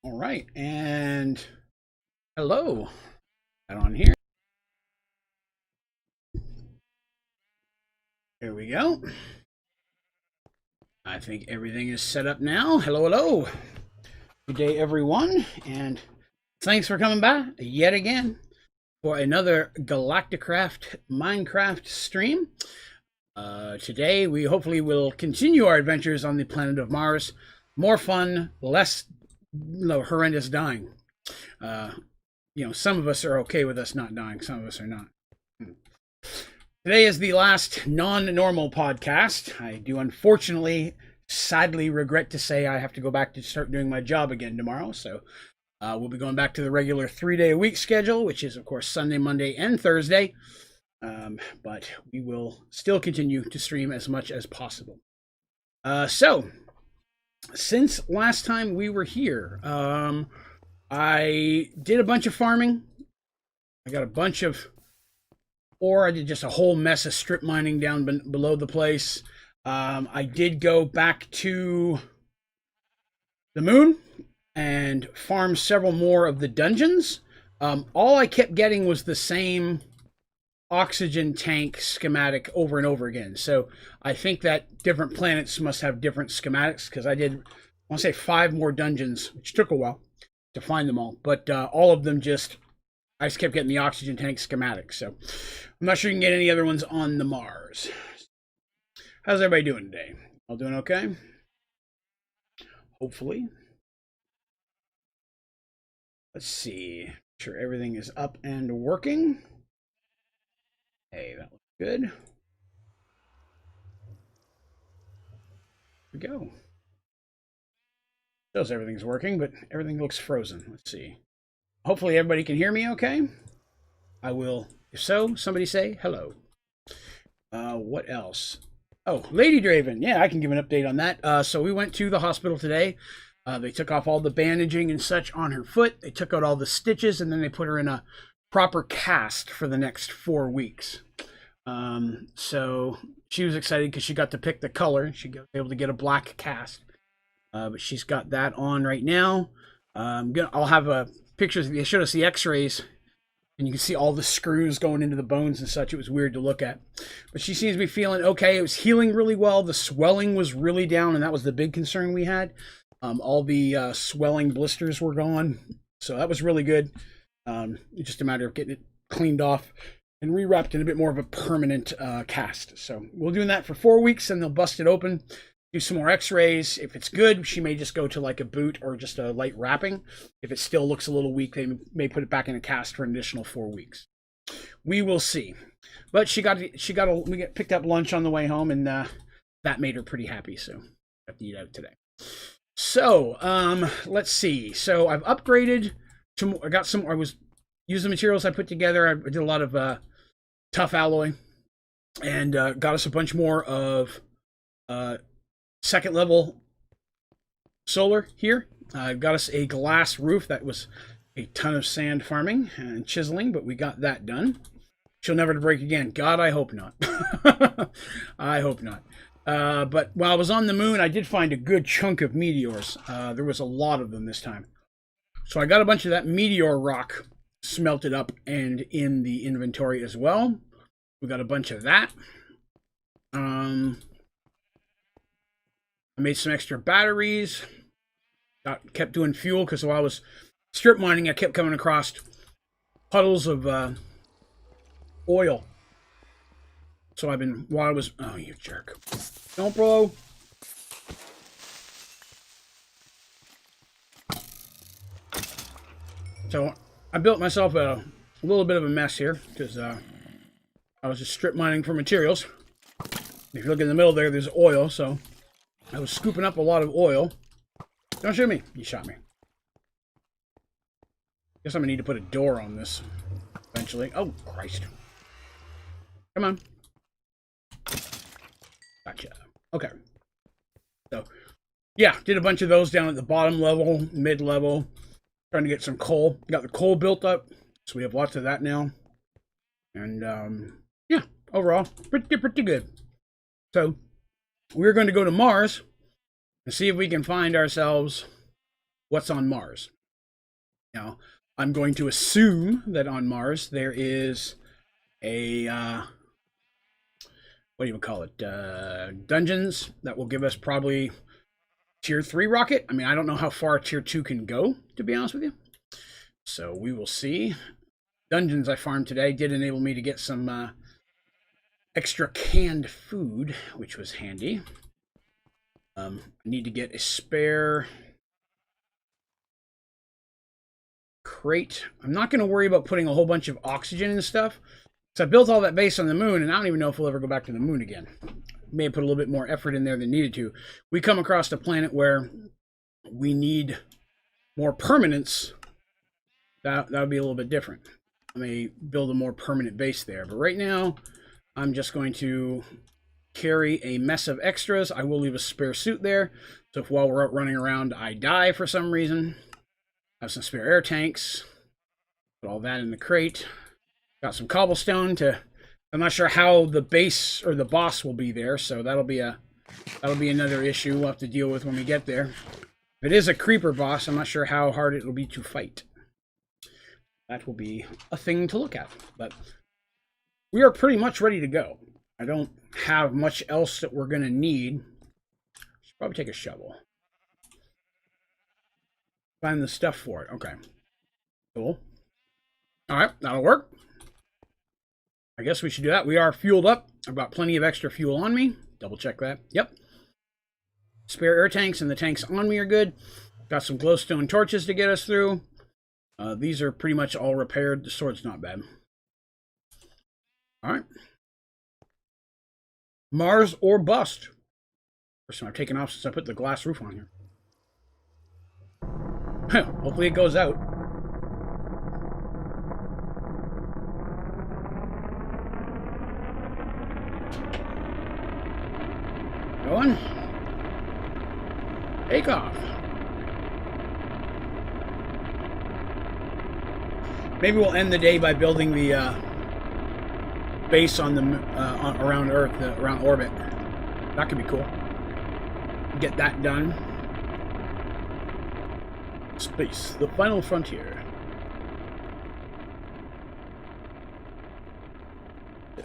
All right, and hello. Got on here. There we go. I think everything is set up now. Hello, hello. Good day, everyone, and thanks for coming by yet again for another Galacticraft Minecraft stream. Today, we hopefully will continue our adventures on the planet of Mars. More fun, less horrendous dying. Some of us are okay with us not dying. Some of us are not. Today is the last non-normal podcast. I do unfortunately, sadly regret to say I have to go back to start doing my job again tomorrow. So we'll be going back to the regular 3-day-a-week schedule, which is, of course, Sunday, Monday, and Thursday. But we will still continue to stream as much as possible. So, since last time we were here, I did a bunch of farming. I got a bunch of ore. I did just a whole mess of strip mining down below the place. I did go back to the moon and farm several more of the dungeons. All I kept getting was the same oxygen tank schematic over and over again. So I think that different planets must have different schematics, because I want to say 5 more dungeons, which took a while to find them all. But all of them I just kept getting the oxygen tank schematic. So I'm not sure you can get any other ones on the Mars. How's everybody doing today? All doing okay? Hopefully. Let's see. Make sure everything is up and working. Hey, that looks good. Here we go. Shows everything's working, but everything looks frozen. Let's see. Hopefully everybody can hear me okay. I will, if so, somebody say hello. What else? Oh, Lady Draven. Yeah, I can give an update on that. So we went to the hospital today. They took off all the bandaging and such on her foot. They took out all the stitches, and then they put her in a proper cast for the next 4 weeks. So she was excited because she got to pick the color. She was able to get a black cast. But she's got that on right now. I'll have pictures. They showed us the x-rays, and you can see all the screws going into the bones and such. It was weird to look at. But she seems to be feeling okay. It was healing really well. The swelling was really down, and that was the big concern we had. All the swelling blisters were gone. So that was really good. It's just a matter of getting it cleaned off and rewrapped in a bit more of a permanent cast. So we're doing that for 4 weeks, and they'll bust it open. Do some more x-rays. If it's good, she may just go to like a boot or just a light wrapping. If it still looks a little weak, they may put it back in a cast for an additional 4 weeks. We will see. But we picked up lunch on the way home, and that made her pretty happy. So got to eat out today. So let's see. So I've upgraded to. I was using the materials I put together. I did a lot of tough alloy, and got us a bunch more of second level solar here. Got us a glass roof. That was a ton of sand farming and chiseling, but we got that done. She'll never break again. God, I hope not. I hope not. But while I was on the moon, I did find a good chunk of meteors. There was a lot of them this time. So I got a bunch of that meteor rock smelted up and in the inventory as well. We got a bunch of that. I made some extra batteries. Kept doing fuel because while I was strip mining, I kept coming across puddles of oil. So oh, you jerk. Don't blow. So I built myself a little bit of a mess here because I was just strip mining for materials. If you look in the middle there's oil, so I was scooping up a lot of oil. Don't shoot me. You shot me. Guess I'm gonna need to put a door on this eventually. Oh, Christ. Come on. Gotcha. Okay. So, yeah, did a bunch of those down at the bottom level, mid-level. Trying to get some coal. Got the coal built up, so we have lots of that now. And, yeah, overall, pretty good. So, we're going to go to Mars and see if we can find ourselves what's on Mars. Now, I'm going to assume that on Mars there is a what do you call it? Dungeons that will give us probably tier 3 rocket. I mean, I don't know how far tier 2 can go, to be honest with you. So we will see. Dungeons I farmed today did enable me to get some extra canned food, which was handy. I need to get a spare crate. I'm not going to worry about putting a whole bunch of oxygen and stuff. So I built all that base on the moon, and I don't even know if we'll ever go back to the moon again. May have put a little bit more effort in there than needed to. We come across a planet where we need more permanence. That would be a little bit different. I may build a more permanent base there. But right now, I'm just going to carry a mess of extras. I will leave a spare suit there. So if while we're out running around, I die for some reason, I have some spare air tanks. Put all that in the crate. Got some cobblestone to... I'm not sure how the base or the boss will be there, so that'll be another issue we'll have to deal with when we get there. If it is a creeper boss, I'm not sure how hard it'll be to fight. That will be a thing to look at. But we are pretty much ready to go. I don't have much else that we're going to need. Should probably take a shovel. Find the stuff for it. Okay. Cool. All right, that'll work. I guess we should do that. We are fueled up. I've got plenty of extra fuel on me. Double check that. Yep. Spare air tanks and the tanks on me are good. Got some glowstone torches to get us through. These are pretty much all repaired. The sword's not bad. All right. Mars or bust. First time I've taken off since I put the glass roof on here. Hopefully it goes out. Going. Take off. Maybe we'll end the day by building the base on the around Earth, around orbit. That could be cool. Get that done. Space, the final frontier.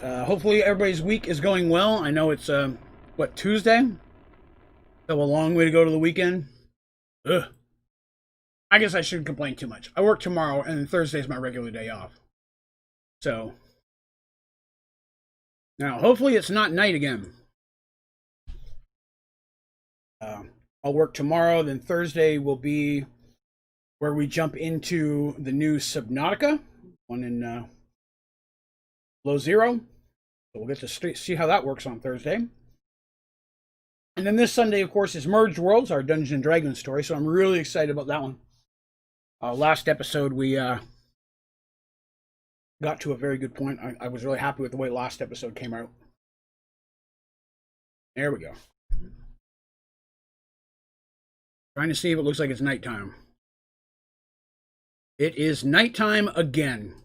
Hopefully everybody's week is going well. I know it's what, Tuesday? So a long way to go to the weekend. Ugh. I guess I shouldn't complain too much. I work tomorrow, and Thursday's my regular day off. So, now hopefully it's not night again. I'll work tomorrow, then Thursday will be where we jump into the new Subnautica, one in Below Zero. So we'll get to see how that works on Thursday. And then this Sunday, of course, is Merged Worlds, our Dungeons and Dragons story. So I'm really excited about that one. Last episode, we got to a very good point. I was really happy with the way last episode came out. There we go. Trying to see if it looks like it's nighttime. It is nighttime again.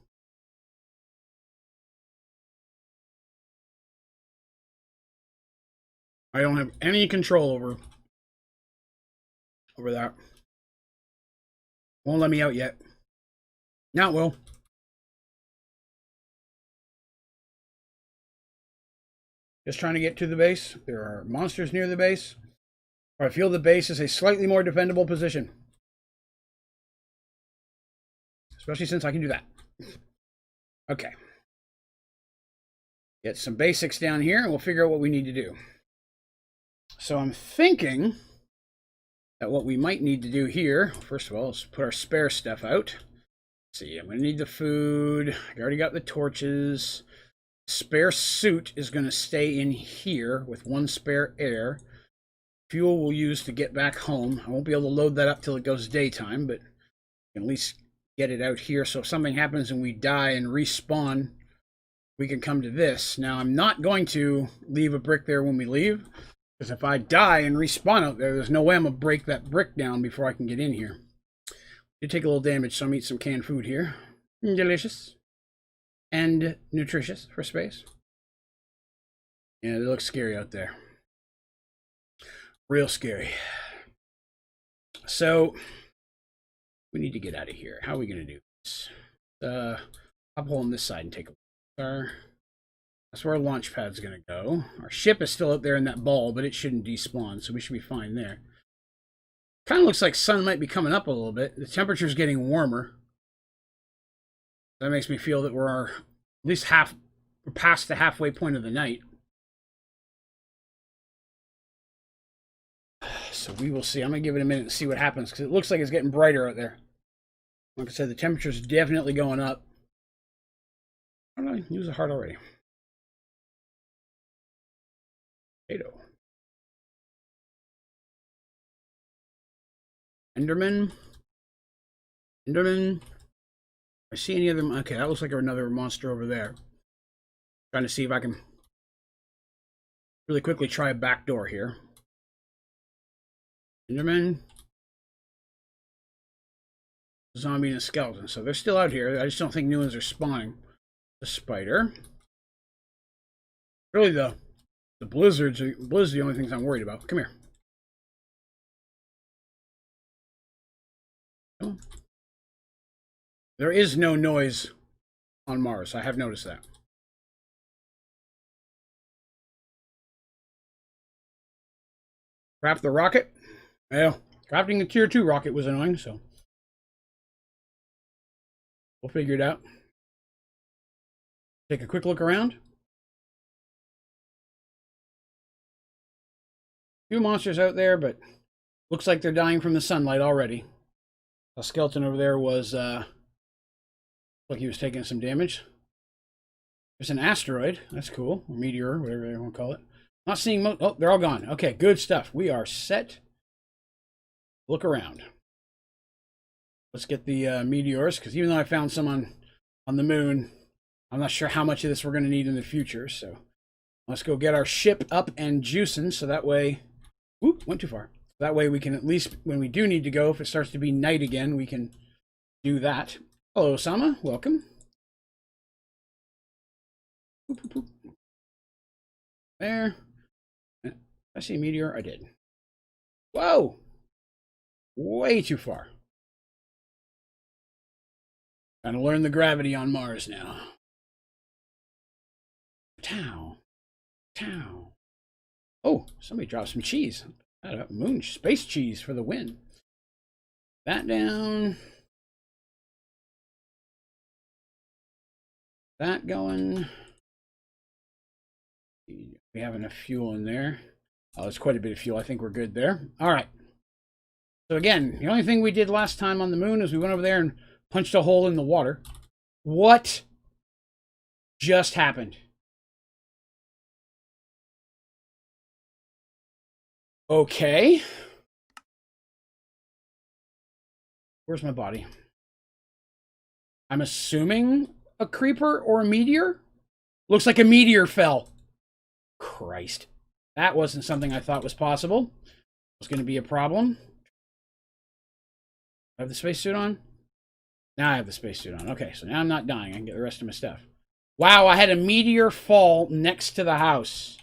I don't have any control over that. Won't let me out yet. Now it will. Just trying to get to the base. There are monsters near the base. I feel the base is a slightly more defendable position. Especially since I can do that. Okay. Get some basics down here and we'll figure out what we need to do. So I'm thinking that what we might need to do here, first of all, is put our spare stuff out. Let's see, I'm going to need the food. I already got the torches. Spare suit is going to stay in here with one spare air. Fuel we'll use to get back home. I won't be able to load that up till it goes daytime, but I can at least get it out here. So if something happens and we die and respawn, we can come to this. Now, I'm not going to leave a brick there when we leave, because if I die and respawn out there, there's no way I'm going to break that brick down before I can get in here. You take a little damage, so I'm eating some canned food here. Delicious. And nutritious for space. Yeah, it looks scary out there. Real scary. So, We need to get out of here. How are we going to do this? Hop hole on this side and take a look. That's where our launch pad's going to go. Our ship is still out there in that ball, but it shouldn't despawn, so we should be fine there. Kind of looks like sun might be coming up a little bit. The temperature's getting warmer. That makes me feel that we're at least we're past the halfway point of the night. So we will see. I'm going to give it a minute and see what happens, because it looks like it's getting brighter out there. Like I said, the temperature's definitely going up. How did I use a heart already? Potato. Enderman. Enderman. I see any other? Okay, that looks like another monster over there. Trying to see if I can really quickly try a back door here. Enderman. Zombie and a skeleton. So they're still out here. I just don't think new ones are spawning. The spider. Really, the blizzards are the only things I'm worried about. Come here. Oh. There is no noise on Mars. I have noticed that. Craft the rocket. Well, crafting the tier 2 rocket was annoying, so we'll figure it out. Take a quick look around. Few monsters out there, but looks like they're dying from the sunlight already. A skeleton over there was like he was taking some damage. There's an asteroid. That's cool. Or meteor, whatever they want to call it. Not seeing oh, they're all gone. Okay, good stuff. We are set. Look around. Let's get the meteors, because even though I found some on the moon, I'm not sure how much of this we're going to need in the future. So let's go get our ship up and juicing, so that way... Oop, went too far. That way we can at least, when we do need to go, if it starts to be night again, we can do that. Hello, Osama. Welcome. Boop, boop, boop. There. Did I see a meteor? I did. Whoa! Way too far. Trying to learn the gravity on Mars now. Tow. Tow. Oh, somebody dropped some cheese. Moon space cheese for the win. That down. That going. We have enough fuel in there. Oh, there's quite a bit of fuel. I think we're good there. All right. So again, the only thing we did last time on the moon is we went over there and punched a hole in the water. What just happened? Okay. Where's my body? I'm assuming a creeper or a meteor? Looks like a meteor fell. Christ. That wasn't something I thought was possible. It was going to be a problem. I have the spacesuit on? Now I have the spacesuit on. Okay, so now I'm not dying. I can get the rest of my stuff. Wow, I had a meteor fall next to the house.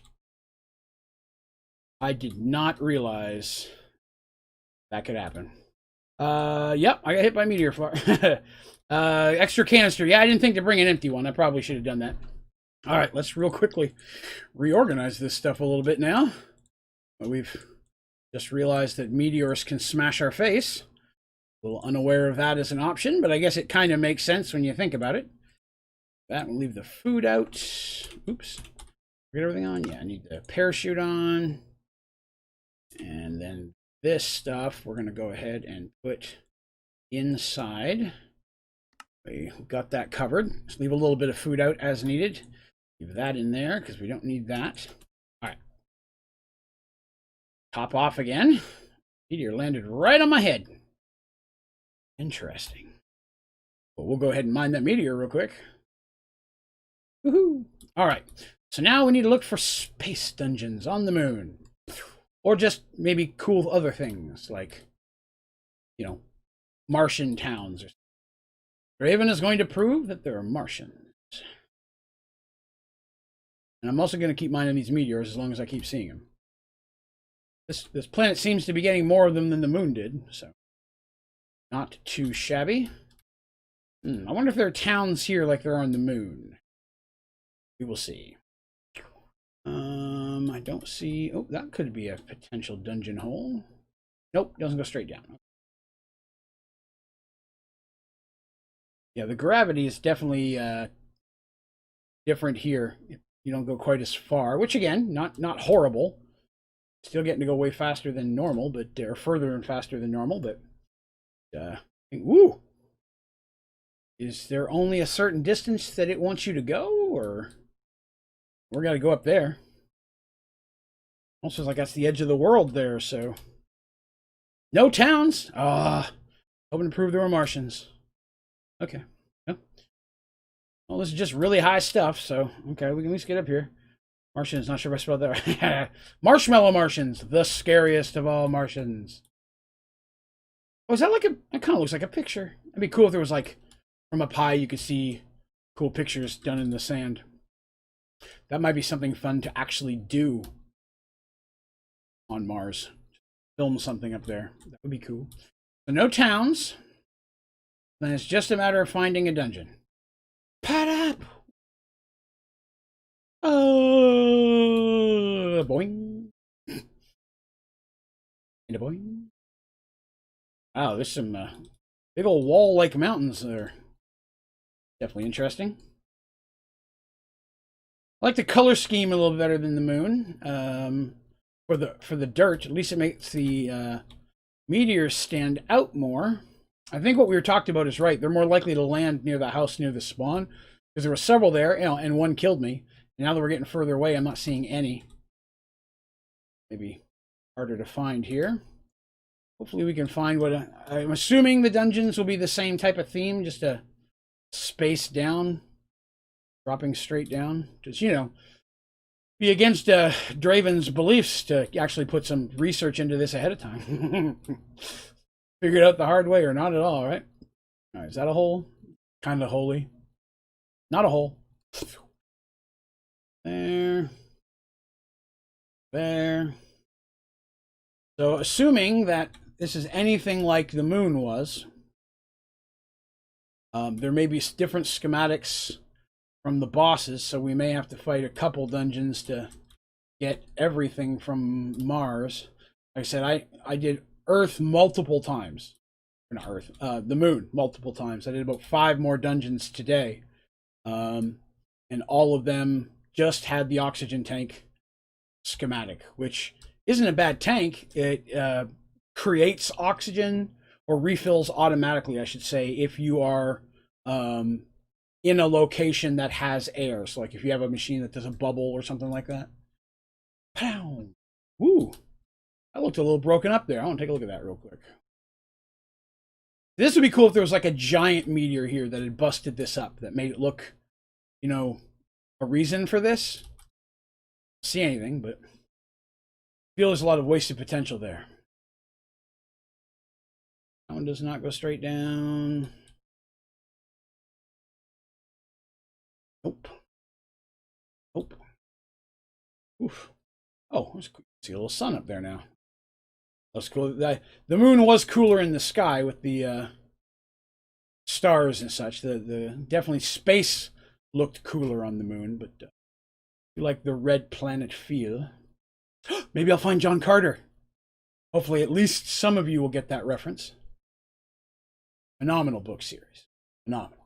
I did not realize that could happen. Yep, I got hit by a meteor fall. Extra canister. Yeah, I didn't think to bring an empty one. I probably should have done that. All right, let's real quickly reorganize this stuff a little bit now. We've just realized that meteors can smash our face. A little unaware of that as an option, but I guess it kind of makes sense when you think about it. That will leave the food out. Oops. Get everything on? Yeah, I need the parachute on. And then this stuff we're going to go ahead and put inside. We got that covered. Just leave a little bit of food out as needed. Leave that in there because we don't need that. All right. Top off again. Meteor landed right on my head. Interesting. Well, we'll go ahead and mine that meteor real quick. Woohoo! All right. So now we need to look for space dungeons on the moon. Or just maybe cool other things like, you know, Martian towns. Draven is going to prove that there are Martians. And I'm also going to keep mining these meteors as long as I keep seeing them. This planet seems to be getting more of them than the moon did, so Not too shabby. I wonder if there are towns here like there are on the moon. We will see. I don't see... Oh, that could be a potential dungeon hole. Nope, doesn't go straight down. Yeah, the gravity is definitely different here. You don't go quite as far, which again, not horrible. Still getting to go way faster than normal, but or further and faster than normal. But woo! Is there only a certain distance that it wants you to go, or we're gonna go up there? Also, like that's the edge of the world there, so no towns. Hoping to prove there were Martians. Okay. Yep. Well, this is just really high stuff, so okay, we can at least get up here. Martians, not sure if I spelled that right. Marshmallow Martians, the scariest of all Martians. Oh, is that like a... That kind of looks like a picture. It'd be cool if there was like, from up high you could see cool pictures done in the sand. That might be something fun to actually do on Mars. Film something up there. That would be cool. So no towns. Then it's just a matter of finding a dungeon. Pat up! Boing. And a boing. Wow, there's some big old wall-like mountains there. Definitely interesting. I like the color scheme a little bit better than the moon. For the dirt, at least it makes the meteors stand out more. I think what we were talking about is right. They're more likely to land near the house near the spawn, because there were several there, and one killed me. And now that we're getting further away, I'm not seeing any. Maybe harder to find here. Hopefully we can find what... I'm assuming the dungeons will be the same type of theme, just a space down, dropping straight down. Just, you know, be against Draven's beliefs to actually put some research into this ahead of time. Figure it out the hard way or not at all, right? All right, is that a hole? Kind of holy. Not a hole. There. There. So assuming that this is anything like the moon was, there may be different schematics from the bosses, so we may have to fight a couple dungeons to get everything from Mars. Like I said, I did Earth multiple times. Or not Earth, the moon multiple times. I did about 5 more dungeons today. And all of them just had the oxygen tank schematic, which isn't a bad tank. It creates oxygen, or refills automatically, I should say, if you are in a location that has air. So like if you have a machine that does a bubble or something like that. Pow! Woo! That looked a little broken up there. I want to take a look at that real quick. This would be cool if there was like a giant meteor here that had busted this up, that made it look, you know, a reason for this. See anything, but I feel there's a lot of wasted potential there. That one does not go straight down. Nope. Nope. Oof. Oh, see a little sun up there now. That's cool. The moon was cooler in the sky with the stars and such. The definitely space looked cooler on the moon, but you like the red planet feel. Maybe I'll find John Carter. Hopefully at least some of you will get that reference. Phenomenal book series. Phenomenal.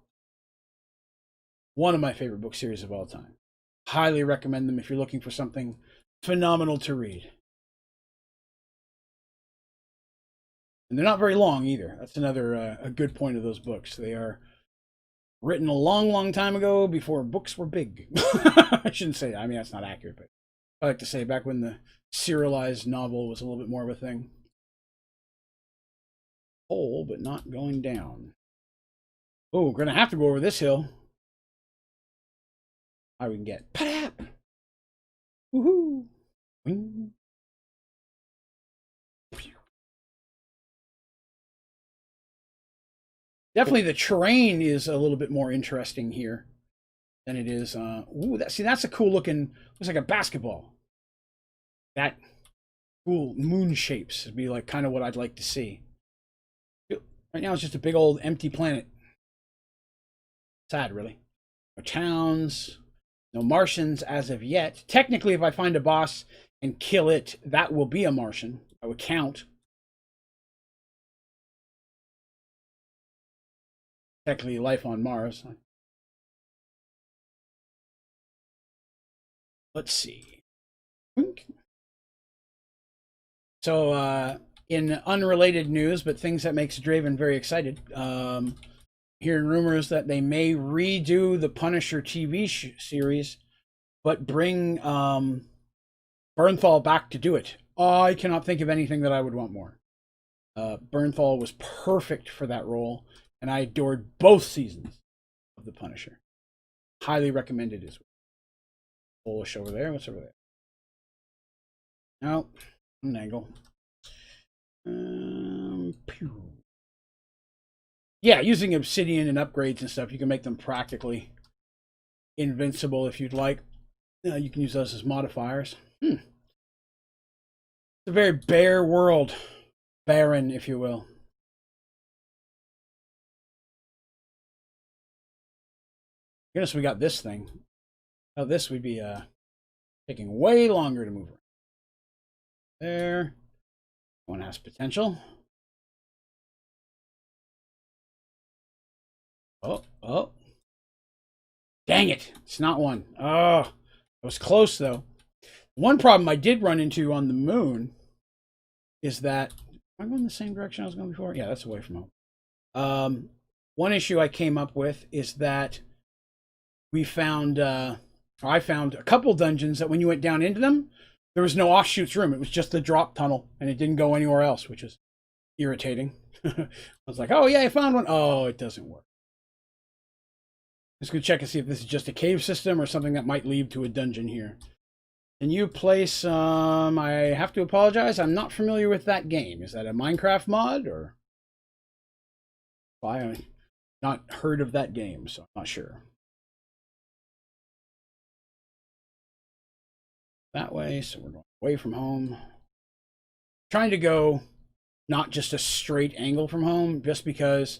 One of my favorite book series of all time. Highly recommend them if you're looking for something phenomenal to read. And they're not very long either. That's another a good point of those books. They are written a long, long time ago, before books were big. I shouldn't say that. I mean, that's not accurate, but I like to say back when the serialized novel was a little bit more of a thing. Hole, but not going down. Oh, we're going to have to go over this hill. How we can get. Pat-ap! Woohoo! Wing. Definitely the terrain is a little bit more interesting here than it is. Ooh, that's a cool looking, looks like a basketball. That cool moon shapes would be like kind of what I'd like to see. Right now it's just a big old empty planet. Sad, really. No towns, no Martians as of yet. Technically, if I find a boss and kill it, that will be a Martian. I would count. Technically, life on Mars. Let's see. So, in unrelated news, but things that makes Draven very excited, hearing rumors that they may redo the Punisher TV series, but bring Bernthal back to do it. I cannot think of anything that I would want more. Bernthal was perfect for that role, and I adored both seasons of the Punisher. Highly recommended as well. Polish over there. What's over there? No, an angle. Yeah, using obsidian and upgrades and stuff, you can make them practically invincible if you'd like. You can use those as modifiers. It's a very bare world. Barren, if you will. Goodness, we got this thing. Now this would be taking way longer to move around. There. One has potential. Oh. Dang it. It's not one. Oh, it was close, though. One problem I did run into on the moon is that... Am I going the same direction I was going before? Yeah, that's away from home. One issue I came up with is that we found... I found a couple dungeons that when you went down into them, there was no offshoots room. It was just the drop tunnel, and it didn't go anywhere else, which is irritating. I was like, oh, yeah, I found one. Oh, it doesn't work. Let's go check and see if this is just a cave system or something that might lead to a dungeon here. Can you place... I have to apologize. I'm not familiar with that game. Is that a Minecraft mod, or... Well, I have not heard of that game, so I'm not sure. That way, so we're going away from home. Trying to go not just a straight angle from home, just because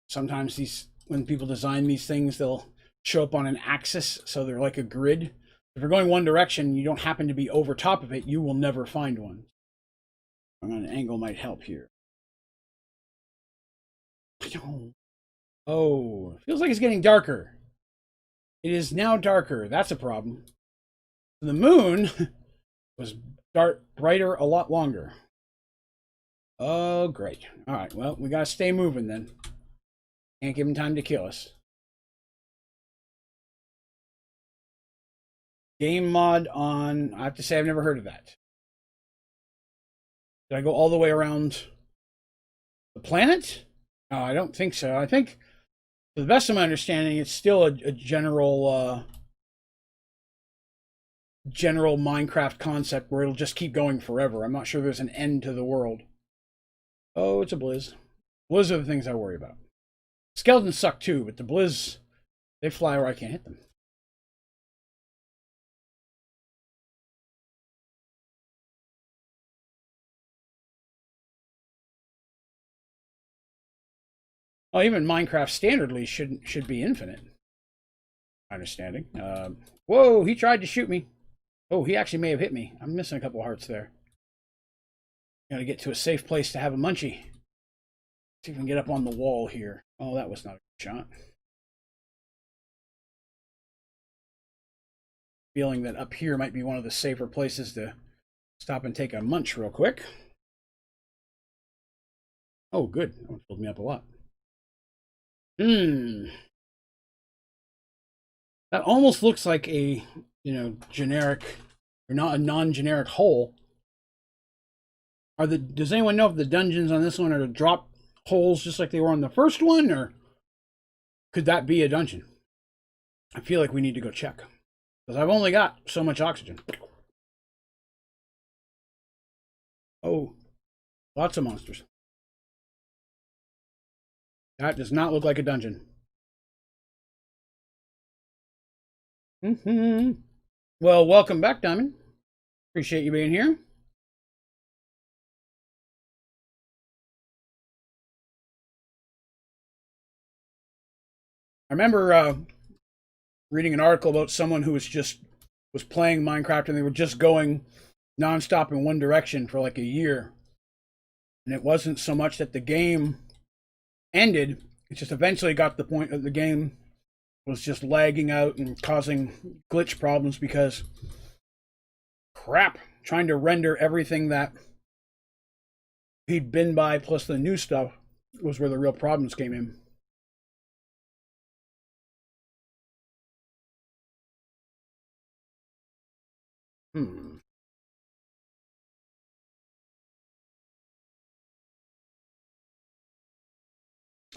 sometimes when people design these things, they'll show up on an axis, so they're like a grid. If you're going one direction and you don't happen to be over top of it, you will never find one. An angle might help here. Oh, it feels like it's getting darker. It is now darker. That's a problem. The moon was brighter a lot longer. Oh, great. All right, well, we got to stay moving then. Can't give him time to kill us. Game mod on... I have to say I've never heard of that. Did I go all the way around the planet? No, I don't think so. I think, to the best of my understanding, it's still a general... general Minecraft concept where it'll just keep going forever. I'm not sure there's an end to the world. Oh, it's a blizz. Blizz are the things I worry about. Skeletons suck too, but the blizz, they fly where I can't hit them. Oh, even Minecraft standardly should be infinite. My understanding. Whoa, he tried to shoot me. Oh, he actually may have hit me. I'm missing a couple of hearts there. Gotta get to a safe place to have a munchie. See if we can get up on the wall here. Oh, that was not a good shot. Feeling that up here might be one of the safer places to stop and take a munch real quick. Oh, good. That one filled me up a lot. That almost looks like a, generic, or not a non-generic hole. Does anyone know if the dungeons on this one are drop holes just like they were on the first one, or could that be a dungeon? I feel like we need to go check, because I've only got so much oxygen. Oh, lots of monsters. That does not look like a dungeon. Well, welcome back, Diamond. Appreciate you being here. I remember reading an article about someone who was playing Minecraft and they were just going nonstop in one direction for like a year. And it wasn't so much that the game ended, it just eventually got to the point that the game was just lagging out and causing glitch problems because crap, trying to render everything that he'd been by plus the new stuff was where the real problems came in.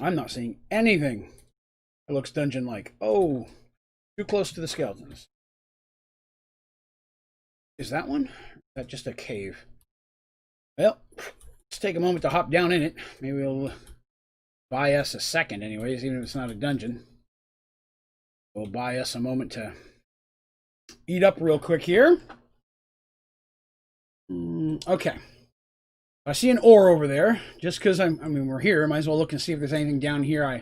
I'm not seeing anything that looks dungeon-like. Oh, too close to the skeletons. Is that one? Or is that just a cave? Well, let's take a moment to hop down in it. Maybe it'll buy us a second anyways, even if it's not a dungeon. We'll buy us a moment to eat up real quick here. Okay. I see an ore over there. Just because I mean, we're here. Might as well look and see if there's anything down here I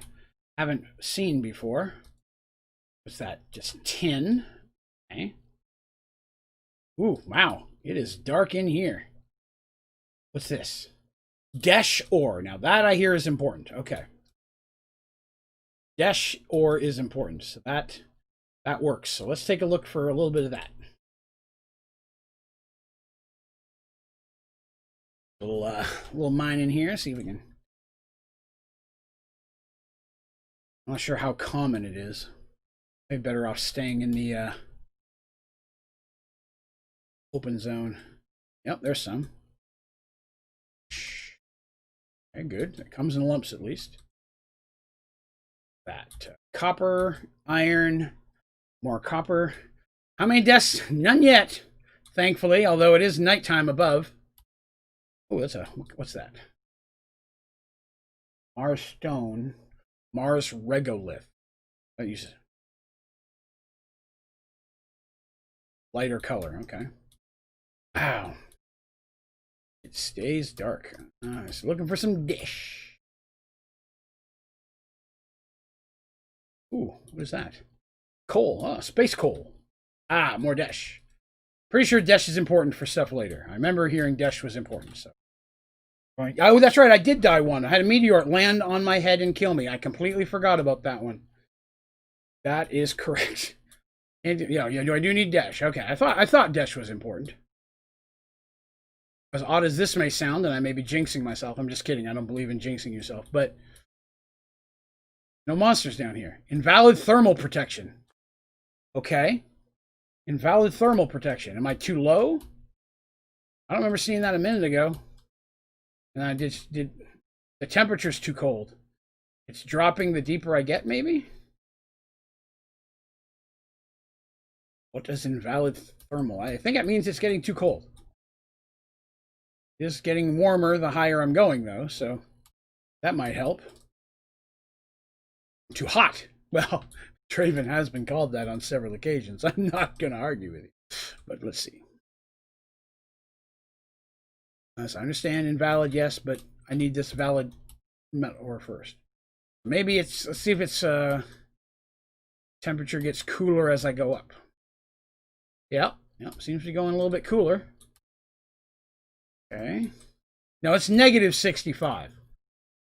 haven't seen before. What's that? Just tin. Okay. Ooh, wow. It is dark in here. What's this? Desh ore. Now that I hear is important. Okay. Desh ore is important. So that works. So let's take a look for a little bit of that. Little mine in here. See if we can. I'm not sure how common it is. Maybe better off staying in the open zone. Yep, there's some. Okay, good. It comes in lumps at least. That copper, iron, more copper. How many deaths? None yet, thankfully. Although it is nighttime above. Oh, what's that? Mars stone, Mars regolith. That uses lighter color. Okay. Wow. It stays dark. Nice. Looking for some dish. Ooh, what is that? Coal. Oh, space coal. Ah, more dash. Pretty sure dash is important for stuff later. I remember hearing dash was important. So. Oh, that's right. I did die one. I had a meteor land on my head and kill me. I completely forgot about that one. That is correct. And yeah, I do need dash. Okay, I thought dash was important. As odd as this may sound, and I may be jinxing myself. I'm just kidding. I don't believe in jinxing yourself. But no monsters down here. Invalid thermal protection. Okay. Invalid thermal protection. Am I too low? I don't remember seeing that a minute ago. And I did the temperature's too cold. It's dropping the deeper I get, maybe? What does invalid thermal? I think that means it's getting too cold. It's getting warmer the higher I'm going, though, so that might help. Too hot. Well, Draven has been called that on several occasions. I'm not going to argue with you. But let's see. As I understand, invalid, yes, but I need this valid metal ore first. Maybe let's see if it's temperature gets cooler as I go up. Yep, seems to be going a little bit cooler. Okay. Now it's negative 65.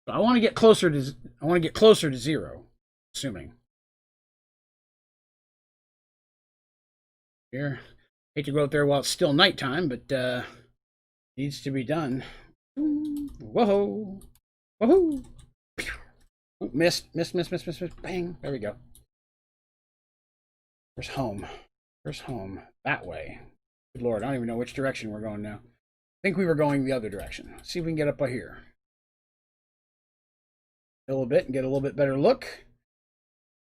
So I want to get closer to 0, assuming. Here. Hate to go out there while it's still nighttime, but needs to be done. Whoa. Woohoo. Ooh, missed. Bang. There we go. Where's home? That way. Good Lord, I don't even know which direction we're going now. I think we were going the other direction. Let's see if we can get up by here. A little bit and get a little bit better look.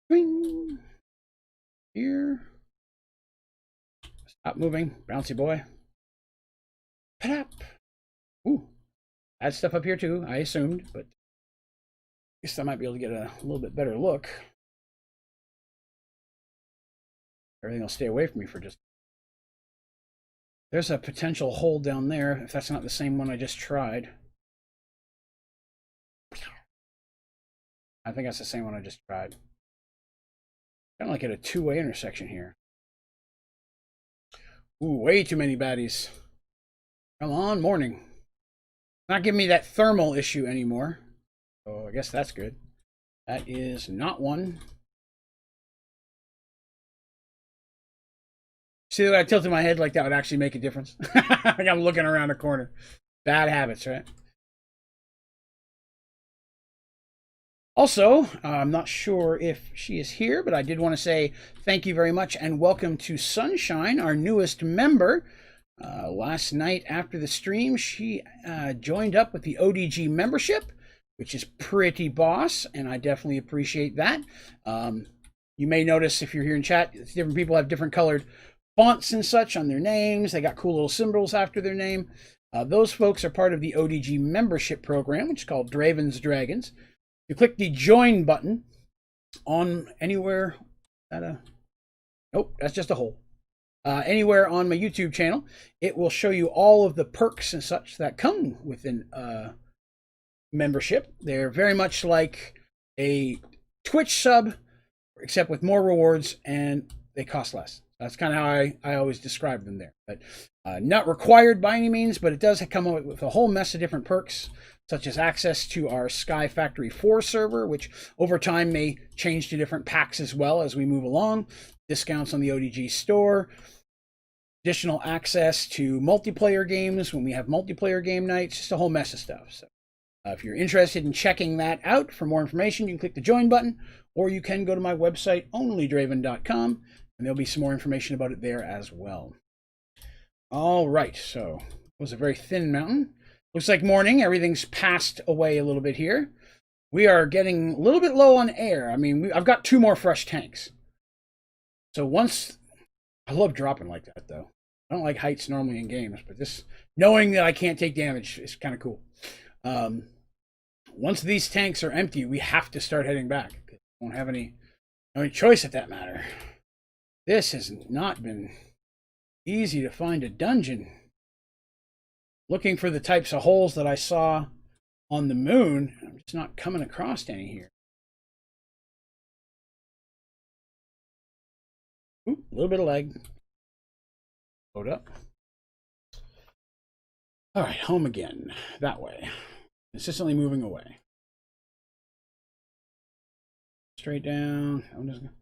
Bing. Here. Stop moving, bouncy boy. Pat up. Ooh. Add stuff up here too, I assumed, but I guess I might be able to get a little bit better look. Everything will stay away from me for just... There's a potential hole down there, if that's not the same one I just tried. I think that's the same one I just tried. Kind of like at a two-way intersection here. Ooh, way too many baddies. Come on, morning. Not giving me that thermal issue anymore. So I guess that's good. That is not one. See that I tilted my head like that would actually make a difference? Like I'm looking around a corner. Bad habits, right? Also, I'm not sure if she is here, but I did want to say thank you very much and welcome to Sunshine, our newest member. Last night after the stream, she joined up with the ODG membership, which is pretty boss, and I definitely appreciate that. You may notice if you're here in chat, different people have different colored fonts and such on their names. They got cool little symbols after their name. Those folks are part of the ODG membership program, which is called Draven's Dragons. You click the join button on anywhere. Nope, that's just a hole. Anywhere on my YouTube channel, it will show you all of the perks and such that come within membership. They're very much like a Twitch sub, except with more rewards, and they cost less. That's kind of how I always describe them there. But not required by any means, but it does come up with a whole mess of different perks, such as access to our Sky Factory 4 server, which over time may change to different packs as well as we move along, discounts on the ODG store, additional access to multiplayer games when we have multiplayer game nights, just a whole mess of stuff. So if you're interested in checking that out, for more information, you can click the join button, or you can go to my website, onlydraven.com, and there'll be some more information about it there as well. All right, so it was a very thin mountain. Looks like morning. Everything's passed away a little bit here. We are getting a little bit low on air. I mean, I've got 2 more fresh tanks. So once... I love dropping like that, though. I don't like heights normally in games, but this... knowing that I can't take damage is kind of cool. Once these tanks are empty, we have to start heading back. We won't have any choice at that matter. This has not been easy to find a dungeon. Looking for the types of holes that I saw on the moon. I'm just not coming across any here. Ooh, a little bit of lag. Load up. All right, home again. That way. Consistently moving away. Straight down. I'm just gonna...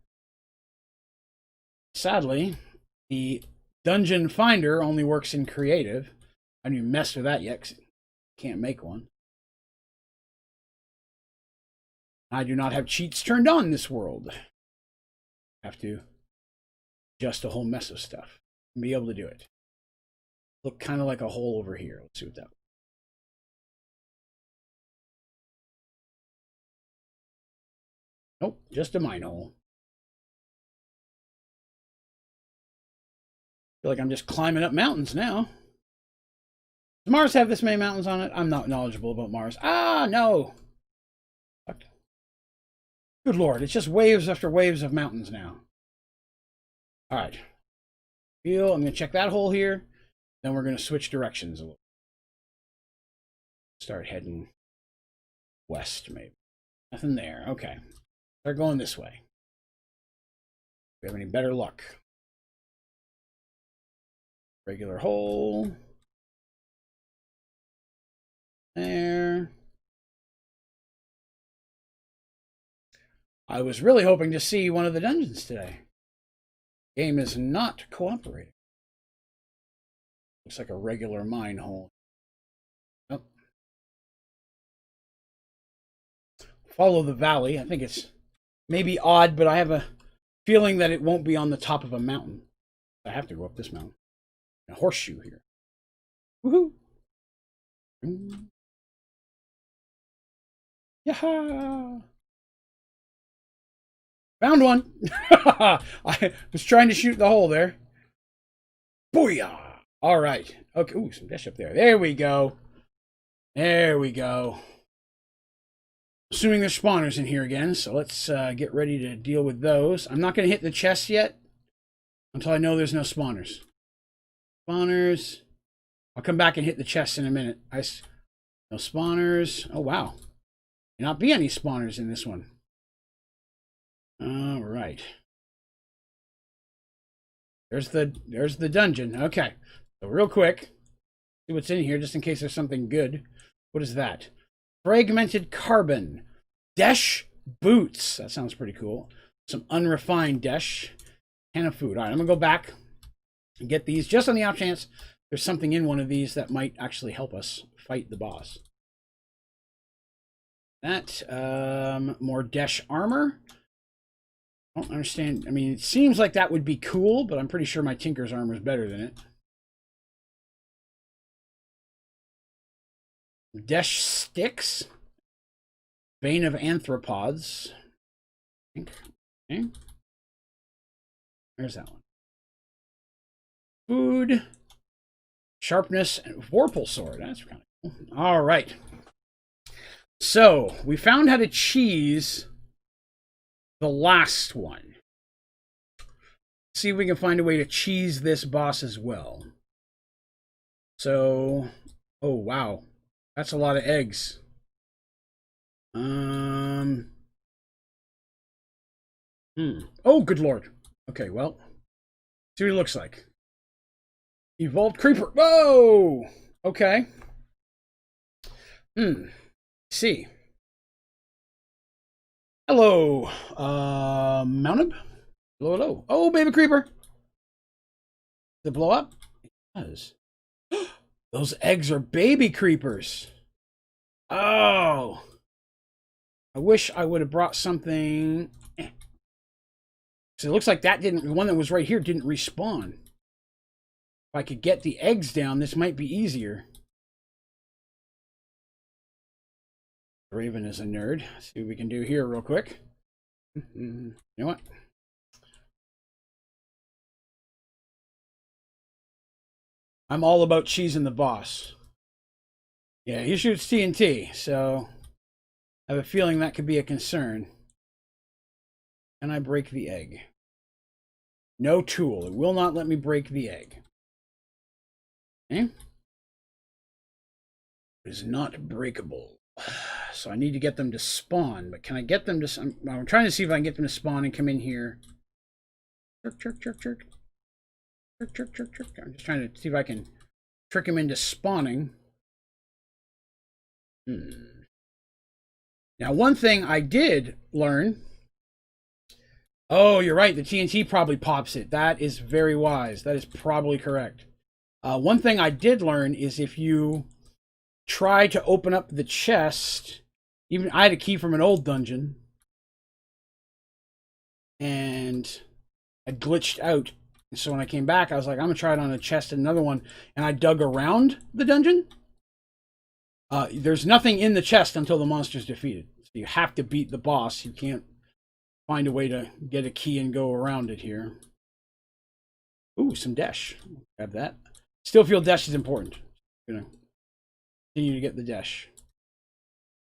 Sadly, the dungeon finder only works in creative. I haven't even messed with that yet, 'cause I can't make one. I do not have cheats turned on in this world. I have to adjust a whole mess of stuff and be able to do it. Look kind of like a hole over here. Let's see what that... Nope, just a mine hole. Feel like I'm just climbing up mountains now. Does Mars have this many mountains on it? I'm not knowledgeable about Mars. Ah, no. Good Lord, it's just waves after waves of mountains now. All right. I'm going to check that hole here. Then we're going to switch directions a little. Start heading west, maybe. Nothing there. Okay. Start going this way. Do we have any better luck? Regular hole. There. I was really hoping to see one of the dungeons today. Game is not cooperating. Looks like a regular mine hole. Oh. Follow the valley. I think it's maybe odd, but I have a feeling that it won't be on the top of a mountain. I have to go up this mountain. A horseshoe here. Woohoo! Yaha! Found one! I was trying to shoot the hole there. Booyah! All right. Okay. Ooh, some dish up there. There we go. There we go. Assuming there's spawners in here again, so let's get ready to deal with those. I'm not going to hit the chest yet until I know there's no spawners. Spawners. I'll come back and hit the chest in a minute. No spawners. Oh, wow. May not be any spawners in this one. All right. There's the dungeon. Okay. So real quick, see what's in here, just in case there's something good. What is that? Fragmented carbon. Desh boots. That sounds pretty cool. Some unrefined desh. Can of food. All right, I'm going to go back and get these just on the off chance there's something in one of these that might actually help us fight the boss. That, more desh armor. I don't understand. I mean, it seems like that would be cool, but I'm pretty sure my Tinker's armor is better than it. Desh sticks. Vein of anthropods. Okay. There's that one. Food. Sharpness and Vorpal sword. That's kind of cool. All right. So, we found how to cheese the last one. See if we can find a way to cheese this boss as well. So, oh wow. That's a lot of eggs. Oh, good lord. Okay, well, see what it looks like. Evolved creeper. Whoa! Okay. See. Hello, Mountab. Hello, hello. Oh, baby creeper. Does it blow up? It does. Those eggs are baby creepers. Oh. I wish I would have brought something. So it looks like that didn't, the one that was right here didn't respawn. If I could get the eggs down, this might be easier. Draven is a nerd. Let's see what we can do here real quick. You know what? I'm all about cheesing the boss. Yeah, he shoots TNT, so I have a feeling that could be a concern. Can I break the egg? No tool. It will not let me break the egg. Okay. It is not breakable. So I need to get them to spawn. But can I get them to... I'm trying to see if I can get them to spawn and come in here. Chirk, chirk, chirk, chirk. Chirk, chirk, chirk, chirk. I'm just trying to see if I can trick him into spawning. Now, one thing I did learn... Oh, you're right. The TNT probably pops it. That is very wise. That is probably correct. One thing I did learn is if you try to open up the chest, even I had a key from an old dungeon, and I glitched out. So when I came back, I was like, I'm going to try it on a chest and another one, and I dug around the dungeon. There's nothing in the chest until the monster's defeated. So you have to beat the boss. You can't find a way to get a key and go around it here. Ooh, some dash. Grab that. Still feel dash is important. Gonna continue to get the dash.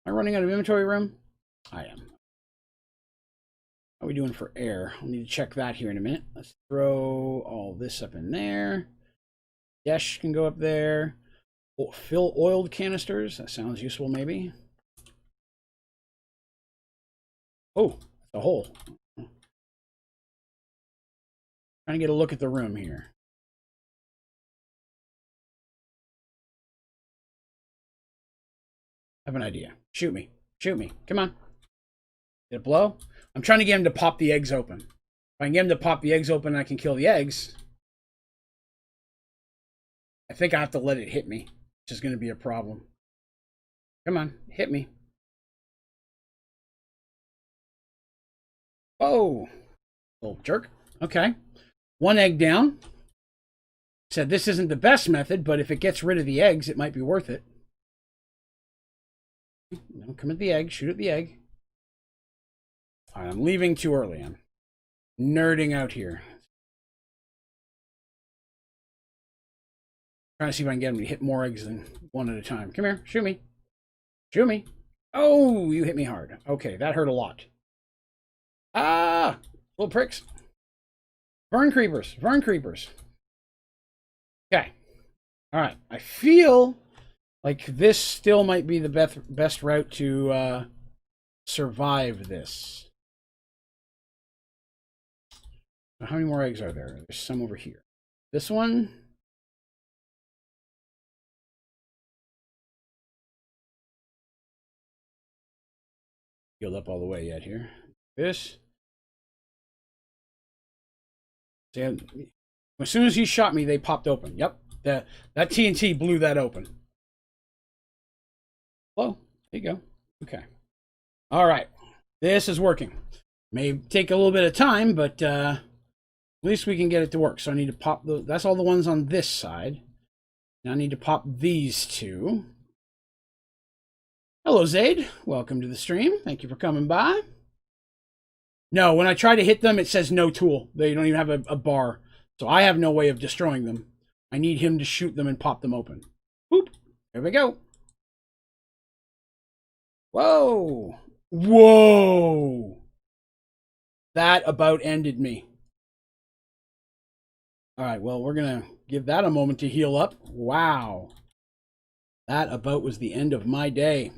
Am I running out of inventory room? I am. How are we doing for air? I'll need to check that here in a minute. Let's throw all this up in there. Dash can go up there. Oh, fill oiled canisters. That sounds useful, maybe. Oh, a hole. Trying to get a look at the room here. I have an idea. Shoot me. Shoot me. Come on. Did it blow? I'm trying to get him to pop the eggs open. If I can get him to pop the eggs open, I can kill the eggs. I think I have to let it hit me, which is going to be a problem. Come on. Hit me. Oh. Little jerk. Okay. One egg down. Said this isn't the best method, but if it gets rid of the eggs, it might be worth it. No, come at the egg. Shoot at the egg. All right, I'm leaving too early. I'm nerding out here. Trying to see if I can get him to hit more eggs than one at a time. Come here. Shoot me. Shoot me. Oh, you hit me hard. Okay, that hurt a lot. Ah! Little pricks. Vern creepers. Vern creepers. Okay. All right. I feel like this still might be the best route to survive this. How many more eggs are there? There's some over here. This one. Healed up all the way yet here. This. See, as soon as he shot me, they popped open. Yep. That TNT blew that open. Well, there you go. Okay. All right. This is working. May take a little bit of time, but at least we can get it to work. So I need to pop that's all the ones on this side. Now I need to pop these two. Hello, Zaid. Welcome to the stream. Thank you for coming by. No, when I try to hit them, it says no tool. They don't even have a bar. So I have no way of destroying them. I need him to shoot them and pop them open. Boop. There we go. Whoa. Whoa. That about ended me. All right, well, we're going to give that a moment to heal up. Wow. That about was the end of my day.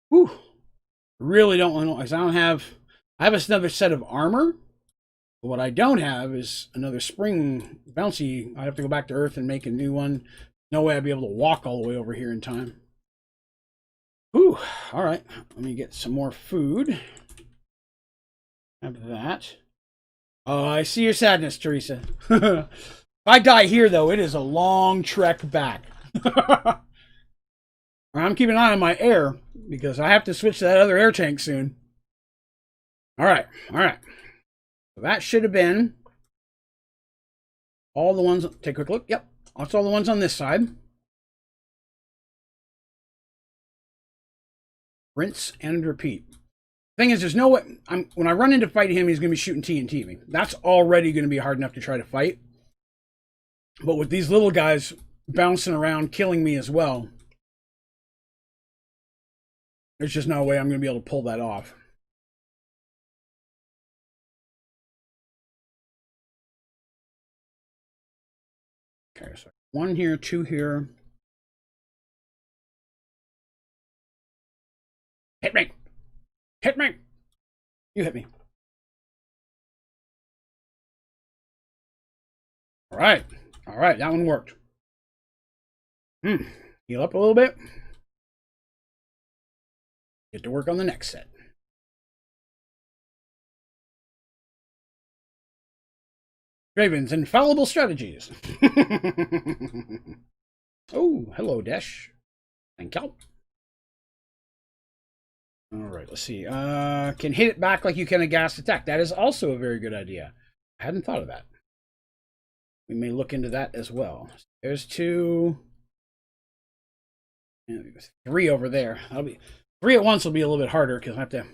Whew. Really don't want to, because I have another set of armor. But what I don't have is another spring bouncy. I have to go back to Earth and make a new one. No way I'd be able to walk all the way over here in time. Whew. All right, let me get some more food. Have that. Oh, I see your sadness, Teresa. If I die here, though, it is a long trek back. I'm keeping an eye on my air because I have to switch to that other air tank soon. All right, all right. So that should have been all the ones. Take a quick look. Yep, that's all the ones on this side. Rinse and repeat. Thing is, there's no way. When I run into fight him, he's going to be shooting TNT me. That's already going to be hard enough to try to fight. But with these little guys bouncing around, killing me as well, there's just no way I'm going to be able to pull that off. Okay, so one here, two here. Hit me! Hit me! You hit me. All right. All right, that one worked. Heal up a little bit. Get to work on the next set. Draven's infallible strategies. Oh, hello, Dash. Thank you. All right, let's see. Can hit it back like you can a gas attack. That is also a very good idea. I hadn't thought of that. We may look into that as well. There's two. And 3 over there. That'll be 3 at once will be a little bit harder because I have to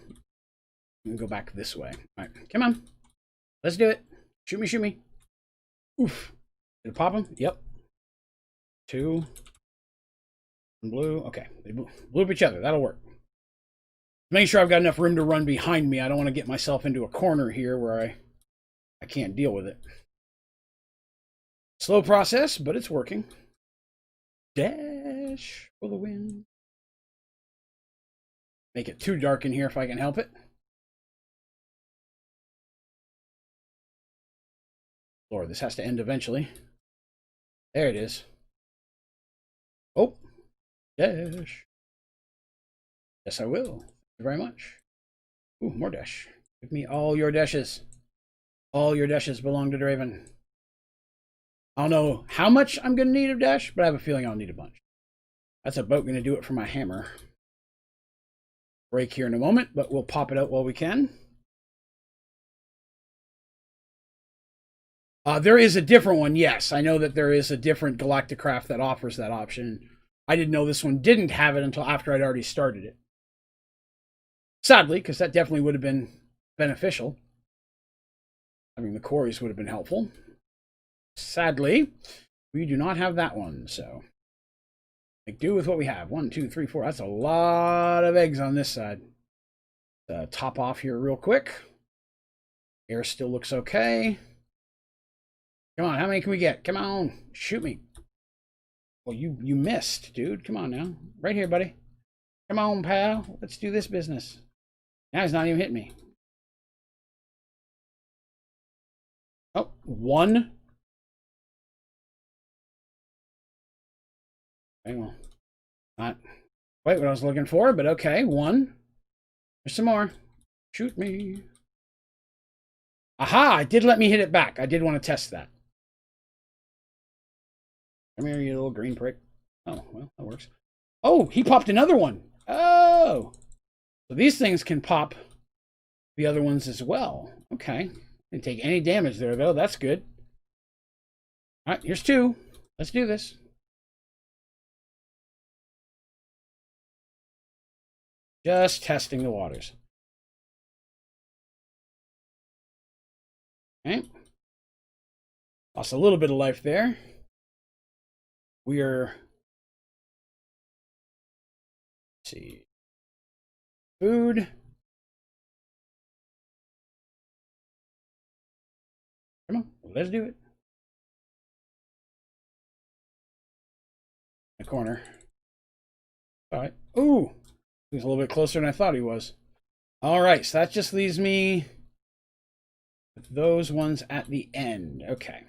go back this way. All right, come on. Let's do it. Shoot me, shoot me. Oof. Did it pop him? Yep. 2. Blue. Okay. They blew up each other. That'll work. Make sure I've got enough room to run behind me. I don't want to get myself into a corner here where I can't deal with it. Slow process, but it's working. Dash for the win. Make it too dark in here if I can help it. Lord, this has to end eventually. There it is. Oh, dash. Yes, I will. Thank you very much. Ooh, more dash. Give me all your dashes. All your dashes belong to Draven. I don't know how much I'm going to need of dash, but I have a feeling I'll need a bunch. That's about going to do it for my hammer. Break here in a moment, but we'll pop it out while we can. There is a different one, yes. I know that there is a different Galacticraft that offers that option. I didn't know this one didn't have it until after I'd already started it. Sadly, because that definitely would have been beneficial. Having the quarries would have been helpful. Sadly, we do not have that one, so make do with what we have. 1, 2, 3, 4. That's a lot of eggs on this side. Top off here real quick. Air still looks okay. Come on, how many can we get? Come on, shoot me. Well, you missed, dude. Come on now. Right here, buddy. Come on, pal. Let's do this business. Now he's not even hitting me. Oh, one. Okay, well, not quite what I was looking for, but okay, one. There's some more. Shoot me. Aha! It did let me hit it back. I did want to test that. Come here, you little green prick. Oh, well, that works. Oh, he popped another one. Oh! So these things can pop the other ones as well. Okay. Didn't take any damage there, though. That's good. All right, here's two. Let's do this. Just testing the waters. Okay. Lost a little bit of life there. We are... Let's see. Food. Come on, let's do it. The corner. All right. Ooh, he's a little bit closer than I thought he was. All right, so that just leaves me with those ones at the end. Okay.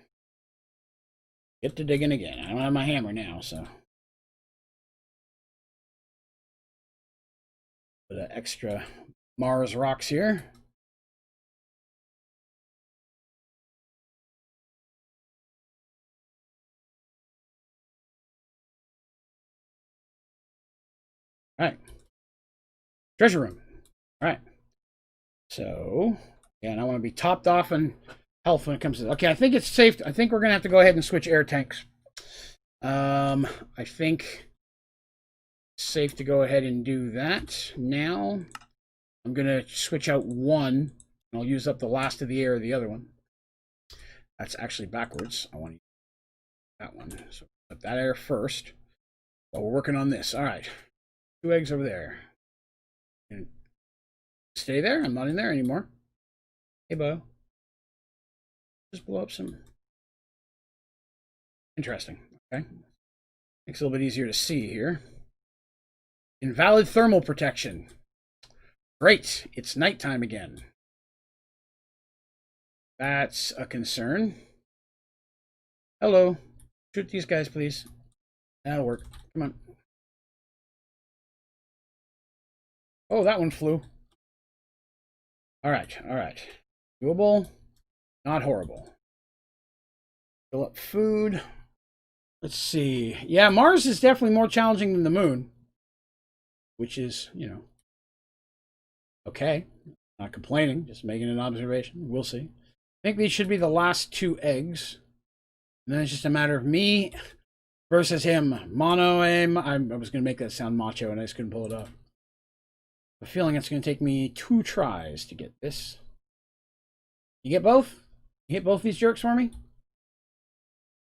Get to digging again. I don't have my hammer now, so. Bit of extra Mars rocks here. All right. Treasure room. All right. So, yeah, and I want to be topped off on health when it comes to... Okay, I think it's safe. I think we're going to have to go ahead and switch air tanks. I think it's safe to go ahead and do that now. I'm going to switch out one. I'll use up the last of the air of the other one. That's actually backwards. I want to use that one. So put that air first while we're working on this. All right. 2 eggs over there. And stay there. I'm not in there anymore. Hey, Bo. Just blow up some. Interesting. Okay. Makes it a little bit easier to see here. Invalid thermal protection. Great. It's nighttime again. That's a concern. Hello. Shoot these guys, please. That'll work. Come on. Oh, that one flew. All right. All right. Doable. Not horrible. Fill up food. Let's see. Yeah, Mars is definitely more challenging than the moon. Which is, you know, okay. Not complaining. Just making an observation. We'll see. I think these should be the last 2 eggs. And then it's just a matter of me versus him. Mono aim. I was going to make that sound macho and I just couldn't pull it off. I have a feeling it's going to take me 2 tries to get this. You get both? You hit both these jerks for me?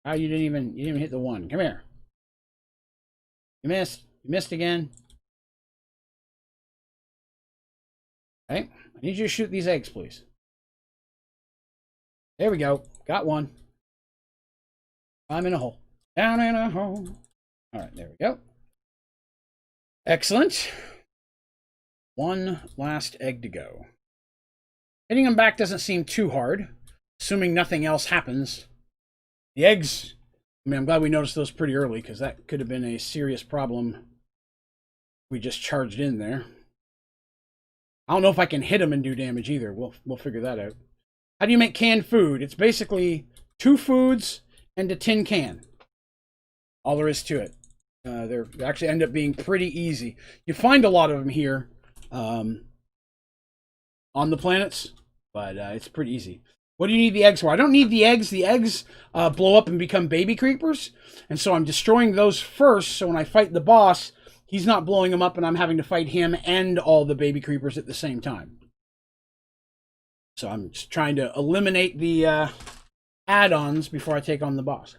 Oh, you didn't even hit the one. Come here. You missed. You missed again. Okay. I need you to shoot these eggs, please. There we go. Got one. I'm in a hole. Down in a hole. All right, there we go. Excellent. One last egg to go. Hitting them back doesn't seem too hard, assuming nothing else happens. The eggs, I mean, I'm glad we noticed those pretty early, because that could have been a serious problem. We just charged in there. I don't know if I can hit them and do damage either. We'll figure that out. How do you make canned food? It's basically 2 foods and a tin can. All there is to it. They actually end up being pretty easy. You find a lot of them here on the planets, but it's pretty easy. What do you need the eggs for? I don't need the eggs. The eggs blow up and become baby creepers, and so I'm destroying those first, so when I fight the boss, he's not blowing them up and I'm having to fight him and all the baby creepers at the same time. So I'm just trying to eliminate the add-ons before I take on the boss.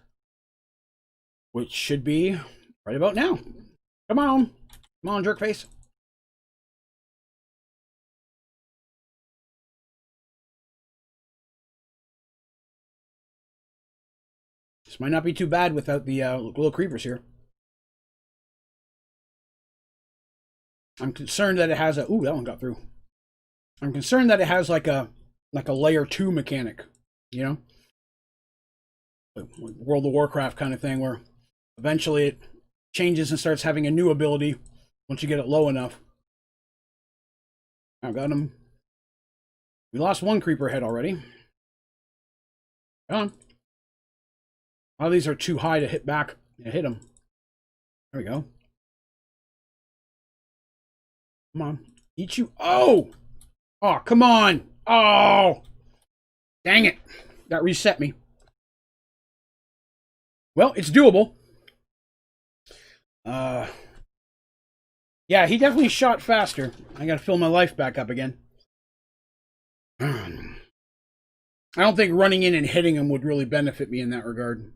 Which should be right about now. Come on. Come on, jerkface. This might not be too bad without the little creepers here. I'm concerned that it has a... Ooh, that one got through. I'm concerned that it has like a layer 2 mechanic, you know? World of Warcraft kind of thing, where eventually it changes and starts having a new ability once you get it low enough. I got him. We lost one creeper head already. Come on. A lot of these are too high to hit back and hit them. There we go. Come on. Eat you. Oh! Oh, come on. Oh! Dang it. That reset me. Well, it's doable. Yeah, he definitely shot faster. I gotta fill my life back up again. I don't think running in and hitting him would really benefit me in that regard.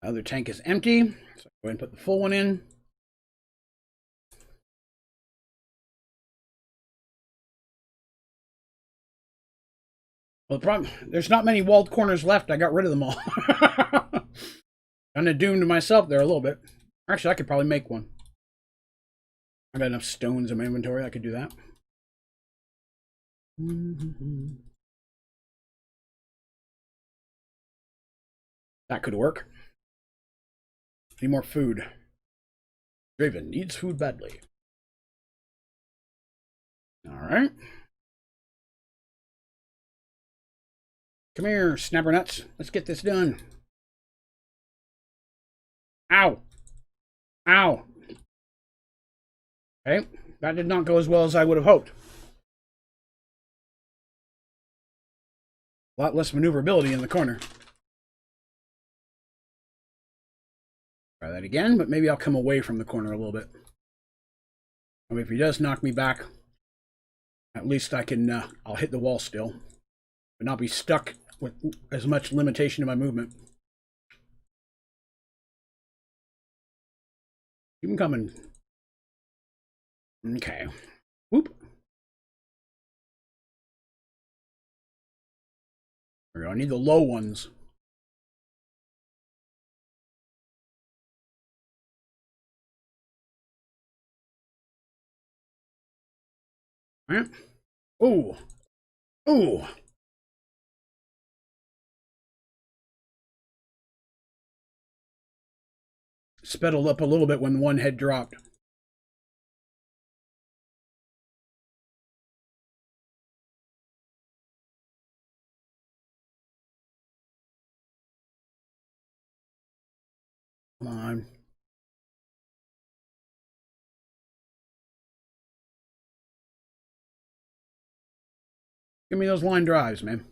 Other tank is empty, so I'll go ahead and put the full one in. Well, the problem, there's not many walled corners left. I got rid of them all. Kind of doomed myself there a little bit. Actually, I could probably make one. I got enough stones in my inventory. I could do that. That could work. Need more food. Draven needs food badly. All right. Come here, snapper nuts. Let's get this done. Ow. Ow. Okay, that did not go as well as I would have hoped. A lot less maneuverability in the corner. Try that again, but maybe I'll come away from the corner a little bit. I mean, if he does knock me back, at least I can, I'll hit the wall still, but not be stuck with as much limitation to my movement. Keep him coming. Okay. Whoop. There we go. I need the low ones. All right. Ooh. Ooh. Sped up a little bit when one head dropped. Come on. Give me those line drives, man.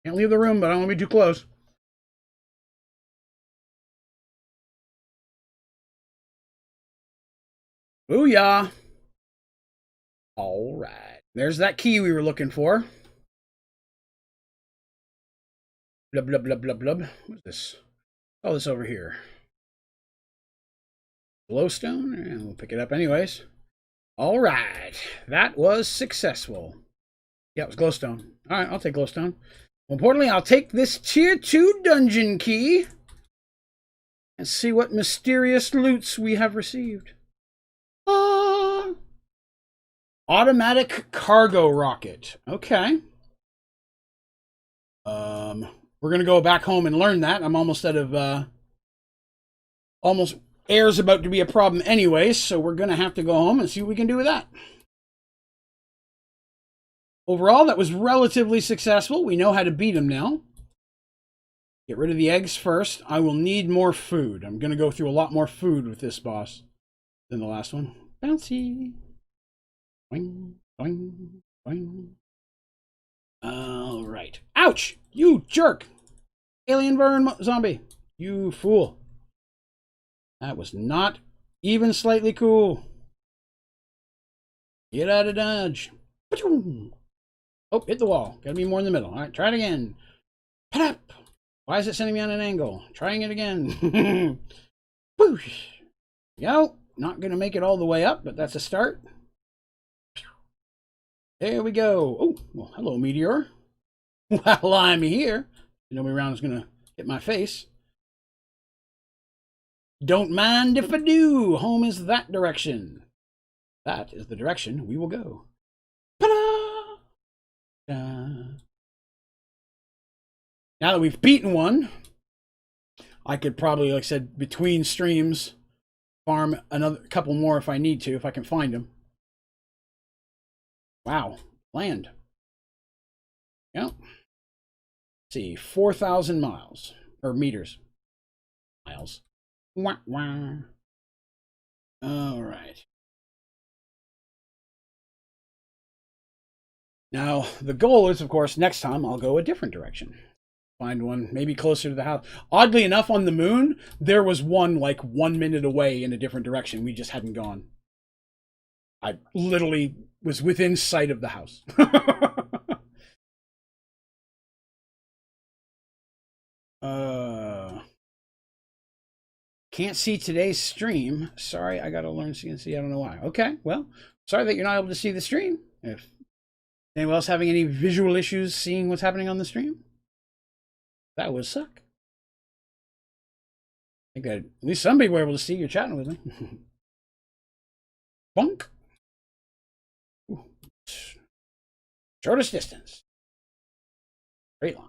Can't leave the room, but I don't want to be too close. Booyah! All right. There's that key we were looking for. Blub, blub, blub, blub, blub. What's this? Oh, this over here. Glowstone, and we'll pick it up anyways. All right. That was successful. Yeah, it was glowstone. All right, I'll take glowstone. More importantly, I'll take this tier 2 dungeon key and see what mysterious loots we have received. Automatic cargo rocket. Okay. We're going to go back home and learn that. I'm almost out of, almost air's about to be a problem anyways, so we're going to have to go home and see what we can do with that. Overall, that was relatively successful. We know how to beat him now. Get rid of the eggs first. I will need more food. I'm going to go through a lot more food with this boss than the last one. Bouncy. Boing, boing, boing. All right. Ouch! You jerk! Alien burn zombie. You fool. That was not even slightly cool. Get out of dodge. Oh, hit the wall. Gotta be more in the middle. All right, try it again. Pat-up. Why is it sending me on an angle? Trying it again. Whoosh. Yo, not gonna make it all the way up, but that's a start. There we go. Oh, well, hello, meteor. While I'm here, nobody around is gonna hit my face. Don't mind if I do. Home is that direction. That is the direction we will go. Now that we've beaten one, I could probably, like I said, between streams, farm another couple more if I need to, if I can find them. Wow, land. Yep. Let's see, 4,000 miles or meters. Miles. Wah, wah. All right. Now, the goal is, of course, next time I'll go a different direction. Find one maybe closer to the house. Oddly enough, on the moon, there was one like 1 minute away in a different direction. We just hadn't gone. I literally was within sight of the house. Can't see today's stream. Sorry, I gotta learn CNC. I don't know why. Okay, well, sorry that you're not able to see the stream. If anyone else having any visual issues seeing what's happening on the stream, that would suck. I think that at least some people were able to see you chatting with me. Bunk. Ooh. Shortest distance. Straight line.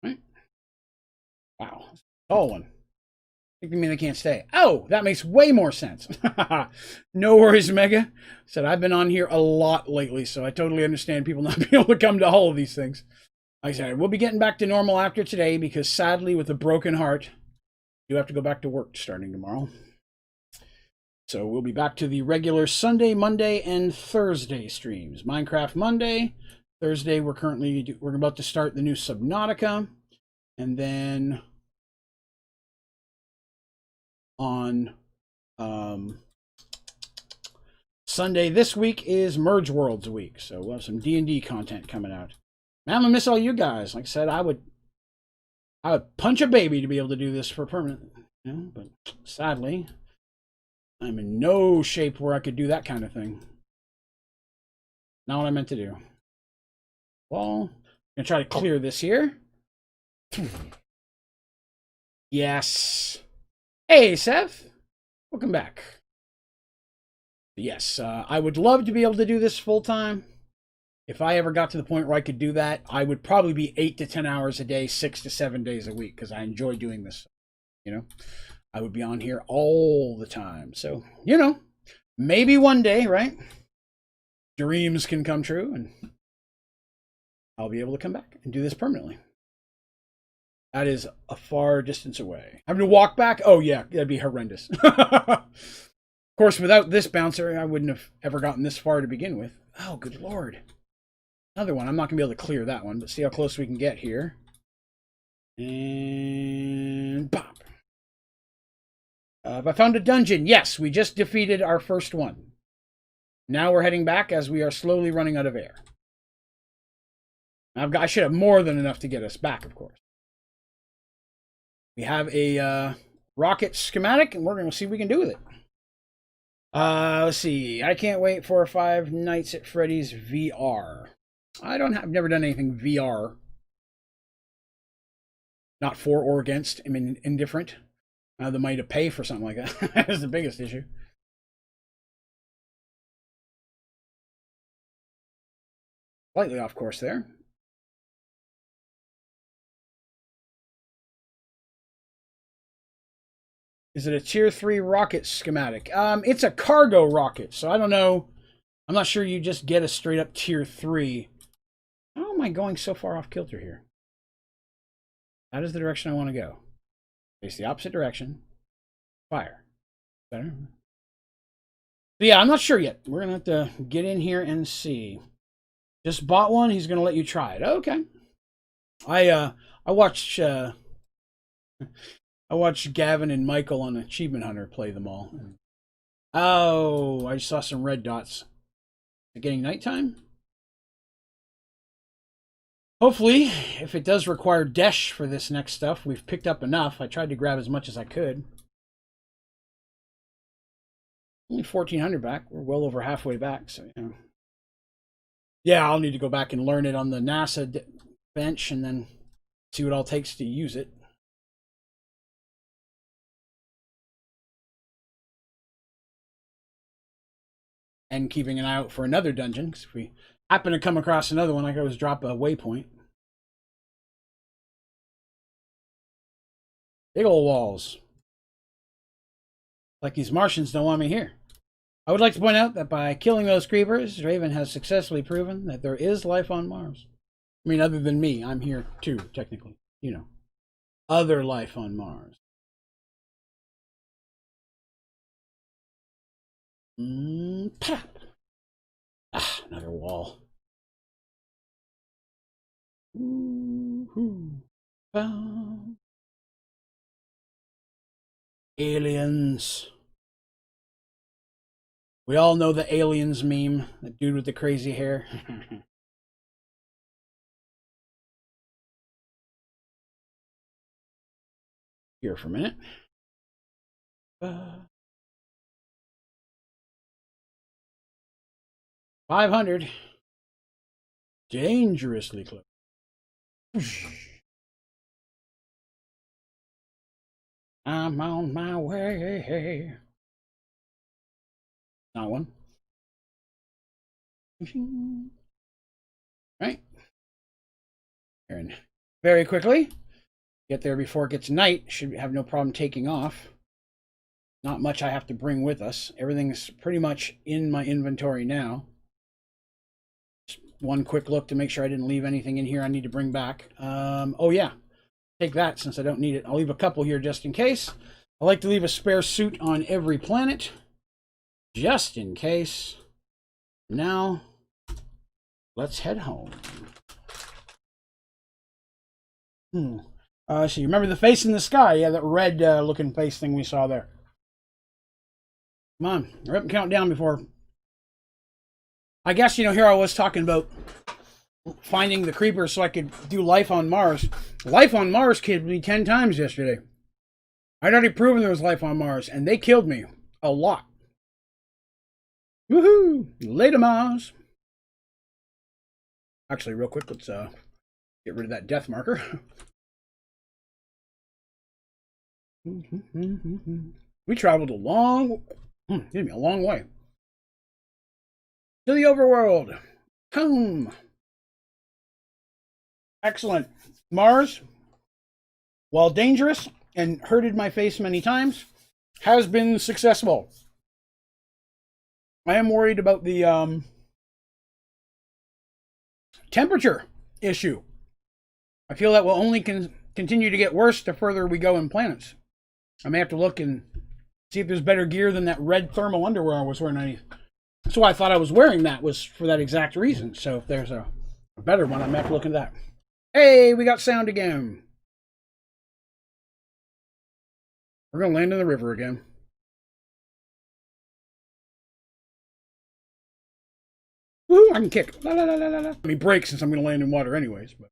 Right. Wow. Tall one. You mean they can't stay? Oh, that makes way more sense. No worries, Mega. Said I've been on here a lot lately, so I totally understand people not being able to come to all of these things. Like I said, we'll be getting back to normal after today because sadly, with a broken heart, you have to go back to work starting tomorrow. So we'll be back to the regular Sunday, Monday, and Thursday streams. Minecraft Monday. Thursday, we're about to start the new Subnautica. And then on Sunday this week is Merge Worlds week. So we'll have some D&D content coming out. Man, I'm gonna miss all you guys. Like I said, I would punch a baby to be able to do this for permanent. You know, but sadly, I'm in no shape where I could do that kind of thing. Not what I meant to do. Well, I'm gonna try to clear this here. Yes. Hey, Seth. Welcome back. Yes, I would love to be able to do this full time. If I ever got to the point where I could do that, I would probably be 8 to 10 hours a day, 6 to 7 days a week, because I enjoy doing this. You know, I would be on here all the time. So, you know, maybe one day, right? Dreams can come true, and I'll be able to come back and do this permanently. That is a far distance away. Having to walk back? Oh, yeah, that'd be horrendous. Of course, without this bouncer, I wouldn't have ever gotten this far to begin with. Oh, good Lord. Another one. I'm not going to be able to clear that one, but see how close we can get here. And pop. Have I found a dungeon? Yes, we just defeated our first one. Now we're heading back as we are slowly running out of air. I should have more than enough to get us back, of course. We have a rocket schematic, and we're going to see what we can do with it. Let's see. I can't wait for 5 Nights at Freddy's VR. I've never done anything VR. Not for or against. I mean, indifferent. The money to pay for something like that is the biggest issue. Slightly off course there. Is it a tier 3 rocket schematic? It's a cargo rocket, so I don't know. I'm not sure you just get a straight up tier 3. How am I going so far off kilter here? That is the direction I want to go. Face the opposite direction. Fire. Better. But yeah, I'm not sure yet. We're going to have to get in here and see. Just bought one. He's going to let you try it. Okay. I watched Gavin and Michael on Achievement Hunter play them all. Oh, I saw some red dots. Is it getting nighttime? Hopefully, if it does require Desh for this next stuff, we've picked up enough. I tried to grab as much as I could. Only 1,400 back. We're well over halfway back, so you know. Yeah, I'll need to go back and learn it on the NASA bench and then see what all it takes to use it. And keeping an eye out for another dungeon, because if we happen to come across another one, I can always drop a waypoint. Big old walls. Like these Martians don't want me here. I would like to point out that by killing those creepers, Draven has successfully proven that there is life on Mars. I mean, other than me, I'm here too, technically. You know, other life on Mars. Pop. Ah, another wall. Aliens. We all know the aliens meme, the dude with the crazy hair. Here for a minute. 500. Dangerously close. I'm on my way. Not one. Right. And very quickly. Get there before it gets night. Should have no problem taking off. Not much I have to bring with us. Everything's pretty much in my inventory now. Just one quick look to make sure I didn't leave anything in here I need to bring back. Oh yeah. Take that since I don't need it. I'll leave a couple here just in case. I like to leave a spare suit on every planet. Just in case. Now, let's head home. So you remember the face in the sky? Yeah, that red looking face thing we saw there. Come on, hurry up and count down before. I guess, you know, here I was talking about finding the creepers so I could do life on Mars. Life on Mars killed me 10 times yesterday. I'd already proven there was life on Mars, and they killed me a lot. Woohoo! Later, Mars. Actually, real quick, let's get rid of that death marker. We traveled a long way. To the overworld. Home. Excellent. Mars, while dangerous and hurted my face many times, has been successful. I am worried about the temperature issue. I feel that will only continue to get worse the further we go in planets. I may have to look and see if there's better gear than that red thermal underwear I was wearing. That's why I thought I was wearing that, was for that exact reason. So if there's a better one, I may have to look at that. Hey, we got sound again. We're going to land in the river again. Woo, I can kick. La, la, la, la, la. Let me break since I'm going to land in water anyways. But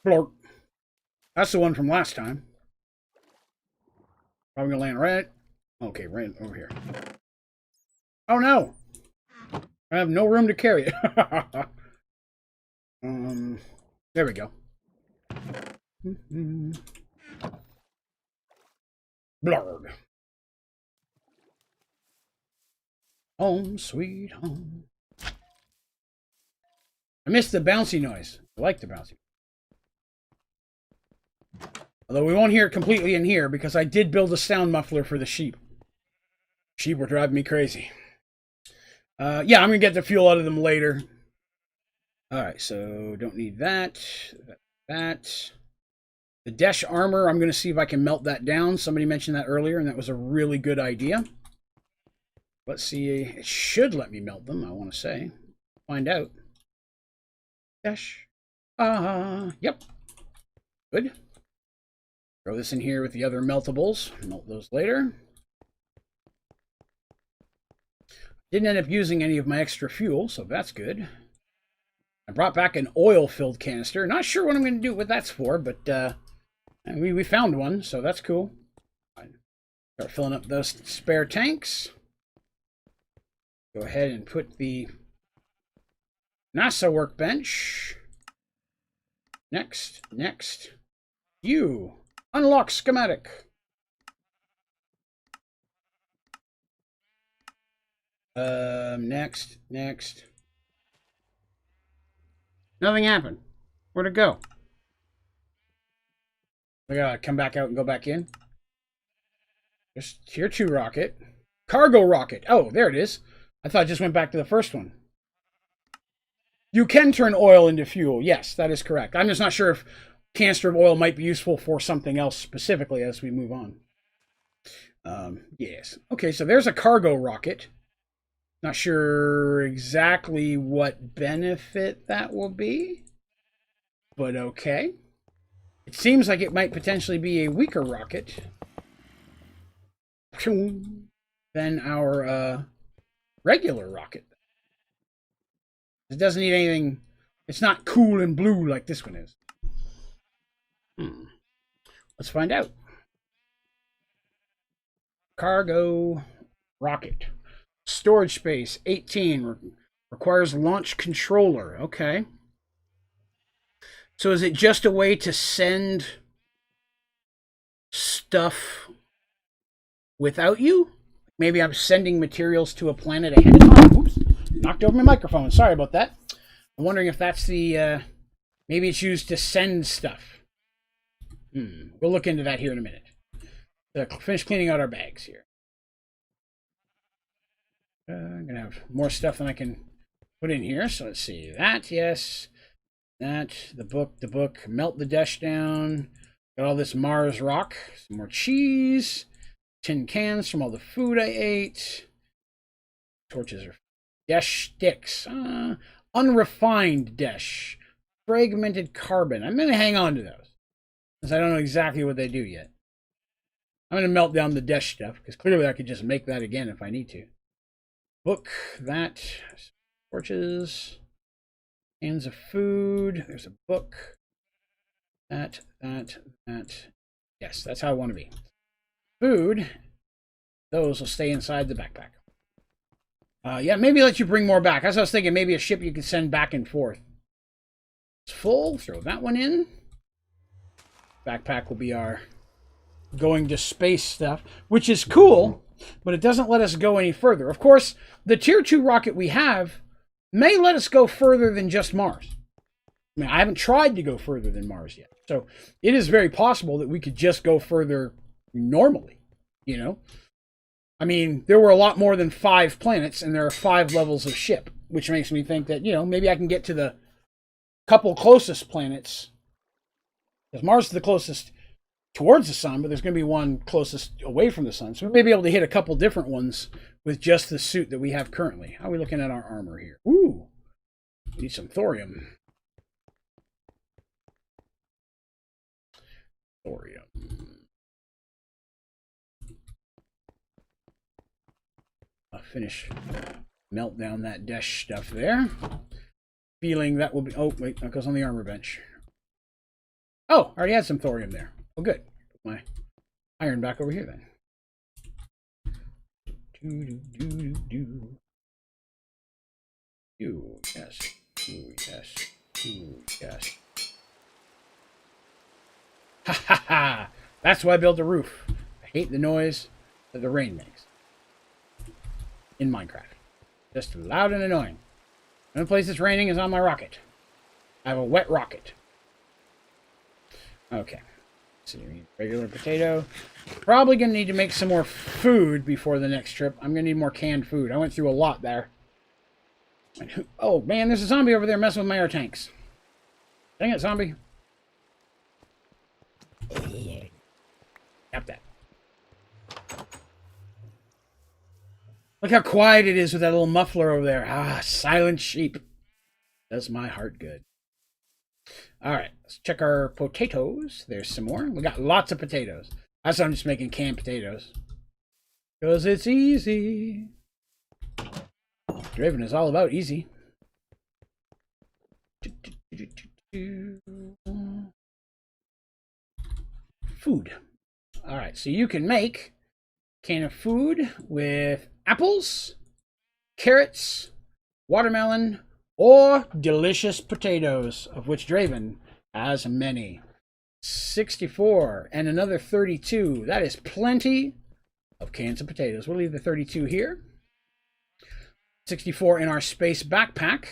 Blork. That's the one from last time. Probably going to land right. Okay, right over here. Oh no! I have no room to carry it. There we go. Blurg. Home, sweet home. I missed the bouncy noise. I like the bouncy. Although we won't hear it completely in here because I did build a sound muffler for the sheep. Sheep were driving me crazy. Yeah, I'm going to get the fuel out of them later. Alright, so don't need that. That. The Desh armor, I'm going to see if I can melt that down. Somebody mentioned that earlier, and that was a really good idea. Let's see. It should let me melt them, I want to say. Find out. Desh. Yep. Good. Throw this in here with the other meltables. Melt those later. Didn't end up using any of my extra fuel, so that's good. I brought back an oil-filled canister. Not sure what I'm going to do what that's for, but we found one, so that's cool. Start filling up those spare tanks. Go ahead and put the NASA workbench. Next. You. Unlock schematic. Next. Nothing happened. Where'd it go? We gotta come back out and go back in. Just tier 2 rocket. Cargo rocket. Oh, there it is. I thought it just went back to the first one. You can turn oil into fuel. Yes, that is correct. I'm just not sure if canister of oil might be useful for something else specifically as we move on. Yes. Okay, so there's a cargo rocket. Not sure exactly what benefit that will be, but okay. It seems like it might potentially be a weaker rocket than our regular rocket. It doesn't need anything. It's not cool and blue like this one is. Let's find out. Cargo rocket. Storage space, 18. Requires launch controller. Okay. So is it just a way to send stuff without you? Maybe I'm sending materials to a planet ahead of time. Oops. Knocked over my microphone. Sorry about that. I'm wondering if that's the... maybe it's used to send stuff. We'll look into that here in a minute. Finish cleaning out our bags here. I'm going to have more stuff than I can put in here. So let's see. That, yes. That, the book. Melt the dash down. Got all this Mars rock. Some more cheese. Tin cans from all the food I ate. Torches are desh sticks. Unrefined desh. Fragmented carbon. I'm going to hang on to those, because I don't know exactly what they do yet. I'm going to melt down the desh stuff, because clearly I could just make that again if I need to. Book, that. Torches. Cans of food. There's a book. That. Yes, that's how I want to be. Food. Those will stay inside the backpack. Yeah, maybe let you bring more back. As I was thinking, maybe a ship you could send back and forth. It's full. Throw that one in. Backpack will be our going to space stuff, which is cool, but it doesn't let us go any further. Of course, the tier 2 rocket we have may let us go further than just Mars. I mean, I haven't tried to go further than Mars yet. So it is very possible that we could just go further normally, you know? I mean, there were a lot more than 5 planets, and there are 5 levels of ship, which makes me think that, you know, maybe I can get to the couple closest planets. Because Mars is the closest towards the sun, but there's going to be one closest away from the sun. So we may be able to hit a couple different ones with just the suit that we have currently. How are we looking at our armor here? Ooh, we need some thorium. Thorium. I'll finish melt down that dash stuff there. Feeling that will be... Oh, wait, that goes on the armor bench. Oh, I already had some thorium there. Oh, good. Put my iron back over here then. Yes. Yes. Ha ha ha! That's why I built a roof. I hate the noise that the rain makes in Minecraft. Just loud and annoying. The only place it's raining is on my rocket. I have a wet rocket. Okay. So you need regular potato. Probably going to need to make some more food before the next trip. I'm going to need more canned food. I went through a lot there. Oh, man, there's a zombie over there messing with my air tanks. Dang it, zombie. Got that. Look how quiet it is with that little muffler over there. Ah, silent sheep. Does my heart good. All right, let's check our potatoes. There's some more. We got lots of potatoes. That's why I'm just making canned potatoes. Because it's easy. Draven is all about easy. Food. All right, so you can make can of food with apples, carrots, watermelon, or delicious potatoes, of which Draven has many. 64 and another 32. That is plenty of cans of potatoes. We'll leave the 32 here. 64 in our space backpack.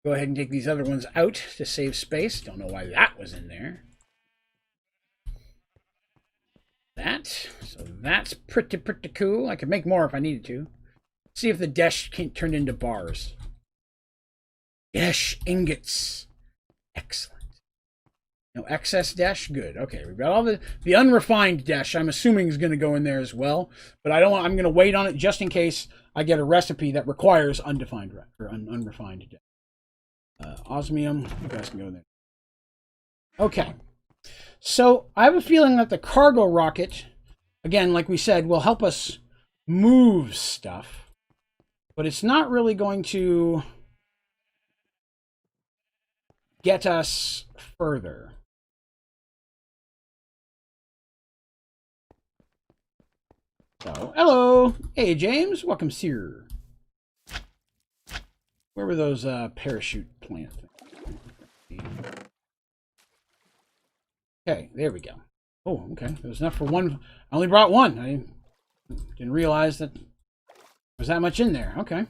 Go ahead and take these other ones out to save space. Don't know why that was in there. So that's pretty cool. I could make more if I needed to. See if the dash can turn into bars. Dash ingots. Excellent. No excess dash. Good. Okay, we've got all the unrefined dash. I'm assuming is going to go in there as well, but I don't. I'm going to wait on it just in case I get a recipe that requires undefined or unrefined dash. Osmium. You guys can go in there. Okay. So I have a feeling that the cargo rocket, again, like we said, will help us move stuff, but it's not really going to get us further. So, hello. Hey, James. Welcome, sir. Where were those parachute plant things? Okay, there we go. Oh, okay. There was enough for one. I only brought one. I didn't realize that there was that much in there. Okay.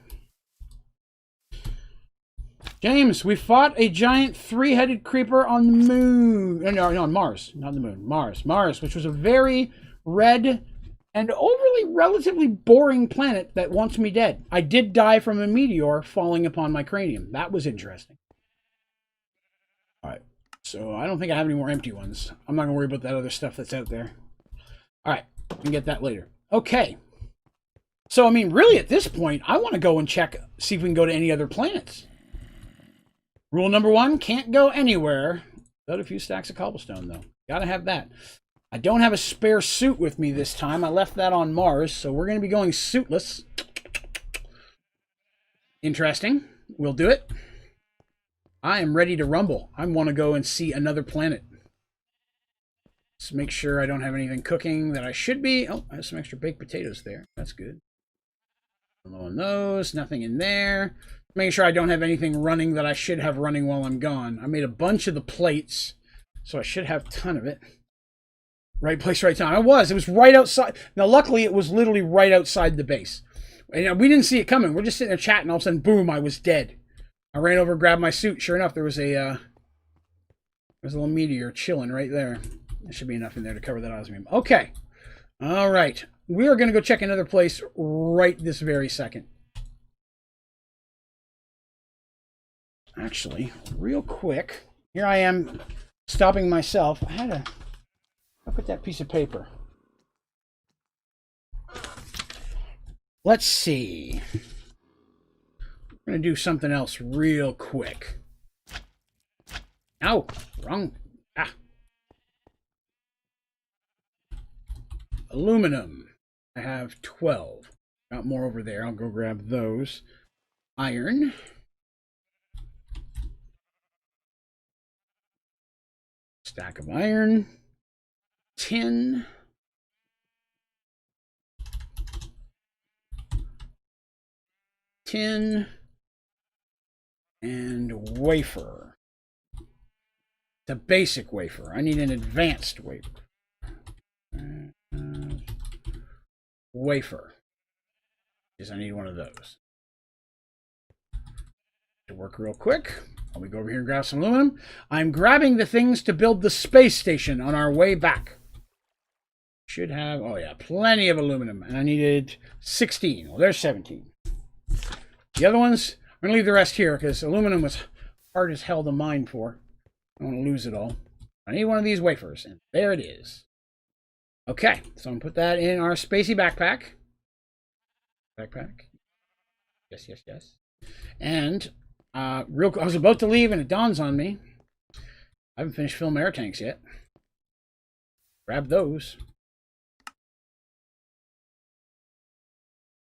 James, we fought a giant three-headed creeper on the moon. No, on Mars. Not the moon. Mars, which was a very red and overly relatively boring planet that wants me dead. I did die from a meteor falling upon my cranium. That was interesting. All right. So I don't think I have any more empty ones. I'm not going to worry about that other stuff that's out there. All right. We can get that later. Okay. So, I mean, really at this point, I want to go and check, see if we can go to any other planets. Rule number 1, can't go anywhere without a few stacks of cobblestone, though. Gotta have that. I don't have a spare suit with me this time. I left that on Mars, so we're going to be going suitless. Interesting. We'll do it. I am ready to rumble. I want to go and see another planet. Let's make sure I don't have anything cooking that I should be. Oh, I have some extra baked potatoes there. That's good. Low on those. Nothing in there. Making sure I don't have anything running that I should have running while I'm gone. I made a bunch of the plates, so I should have a ton of it. Right place, right time. It was right outside. Now, luckily, it was literally right outside the base. And we didn't see it coming. We're just sitting there chatting. All of a sudden, boom, I was dead. I ran over and grabbed my suit. Sure enough, there was a little meteor chilling right there. There should be enough in there to cover that osmium. Okay. All right. We are going to go check another place right this very second. Actually, real quick, here I am stopping myself. I'll put that piece of paper. Let's see. I'm going to do something else real quick. Ow, wrong. Ah. Aluminum. I have 12. Got more over there. I'll go grab those. Iron. Stack of iron. Tin. Tin. And wafer. The basic wafer. I need an advanced wafer. Wafer. Because I need one of those. To work real quick. I'll go over here and grab some aluminum. I'm grabbing the things to build the space station on our way back. Should have, oh yeah, plenty of aluminum. And I needed 16. Well, there's 17. The other ones, I'm going to leave the rest here because aluminum was hard as hell to mine for. I don't want to lose it all. I need one of these wafers, and there it is. Okay, so I'm going to put that in our spacey backpack. Backpack. Yes, yes, yes. And I was about to leave, and it dawns on me. I haven't finished filling my air tanks yet. Grab those.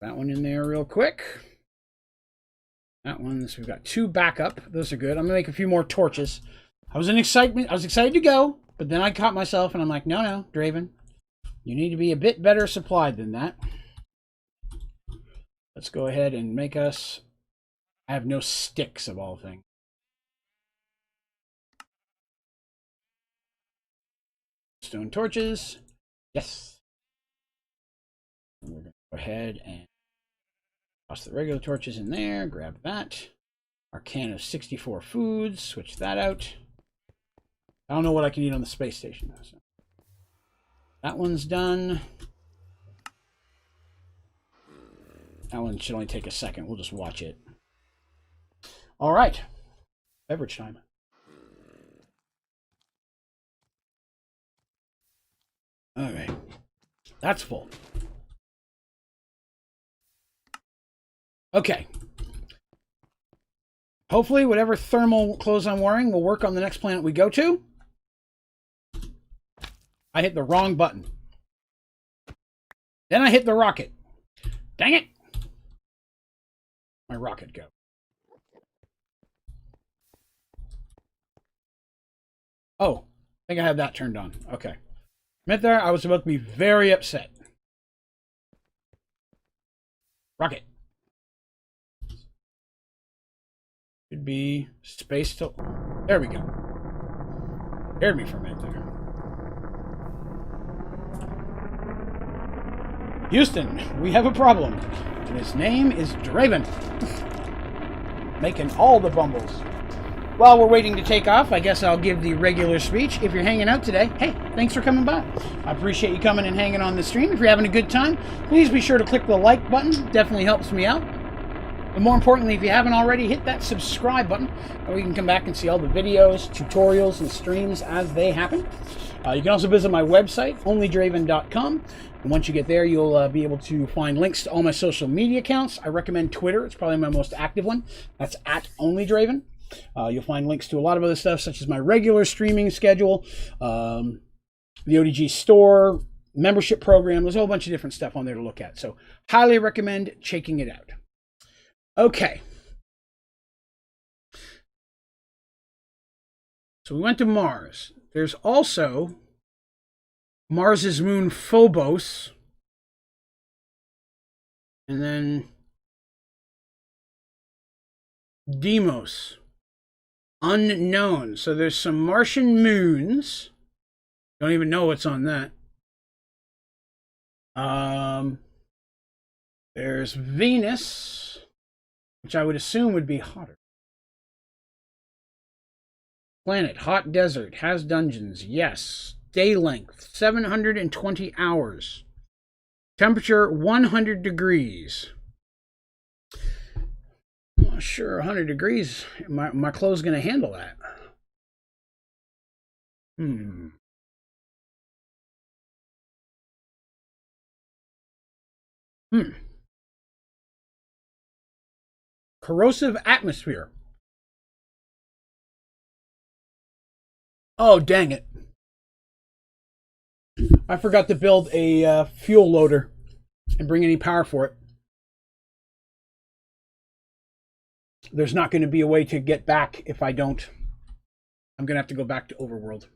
That one in there real quick. That one, so we've got 2 backup. Those are good. I'm going to make a few more torches. I was excited to go, but then I caught myself, and I'm like, no, Draven. You need to be a bit better supplied than that. Let's go ahead and make us... I have no sticks of all things. Stone torches. Yes. We're going to go ahead and toss the regular torches in there. Grab that. Our can of 64 foods. Switch that out. I don't know what I can eat on the space station. So that one's done. That one should only take a second. We'll just watch it. All right. Beverage time. All right. That's full. Okay. Hopefully, whatever thermal clothes I'm wearing will work on the next planet we go to. I hit the wrong button. Then I hit the rocket. Dang it. My rocket go. Oh, I think I have that turned on. Okay. Right there, I was about to be very upset. Rocket. Should be space till... There we go. Scared me for a minute there. Houston, we have a problem. And his name is Draven. Making all the bumbles. While we're waiting to take off, I guess I'll give the regular speech. If you're hanging out today, hey, thanks for coming by. I appreciate you coming and hanging on the stream. If you're having a good time, please be sure to click the like button. Definitely helps me out. But more importantly, if you haven't already, hit that subscribe button, and we can come back and see all the videos, tutorials, and streams as they happen. You can also visit my website, Onlydraven.com. And once you get there, you'll be able to find links to all my social media accounts. I recommend Twitter. It's probably my most active one. That's at Onlydraven. You'll find links to a lot of other stuff, such as my regular streaming schedule, the ODG store, membership program. There's a whole bunch of different stuff on there to look at. So highly recommend checking it out. Okay. So we went to Mars. There's also Mars's moon Phobos. And then Deimos. Unknown. So there's some Martian moons. Don't even know what's on that. There's Venus, which I would assume would be hotter. Planet, hot desert, has dungeons. Yes. Day length, 720 hours. Temperature, 100 degrees. I'm not sure 100 degrees, my clothes going to handle that. Corrosive atmosphere. Oh, dang it. I forgot to build a fuel loader and bring any power for it. There's not going to be a way to get back if I don't. I'm going to have to go back to Overworld.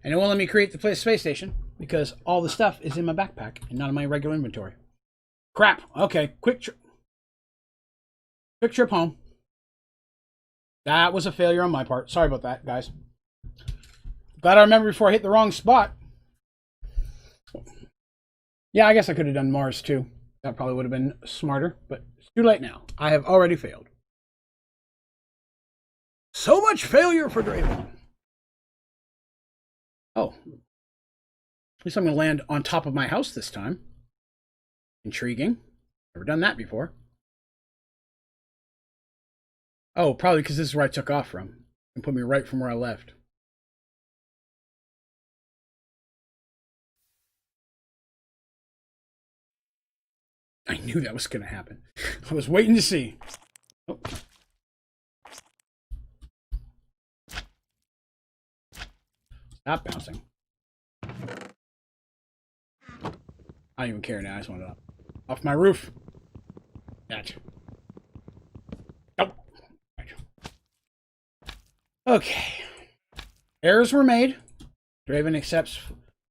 And it won't let me create the space station because all the stuff is in my backpack and not in my regular inventory. Crap. Okay, quick trip home. That was a failure on my part. Sorry about that, guys. Glad I remembered before I hit the wrong spot. Yeah, I guess I could have done Mars too. That probably would have been smarter, but it's too late now. I have already failed. So much failure for Draven. Oh. At least I'm going to land on top of my house this time. Intriguing. Never done that before. Oh, probably because this is where I took off from. And put me right from where I left. I knew that was going to happen. I was waiting to see. Oh. Stop bouncing. I don't even care now. I just want it up. Off my roof. That. Oh. Right. Okay. Errors were made. Draven accepts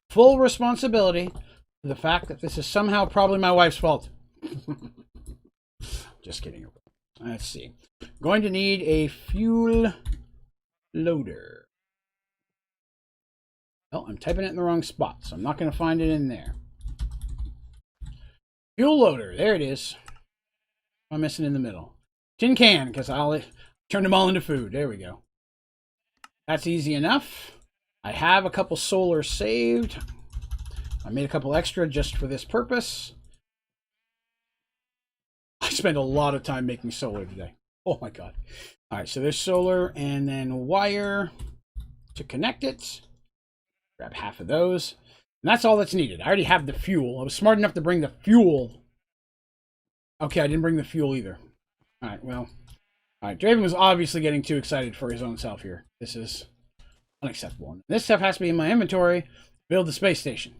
full responsibility for the fact that this is somehow probably my wife's fault. Just kidding. Let's see. Going to need a fuel loader. Oh, I'm typing it in the wrong spot, so I'm not going to find it in there. Fuel loader. There it is. I'm missing in the middle. Tin can, because I'll turn them all into food. There we go. That's easy enough. I have a couple solar saved. I made a couple extra just for this purpose. I spent a lot of time making solar today. Oh my god. All right, so there's solar and then wire to connect it. Grab half of those. And that's all that's needed. I already have the fuel. I was smart enough to bring the fuel. Okay, I didn't bring the fuel either. All right, well. All right, Draven was obviously getting too excited for his own self here. This is unacceptable. This stuff has to be in my inventory to build the space station.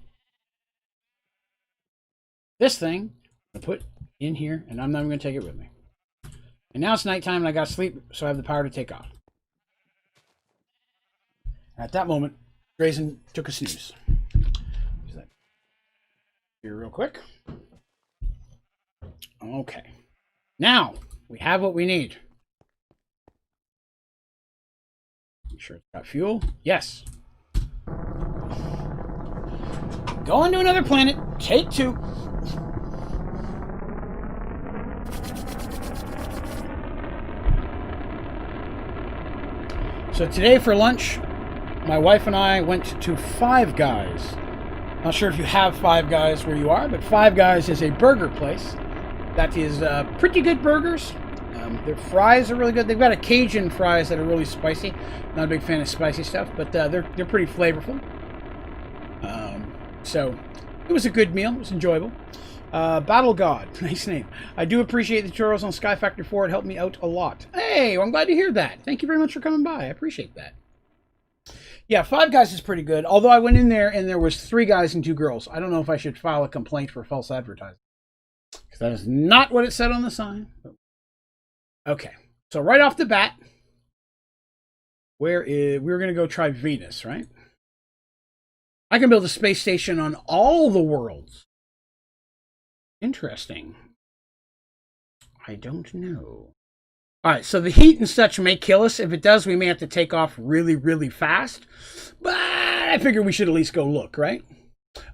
This thing, I'm going to put in here, and I'm not even going to take it with me. And now it's nighttime, and I got to sleep, so I have the power to take off. At that moment, Draven took a snooze. Here real quick. Okay. Now, we have what we need. Make sure it's got fuel. Yes. Going to another planet. Take 2. So today for lunch, my wife and I went to Five Guys. Not sure if you have Five Guys where you are, but Five Guys is a burger place that is pretty good burgers. Their fries are really good. They've got a Cajun fries that are really spicy. Not a big fan of spicy stuff, but they're pretty flavorful. So it was a good meal. It was enjoyable. Battle God, nice name. I do appreciate the tutorials on Sky Factor 4. It helped me out a lot. Hey, well, I'm glad to hear that. Thank you very much for coming by. I appreciate that. Yeah, Five Guys is pretty good. Although I went in there and there was 3 guys and 2 girls. I don't know if I should file a complaint for false advertising. Because that is not what it said on the sign. Okay, so right off the bat, we're going to go try Venus, right? I can build a space station on all the worlds. Interesting. I don't know. All right, so the heat and such may kill us. If it does, we may have to take off really, really fast. But I figure we should at least go look, right?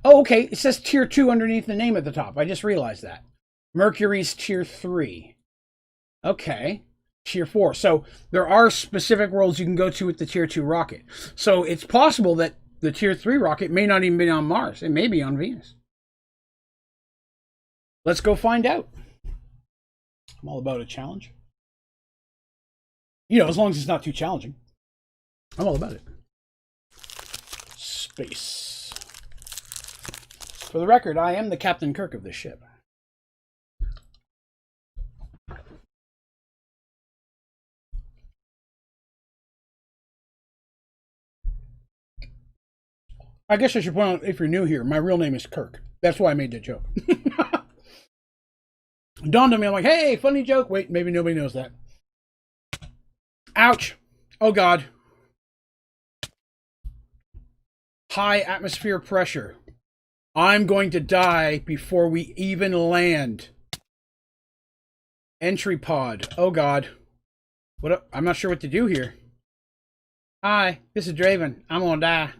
Oh, okay. It says Tier 2 underneath the name at the top. I just realized that. Mercury's Tier 3. Okay. Tier 4. So there are specific worlds you can go to with the Tier 2 rocket. So it's possible that the Tier 3 rocket may not even be on Mars. It may be on Venus. Let's go find out. I'm all about a challenge. You know, as long as it's not too challenging. I'm all about it. Space. For the record, I am the Captain Kirk of this ship. I guess I should point out, if you're new here, my real name is Kirk. That's why I made that joke. Dawned on me, I'm like, hey, funny joke. Wait, maybe nobody knows that. Ouch. Oh, God. High atmosphere pressure. I'm going to die before we even land. Entry pod. Oh, God. What? I'm not sure what to do here. Hi, this is Draven. I'm going to die.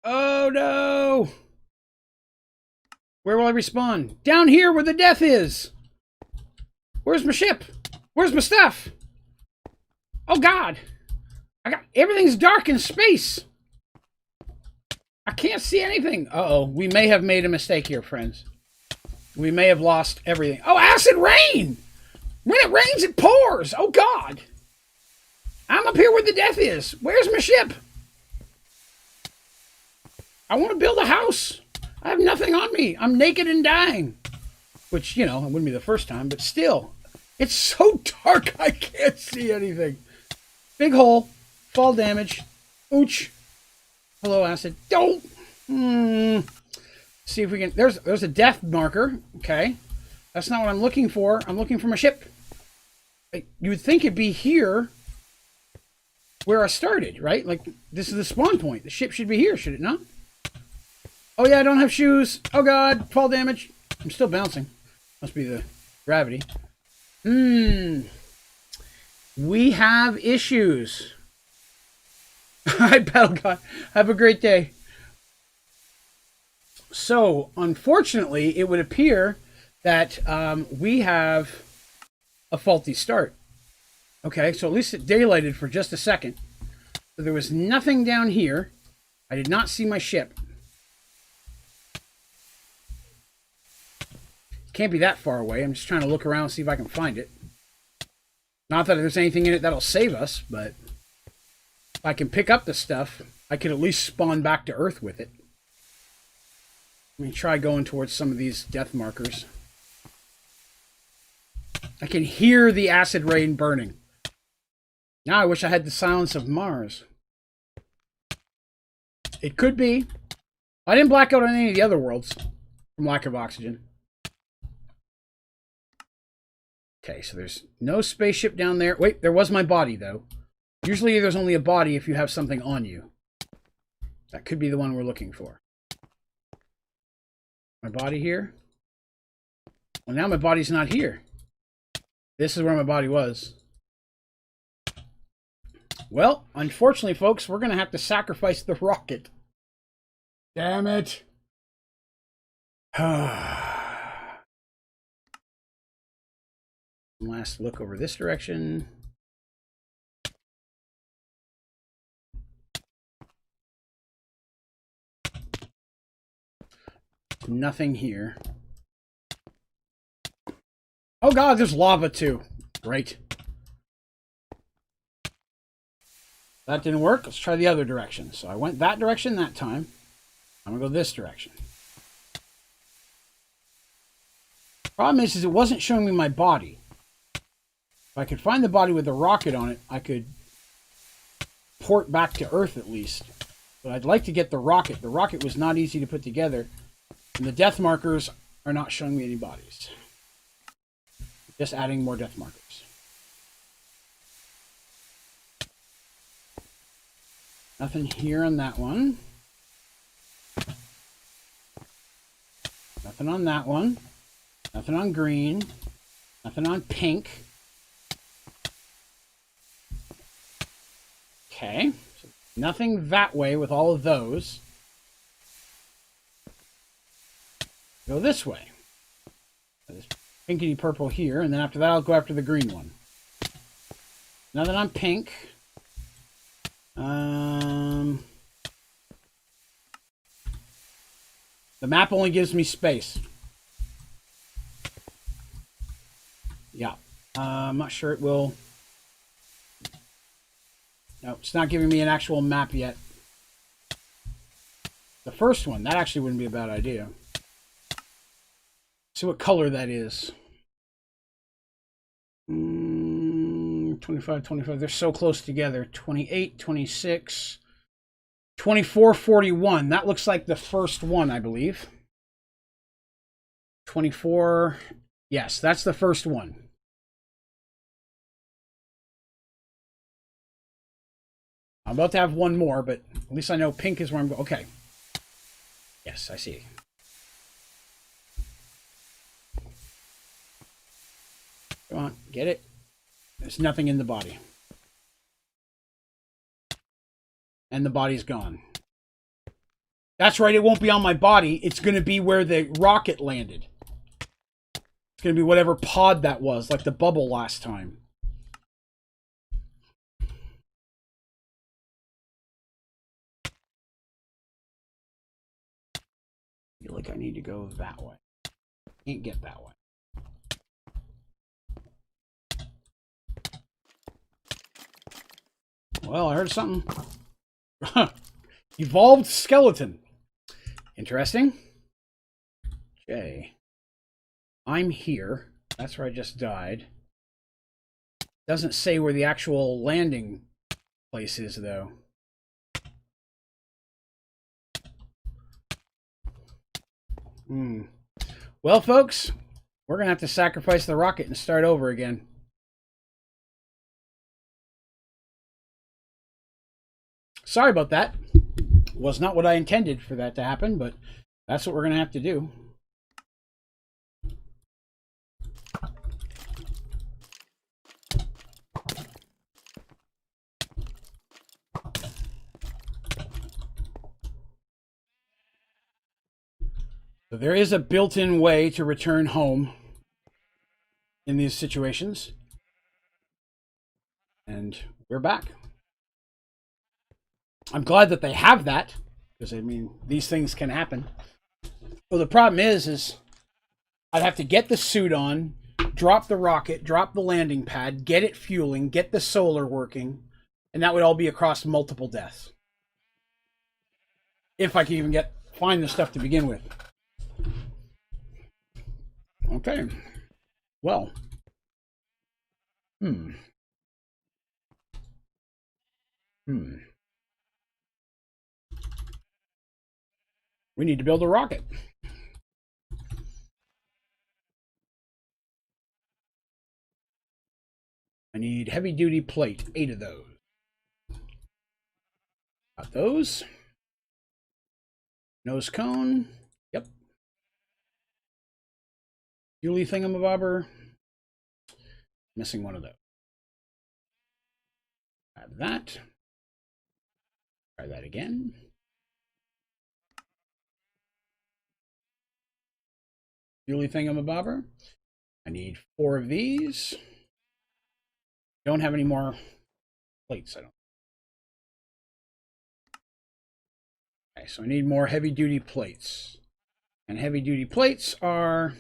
Oh, no. Where will I respawn? Down here where the death is. Where's my ship? Where's my stuff? Oh, God. Everything's dark in space. I can't see anything. Uh-oh. We may have made a mistake here, friends. We may have lost everything. Oh, acid rain. When it rains, it pours. Oh, God. I'm up here where the death is. Where's my ship? I want to build a house. I have nothing on me. I'm naked and dying. Which, you know, it wouldn't be the first time, but still. It's so dark I can't see anything. Big hole. Fall damage. Ooch. Hello, acid. Don't. See if we can. There's a death marker. Okay. That's not what I'm looking for. I'm looking for my ship. You would think it'd be here where I started, right? Like, this is the spawn point. The ship should be here, should it not? Oh, yeah, I don't have shoes. Oh, God. Fall damage. I'm still bouncing. Must be the gravity. We have issues. Hi, Battle God. Have a great day. So, unfortunately, it would appear that we have a faulty start. Okay, so at least it daylighted for just a second. So there was nothing down here. I did not see my ship. Can't be that far away. I'm just trying to look around and see if I can find it. Not that there's anything in it that'll save us, but if I can pick up the stuff, I could at least spawn back to Earth with it. Let me try going towards some of these death markers. I can hear the acid rain burning. Now I wish I had the silence of Mars. It could be. I didn't black out on any of the other worlds from lack of oxygen. Okay, so there's no spaceship down there. Wait, there was my body, though. Usually there's only a body if you have something on you. That could be the one we're looking for. My body here? Well, now my body's not here. This is where my body was. Well, unfortunately, folks, we're going to have to sacrifice the rocket. Damn it. Last look over this direction. Nothing here. Oh God, there's lava too. Great. That didn't work. Let's try the other direction. So I went that direction that time. I'm gonna go this direction. Problem is it wasn't showing me my body. If I could find the body with the rocket on it, I could port back to Earth at least. But I'd like to get the rocket. The rocket was not easy to put together. And the death markers are not showing me any bodies. Just adding more death markers. Nothing here on that one. Nothing on that one. Nothing on green. Nothing on pink. Okay. So nothing that way with all of those. Go this way. This pinkety purple here, and then after that I'll go after the green one. Nothing on pink. The map only gives me space. Yeah. I'm not sure it will. No, it's not giving me an actual map yet. The first one, that actually wouldn't be a bad idea. See what color that is. 25, 25. They're so close together. 28, 26, 24, 41. That looks like the first one, I believe. 24. Yes, that's the first one. I'm about to have one more, but at least I know pink is where I'm going. Okay. Yes, I see. Come on, get it. There's nothing in the body. And the body's gone. That's right, it won't be on my body. It's going to be where the rocket landed. It's going to be whatever pod that was, like the bubble last time. I feel like I need to go that way. Can't get that way. Well, I heard something. Evolved skeleton. Interesting. Okay. I'm here. That's where I just died. Doesn't say where the actual landing place is, though. Well, folks, we're going to have to sacrifice the rocket and start over again. Sorry about that. Was not what I intended for that to happen, but that's what we're going to have to do. So there is a built-in way to return home in these situations. And we're back. I'm glad that they have that, because I mean, these things can happen. Well, the problem is I'd have to get the suit on, drop the rocket, drop the landing pad, get it fueling, get the solar working, and that would all be across multiple deaths. If I can even find the stuff to begin with. Okay. Well. We need to build a rocket. I need heavy duty plate, 8 of those. Got those. Nose cone. Yep. Fuely thingamabobber. Missing one of those. Add that. Try that again. Fuely thingamabobber. I need 4 of these. Don't have any more plates, I don't. Okay, so I need more heavy duty plates. And heavy duty plates are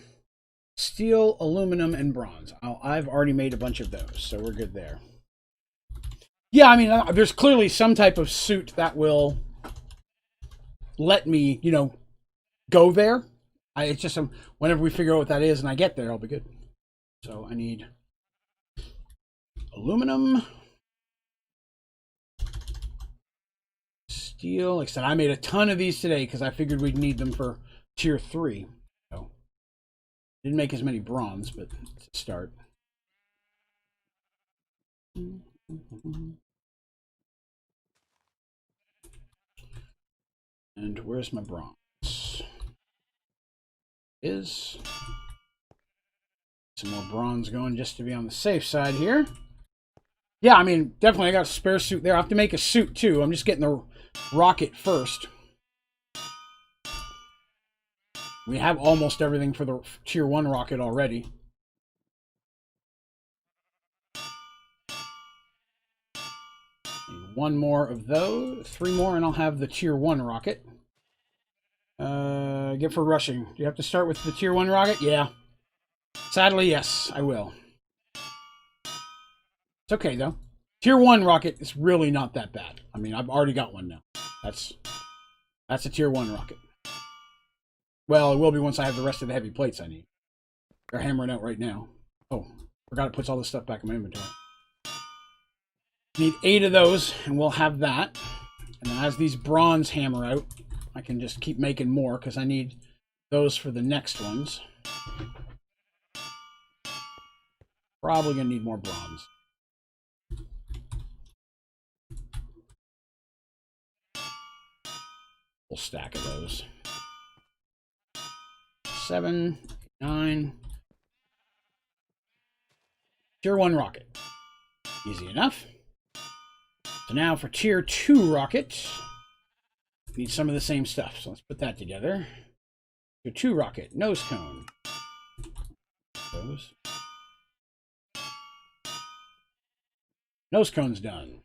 steel, aluminum, and bronze. I've already made a bunch of those, so we're good there. Yeah, I mean, there's clearly some type of suit that will let me, you know, go there. It's just whenever we figure out what that is and I get there, I'll be good. So I need aluminum, steel. Like I said, I made a ton of these today because I figured we'd need them for tier 3. So didn't make as many bronze, but it's a start. And where's my bronze? Is some more bronze going just to be on the safe side here. Yeah, I mean, definitely I got a spare suit there. I have to make a suit too. I'm just getting the rocket first. We have almost everything for the tier 1 rocket already. Need 1 more of those, 3 more, and I'll have the tier 1 rocket. Get for rushing. Do you have to start with the tier 1 rocket? Yeah. Sadly, yes, I will. It's okay, though. Tier 1 rocket is really not that bad. I mean, I've already got one now. That's a tier 1 rocket. Well, it will be once I have the rest of the heavy plates I need. They're hammering out right now. Oh, forgot it puts all this stuff back in my inventory. Need 8 of those, and we'll have that. And then as these bronze hammer out, I can just keep making more, because I need those for the next ones. Probably going to need more bronze. Full stack of those. 7, 9. Tier 1 rocket. Easy enough. So now for tier 2 rocket, need some of the same stuff. So let's put that together. Tier 2 rocket, nose cone. Those. Nose cone's done.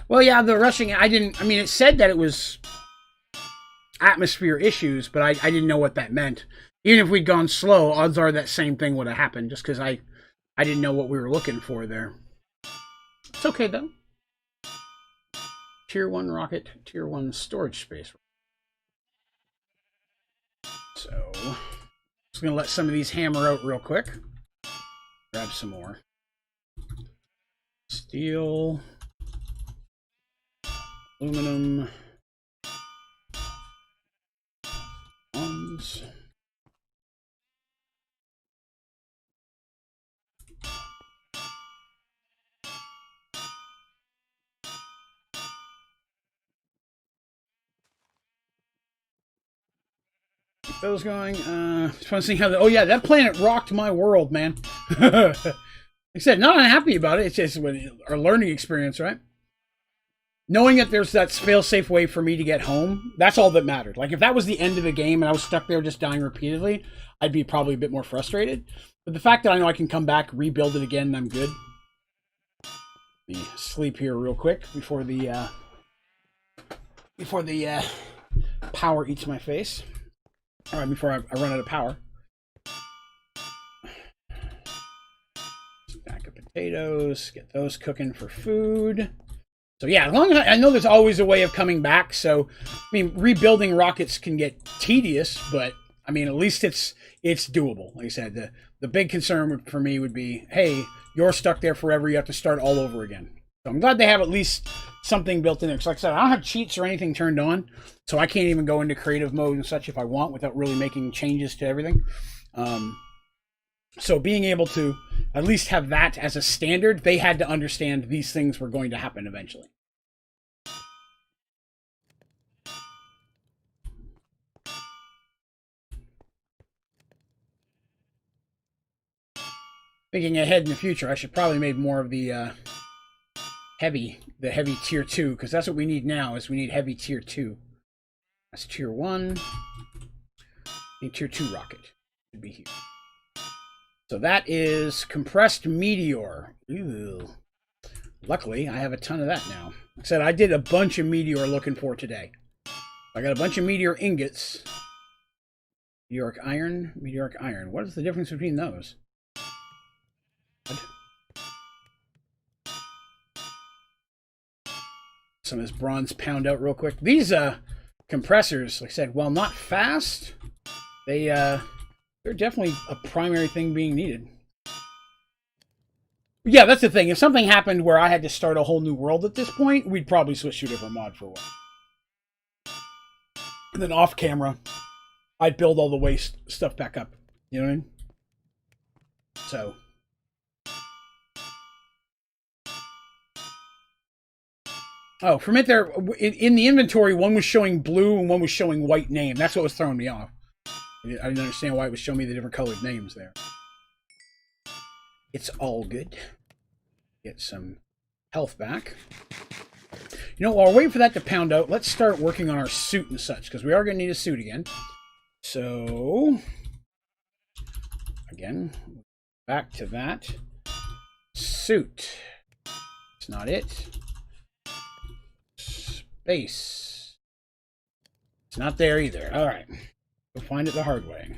Well, yeah, the rushing, I mean, it said that it was atmosphere issues, but I didn't know what that meant. Even if we'd gone slow, odds are that same thing would have happened, just because I didn't know what we were looking for there. It's okay, though. Tier 1 rocket, tier 1 storage space. So, just going to let some of these hammer out real quick. Grab some more. Steel. Aluminum. Bronze. those going. Just want to see how oh yeah, that planet rocked my world, man. Like I said, not unhappy about it. It's just our learning experience, right? Knowing that there's that fail-safe way for me to get home, that's all that mattered. Like, if that was the end of the game and I was stuck there just dying repeatedly, I'd be probably a bit more frustrated. But the fact that I know I can come back, rebuild it again, and I'm good. Let me sleep here real quick before the power eats my face. All right, before I run out of power. Stack of potatoes, get those cooking for food. So yeah, as long as I know there's always a way of coming back. So, I mean, rebuilding rockets can get tedious, but I mean, at least it's doable. Like I said, the big concern for me would be, hey, you're stuck there forever. You have to start all over again. So I'm glad they have at least something built in there. Because like I said, I don't have cheats or anything turned on, so I can't even go into creative mode and such if I want without really making changes to everything. So being able to at least have that as a standard, they had to understand these things were going to happen eventually. Thinking ahead in the future, I should probably make more of the heavy tier 2, because that's what we need now, is we need heavy tier 2. That's tier 1. The tier 2 rocket should be here. So that is compressed meteor. Ew. Luckily, I have a ton of that now. Like I said, I did a bunch of meteor looking for today. I got a bunch of meteor ingots. Meteoric iron, meteoric iron. What is the difference between those? Some of this bronze pound out real quick. These compressors, like I said, while not fast, they're definitely a primary thing being needed. Yeah, that's the thing. If something happened where I had to start a whole new world at this point, we'd probably switch to a different mod for a while. And then off camera, I'd build all the waste stuff back up. You know what I mean? So. Oh, from it there, in the inventory, one was showing blue and one was showing white name. That's what was throwing me off. I didn't understand why it was showing me the different colored names there. It's all good. Get some health back. You know, while we're waiting for that to pound out, let's start working on our suit and such, because we are going to need a suit again. So, again, back to that. Suit. It's not it. Space. It's not there either. All right. We'll find it the hard way.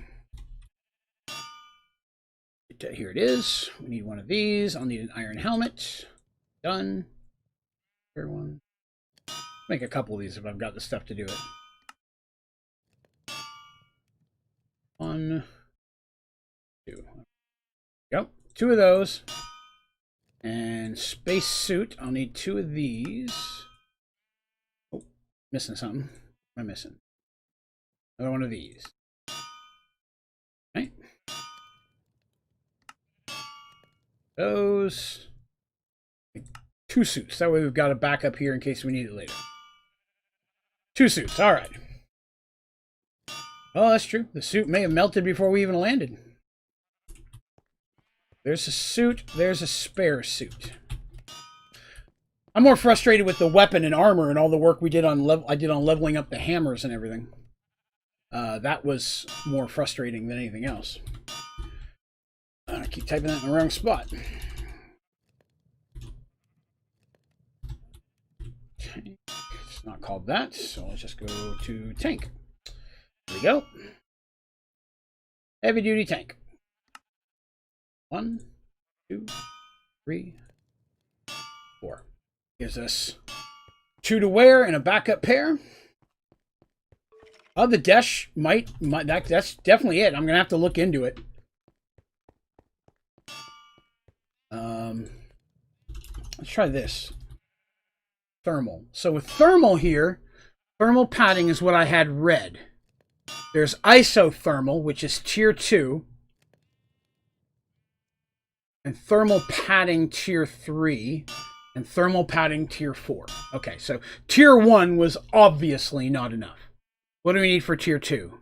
Here it is. We need one of these. I'll need an iron helmet. Done. Here one. Make a couple of these if I've got the stuff to do it. 1, 2. Yep. 2 of those. And space suit. I'll need 2 of these. Oh, missing something. What am I missing? Another one of these. Okay. Those. 2 suits. That way we've got a backup here in case we need it later. 2 suits. All right. Oh, that's true. The suit may have melted before we even landed. There's a suit. There's a spare suit. I'm more frustrated with the weapon and armor and all the work we did on leveling up the hammers and everything. That was more frustrating than anything else. I keep typing that in the wrong spot. Tank. It's not called that, so let's just go to tank. There we go. Heavy duty tank. 1, 2, 3, 4. Gives us 2 to wear and a backup pair. Oh, the dash that's definitely it. I'm gonna have to look into it. Let's try this. Thermal. So with thermal here, thermal padding is what I had red. There's isothermal, which is tier 2. And thermal padding tier 3. And thermal padding tier 4. Okay, so tier 1 was obviously not enough. What do we need for tier 2?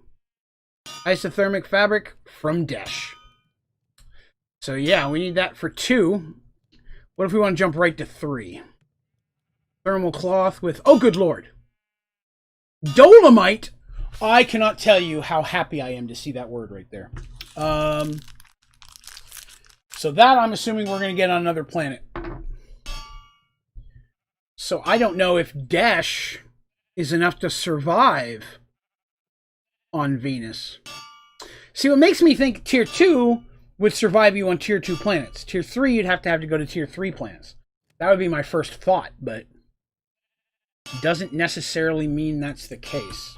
Isothermic fabric from Desh. So yeah, we need that for 2. What if we want to jump right to 3? Thermal cloth with, oh good lord, Dolomite. I cannot tell you how happy I am to see that word right there. So that I'm assuming we're going to get on another planet. So I don't know if Desh is enough to survive on Venus. See, what makes me think tier 2 would survive you on tier 2 planets. Tier 3, you'd have to go to tier 3 planets. That would be my first thought, but doesn't necessarily mean that's the case.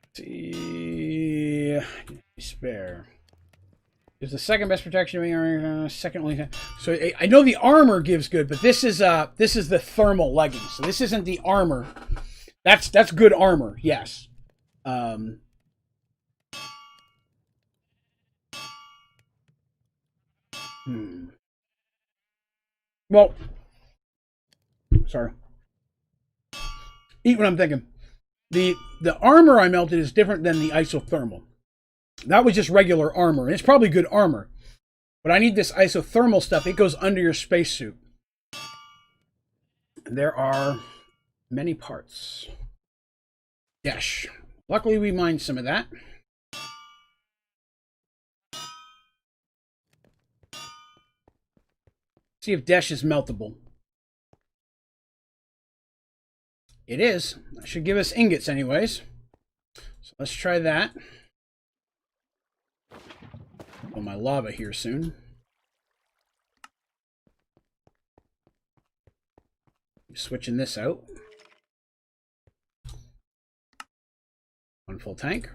Let's see, spare. Is the second best protection, second only. So I know the armor gives good, but this is the thermal leggings. So this isn't the armor. That's good armor, yes. Well, sorry. Eat what I'm thinking. The armor I melted is different than the isothermal. That was just regular armor, and it's probably good armor. But I need this isothermal stuff. It goes under your spacesuit. There are many parts. Yes. Luckily, we mined some of that. See if Desh is meltable. It is. That should give us ingots anyways. So let's try that. Put my lava here soon. Switching this out. 1 full tank.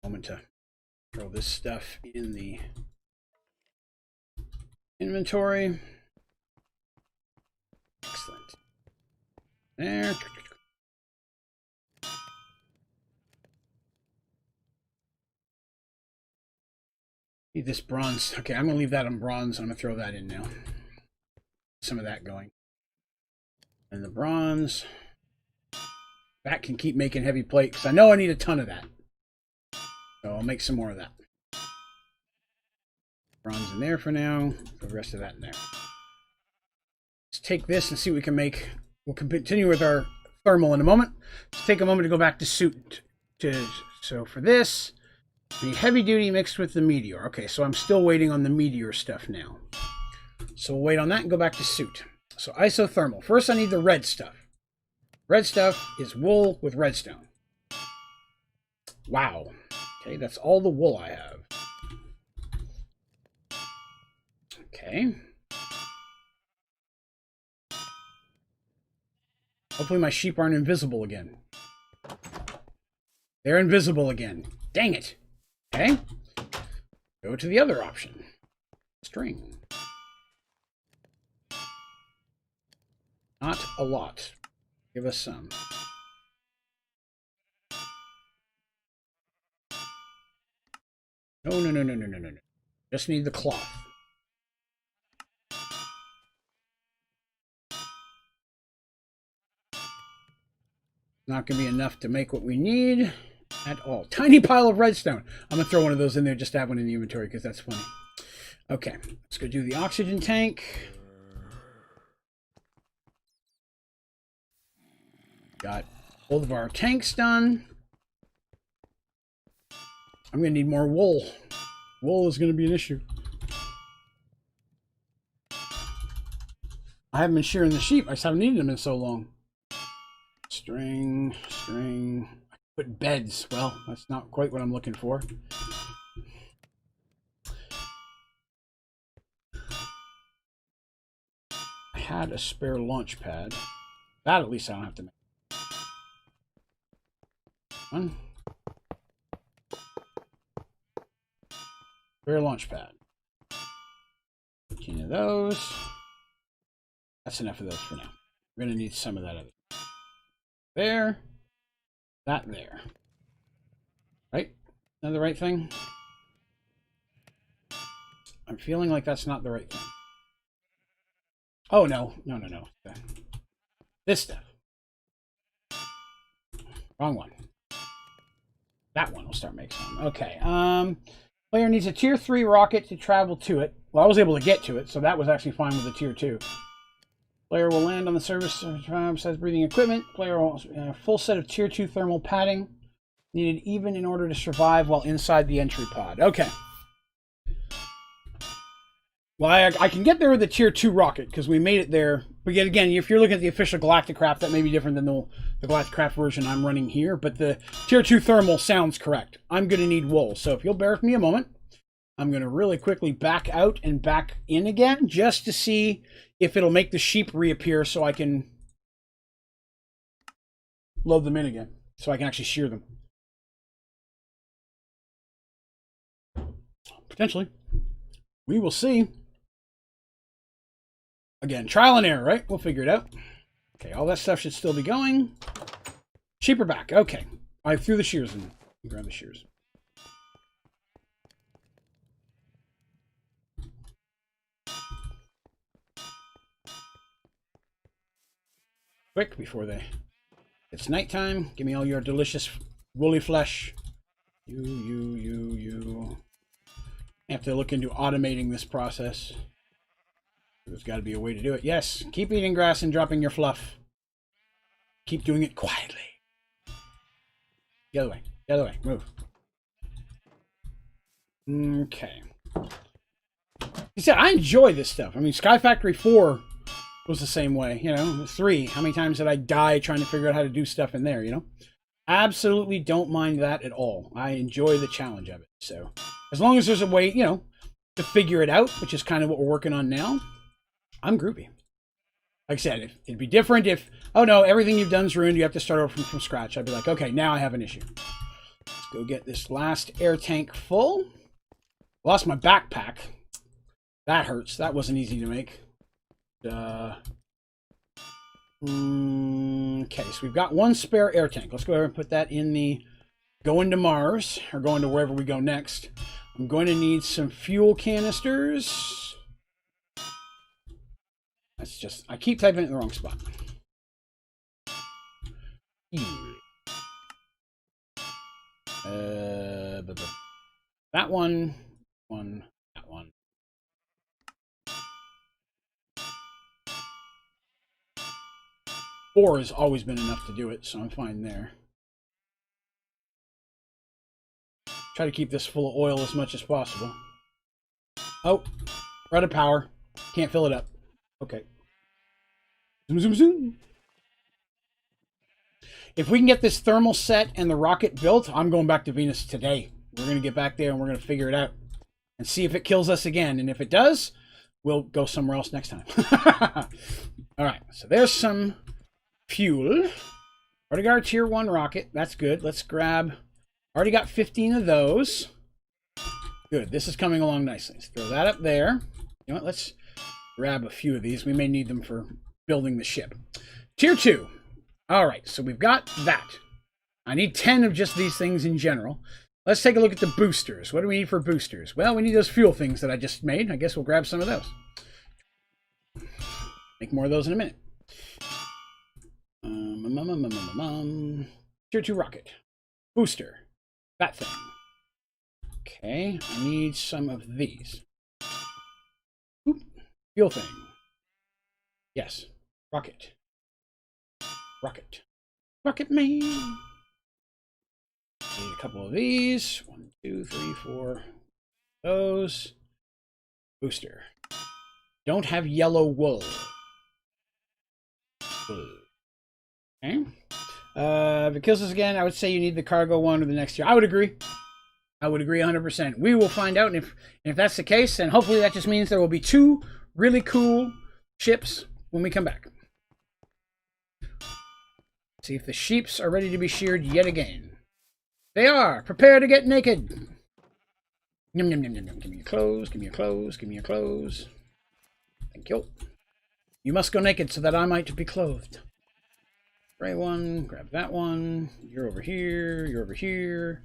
Moment to throw this stuff in the inventory. Excellent. There. Need this bronze. Okay, I'm going to leave that on bronze. I'm going to throw that in now. Some of that going. And the bronze. That can keep making heavy plate, because I know I need a ton of that. So I'll make some more of that. Bronze in there for now. Put the rest of that in there. Let's take this and see what we can make. We'll continue with our thermal in a moment. Let's take a moment to go back to suit. So for this, the heavy duty mixed with the meteor. Okay, so I'm still waiting on the meteor stuff now. So we'll wait on that and go back to suit. So isothermal. First I need the red stuff. Red stuff is wool with redstone. Wow. Okay, that's all the wool I have. Okay. Hopefully my sheep aren't invisible again. They're invisible again. Dang it. Okay. Go to the other option. String. Not a lot. Give us some. No. Just need the cloth. Not going to be enough to make what we need at all. Tiny pile of redstone. I'm going to throw one of those in there just to have one in the inventory because that's funny. Okay, let's go do the oxygen tank. Got both of our tanks done. I'm going to need more wool. Wool is going to be an issue. I haven't been shearing the sheep. I just haven't needed them in so long. String. Put beds. Well, that's not quite what I'm looking for. I had a spare launch pad. That at least I don't have to make. One. Spare launch pad. 15 of those. That's enough of those for now. We're going to need some of that other. There. That there. Right? Is that the right thing? I'm feeling like that's not the right thing. Oh, no. No. This stuff. Wrong one. That one will start making some. Okay. Player needs a tier 3 rocket to travel to it. Well, I was able to get to it, so that was actually fine with a tier 2. Player will land on the surface besides breathing equipment. Player will a full set of tier 2 thermal padding needed even in order to survive while inside the entry pod. Okay. Well, I can get there with the tier 2 rocket because we made it there. But yet again, if you're looking at the official Galacticraft, that may be different than the Galacticraft version I'm running here. But the tier 2 thermal sounds correct. I'm going to need wool. So if you'll bear with me a moment, I'm going to really quickly back out and back in again just to see if it'll make the sheep reappear so I can load them in again. So I can actually shear them. Potentially. We will see. Again, trial and error, right? We'll figure it out. Okay, all that stuff should still be going. Sheep are back. Okay. I threw the shears in. Grab the shears. Quick, before it's nighttime. Give me all your delicious woolly flesh. You. I have to look into automating this process. There's got to be a way to do it. Yes, keep eating grass and dropping your fluff. Keep doing it quietly. The other way. The other way. Move. Okay. You said I enjoy this stuff. I mean, Sky Factory 4 was the same way. You know, 3. How many times did I die trying to figure out how to do stuff in there, you know? Absolutely don't mind that at all. I enjoy the challenge of it. So, as long as there's a way, you know, to figure it out, which is kind of what we're working on now, I'm groovy. Like I said, it'd be different if, oh no, everything you've done is ruined, you have to start over from scratch. I'd be like, okay, now I have an issue. Let's go get this last air tank full. Lost my backpack. That hurts. That wasn't easy to make. Okay, so we've got one spare air tank. Let's go ahead and put that in the going to Mars, or going to wherever we go next. I'm going to need some fuel canisters. That's just, I keep typing it in the wrong spot. That one, that one. 4 has always been enough to do it, so I'm fine there. Try to keep this full of oil as much as possible. Oh, we're out of power. Can't fill it up. Okay. Zoom, zoom, zoom. If we can get this thermal set and the rocket built, I'm going back to Venus today. We're going to get back there and we're going to figure it out and see if it kills us again. And if it does, we'll go somewhere else next time. All right, so there's some fuel. Already got our tier 1 rocket. That's good. Let's grab... Already got 15 of those. Good. This is coming along nicely. Let's throw that up there. You know what? Let's grab a few of these. We may need them for building the ship. Tier 2. All right. So we've got that. I need 10 of just these things in general. Let's take a look at the boosters. What do we need for boosters? Well, we need those fuel things that I just made. I guess we'll grab some of those. Make more of those in a minute. Tier 2 rocket. Booster. That thing. Okay, I need some of these. Oop. Fuel thing. Yes. Rocket. Rocket. Rocket man. Need a couple of these. 1, 2, 3, 4. Those. Booster. Don't have yellow wool. Okay. If it kills us again, I would say you need the cargo one or the next year. I would agree. I would agree 100%. We will find out, and if that's the case, then hopefully that just means there will be 2 really cool ships when we come back. See if the sheeps are ready to be sheared yet again. They are. Prepare to get naked. Yum, yum, yum, yum, yum. Give me your clothes. Give me your clothes. Give me your clothes. Thank you. You must go naked so that I might be clothed. Gray one, grab that one. You're over here. You're over here.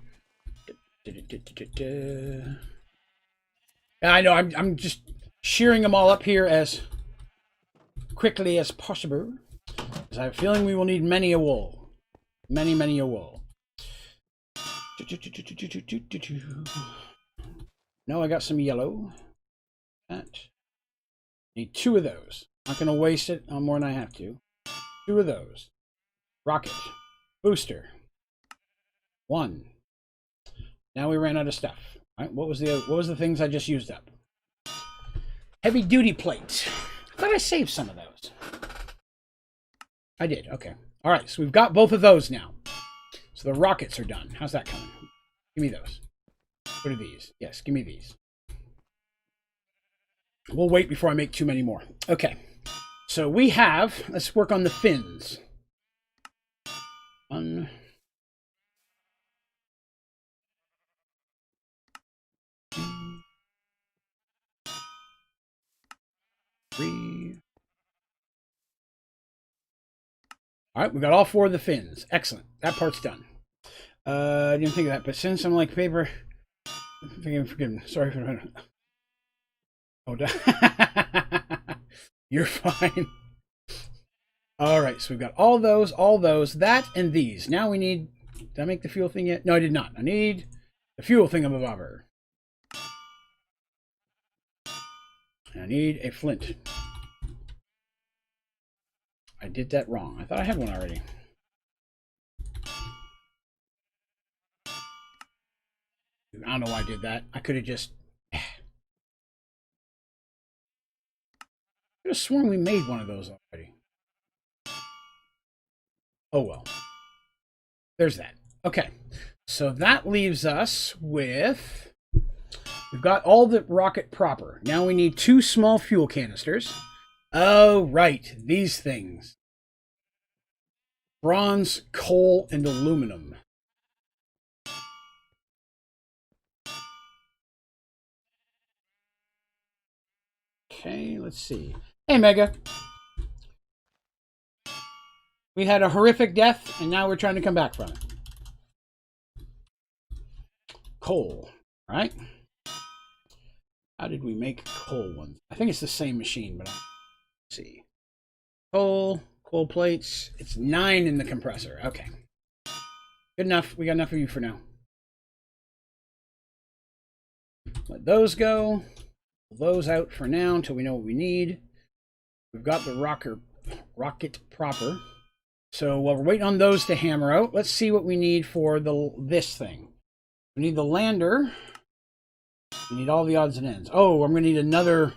I know I'm just shearing them all up here as quickly as possible, because I have a feeling we will need many a wool. Many a wool. No, I got some yellow. That. Need 2 of those. Not going to waste it on more than I have to. 2 of those. Rocket. Booster. 1. Now we ran out of stuff. All right, what was the things I just used up? Heavy duty plate. I thought I saved some of those. I did. Okay. All right. So we've got both of those now. So the rockets are done. How's that coming? Give me those. What are these? Yes, give me these. We'll wait before I make too many more. Okay. So we have, let's work on the fins. 1, 2, 3. All right, we got all 4 of the fins. Excellent. That part's done. I didn't think of that, but since I'm like paper, forgive. Sorry for a minute. Oh, you're fine. All right, so we've got all those, that, and these. Now we need. Did I make the fuel thing yet? No, I did not. I need the fuel thingamabobber. I need a flint. I did that wrong. I thought I had one already. I don't know why I did that. I could have just. I could have sworn we made one of those already. Oh well. There's that. Okay. So that leaves us with. We've got all the rocket proper. Now we need 2 small fuel canisters. Oh, right. These things. Bronze, coal, and aluminum. Okay, let's see. Hey, Mega. We had a horrific death, and now we're trying to come back from it. Coal. All right. How did we make coal ones? I think it's the same machine, but let's see. Coal plates. It's 9 in the compressor. Okay. Good enough. We got enough of you for now. Let those go. Pull those out for now until we know what we need. We've got the rocket proper. So while we're waiting on those to hammer out, let's see what we need for this thing. We need the lander. We need all the odds and ends. Oh, I'm going to need another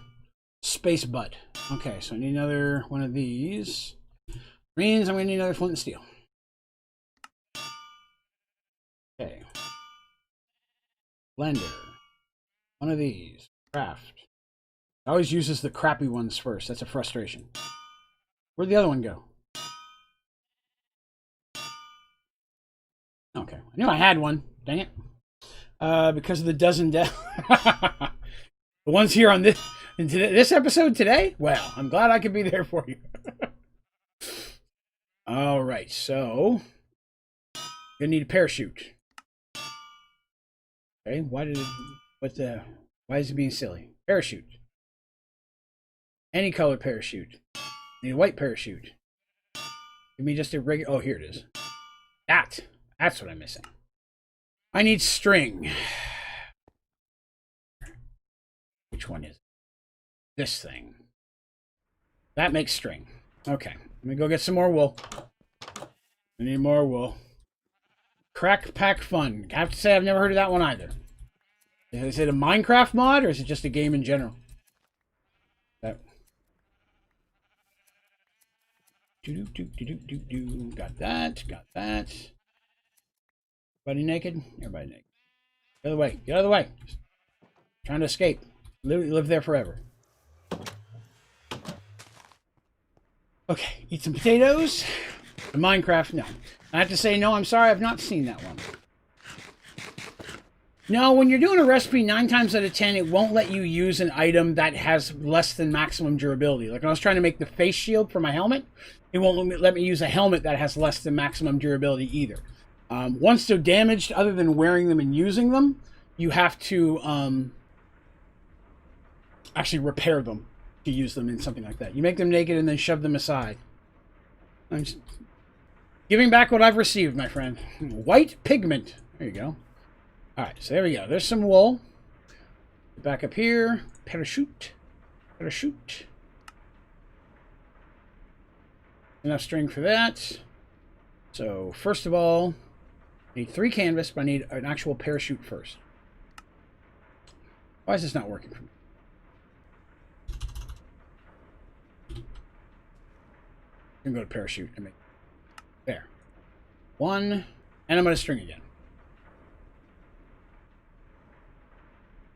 space butt. Okay, so I need another one of these. Means I'm going to need another flint and steel. Okay. Blender. One of these. Craft. I always uses the crappy ones first. That's a frustration. Where'd the other one go? Okay. I knew I had one. Dang it. Because of the dozen deaths. The ones here on this episode today? Well, I'm glad I could be there for you. All right, so gonna need a parachute. Okay, why is it being silly? Parachute. Any color parachute. Need a white parachute. Give me just a regular. Oh, here it is. That's what I'm missing. I need string. Which one is it? This thing. That makes string. Okay. Let me go get some more wool. I need more wool. Crack Pack Fun. I have to say I've never heard of that one either. Is it a Minecraft mod or is it just a game in general? That. Got that. Got that. Everybody naked? Everybody naked. Get out of the way. Get out of the way. Just trying to escape. Live there forever. Okay, eat some potatoes. The Minecraft, no. I have to say, no, I'm sorry, I've not seen that one. No, when you're doing a recipe, 9 times out of 10, it won't let you use an item that has less than maximum durability. Like when I was trying to make the face shield for my helmet, it won't let me use a helmet that has less than maximum durability either. Once they're damaged, other than wearing them and using them, you have to actually repair them to use them in something like that. You make them naked and then shove them aside. I'm just giving back what I've received, my friend. White pigment. There you go. All right, so there we go. There's some wool. Back up here. Parachute. Parachute. Enough string for that. So first of all, I need 3 canvas, but I need an actual parachute first. Why is this not working for me? I'm going to go to parachute and make there. 1, and I'm going to string again.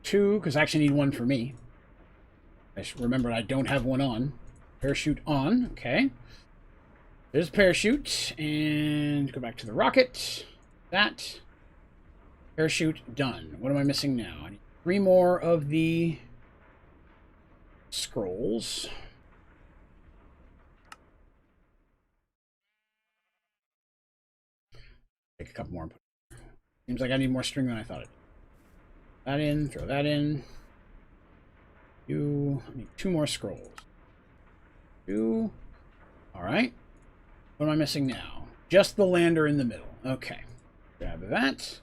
2, because I actually need 1 for me. I should remember I don't have 1 on. Parachute on, okay. There's a parachute, and go back to the rocket. That. Parachute done. What am I missing now? I need 3 more of the scrolls. Take a couple more. Seems like I need more string than I thought it. That in, throw that in. I need 2 more scrolls. 2. All right. What am I missing now? Just the lander in the middle. Okay. Grab that.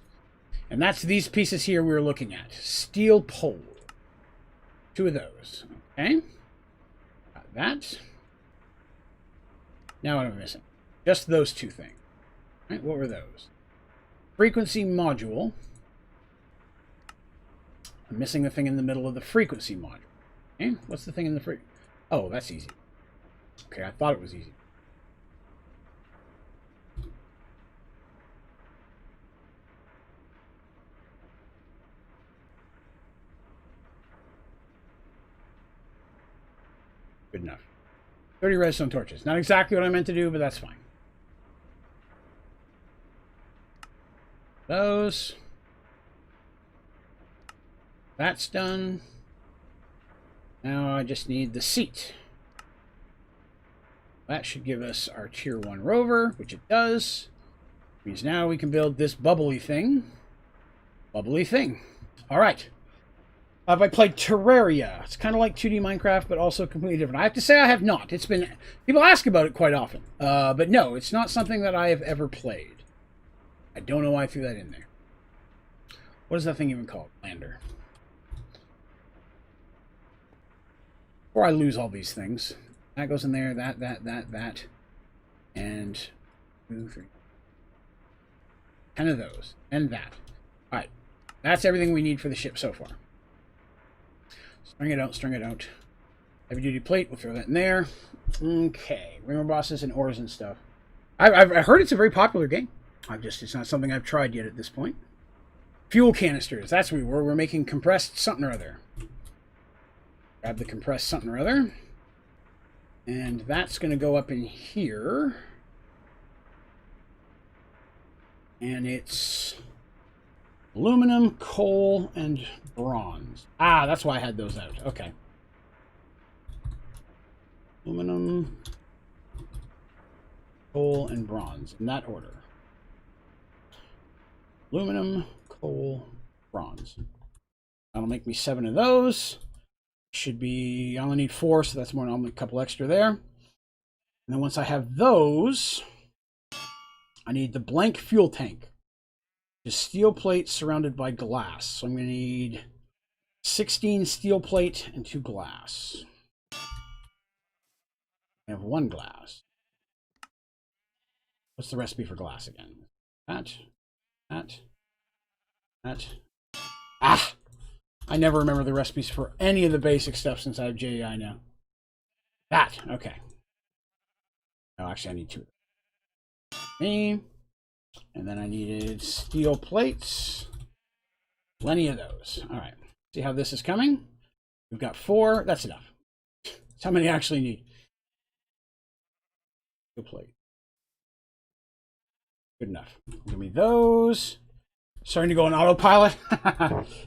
And that's these pieces here we were looking at. Steel pole. 2 of those. Okay. Got that. Now what am I missing? Just those 2 things. All right, what were those? Frequency module. I'm missing the thing in the middle of the frequency module. Okay, what's the thing in the Oh, that's easy. Okay, I thought it was easy. Good enough. 30 redstone torches. Not exactly what I meant to do, but that's fine. Those. That's done. Now I just need the seat. That should give us our tier 1 rover, which it does. Means now we can build this bubbly thing. Bubbly thing. All right. Have I played Terraria? It's kind of like 2D Minecraft, but also completely different. I have to say I have not. It's been... People ask about it quite often. But no, it's not something that I have ever played. I don't know why I threw that in there. What is that thing even called? Lander. Before I lose all these things. That goes in there, that. And 2, 3. 10 of those. And that. Alright. That's everything we need for the ship so far. String it out, string it out. Heavy duty plate, we'll throw that in there. Okay. Rimmer bosses and ores and stuff. I've heard it's a very popular game. It's not something I've tried yet at this point. Fuel canisters, that's what we were. We're making compressed something or other. Grab the compressed something or other. And that's going to go up in here. And it's aluminum, coal, and bronze. Ah, that's why I had those out. Okay. Aluminum, coal, and bronze in that order. Aluminum, coal, bronze. That'll make me 7 of those. Should be, I only need 4, so that's more than a couple extra there. And then once I have those, I need the blank fuel tank. Just steel plate surrounded by glass. So I'm going to need 16 steel plate and 2 glass. I have 1 glass. What's the recipe for glass again? That. Ah! I never remember the recipes for any of the basic stuff since I have JEI now. That. Okay. No, actually, I need 2. Me. And then I needed steel plates. Plenty of those. All right. See how this is coming? We've got 4. That's enough. That's how many I actually need. Steel plate. Good enough. Give me those. Starting to go on autopilot.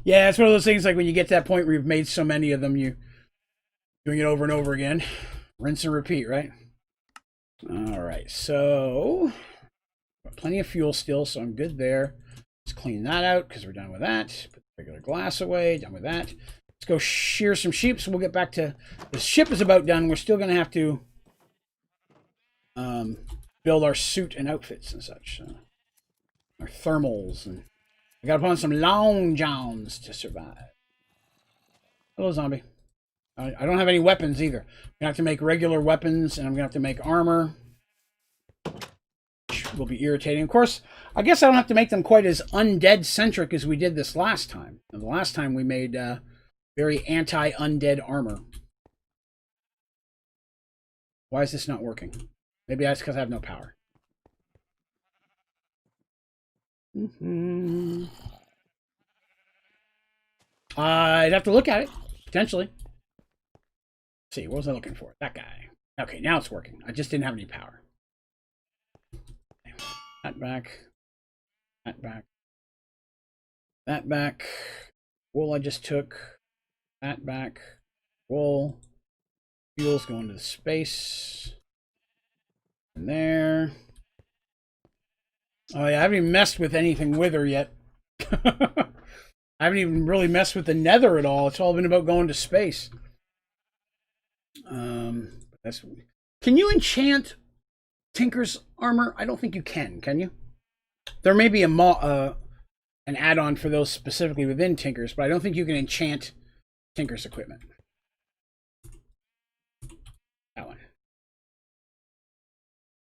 Yeah, it's one of those things like when you get to that point where you've made so many of them, you're doing it over and over again. Rinse and repeat, right? All right, so plenty of fuel still, so I'm good there. Let's clean that out because we're done with that. Put the regular glass away, done with that. Let's go shear some sheep, so we'll get back to... The ship is about done. We're still going to have to build our suit and outfits and such. So our thermals and I gotta put on some long johns to survive. Hello, zombie. I don't have any weapons either. I'm gonna have to make regular weapons, and I'm gonna have to make armor, which will be irritating. Of course, I guess I don't have to make them quite as undead-centric as we did this last time. And the last time we made very anti-undead armor. Why is this not working? Maybe that's because I have no power. I'd have to look at it, potentially. Let's see, what was I looking for? That guy. Okay, now it's working. I just didn't have any power. That back. That back. That back. Wool I just took. That back. Wool. Fuel's going to the space. And there. Oh yeah, I haven't even messed with anything wither yet. I haven't even really messed with the nether at all. It's all been about going to space. Can you enchant Tinker's armor? I don't think you can you? There may be an add-on for those specifically within Tinker's, but I don't think you can enchant Tinker's equipment. That one.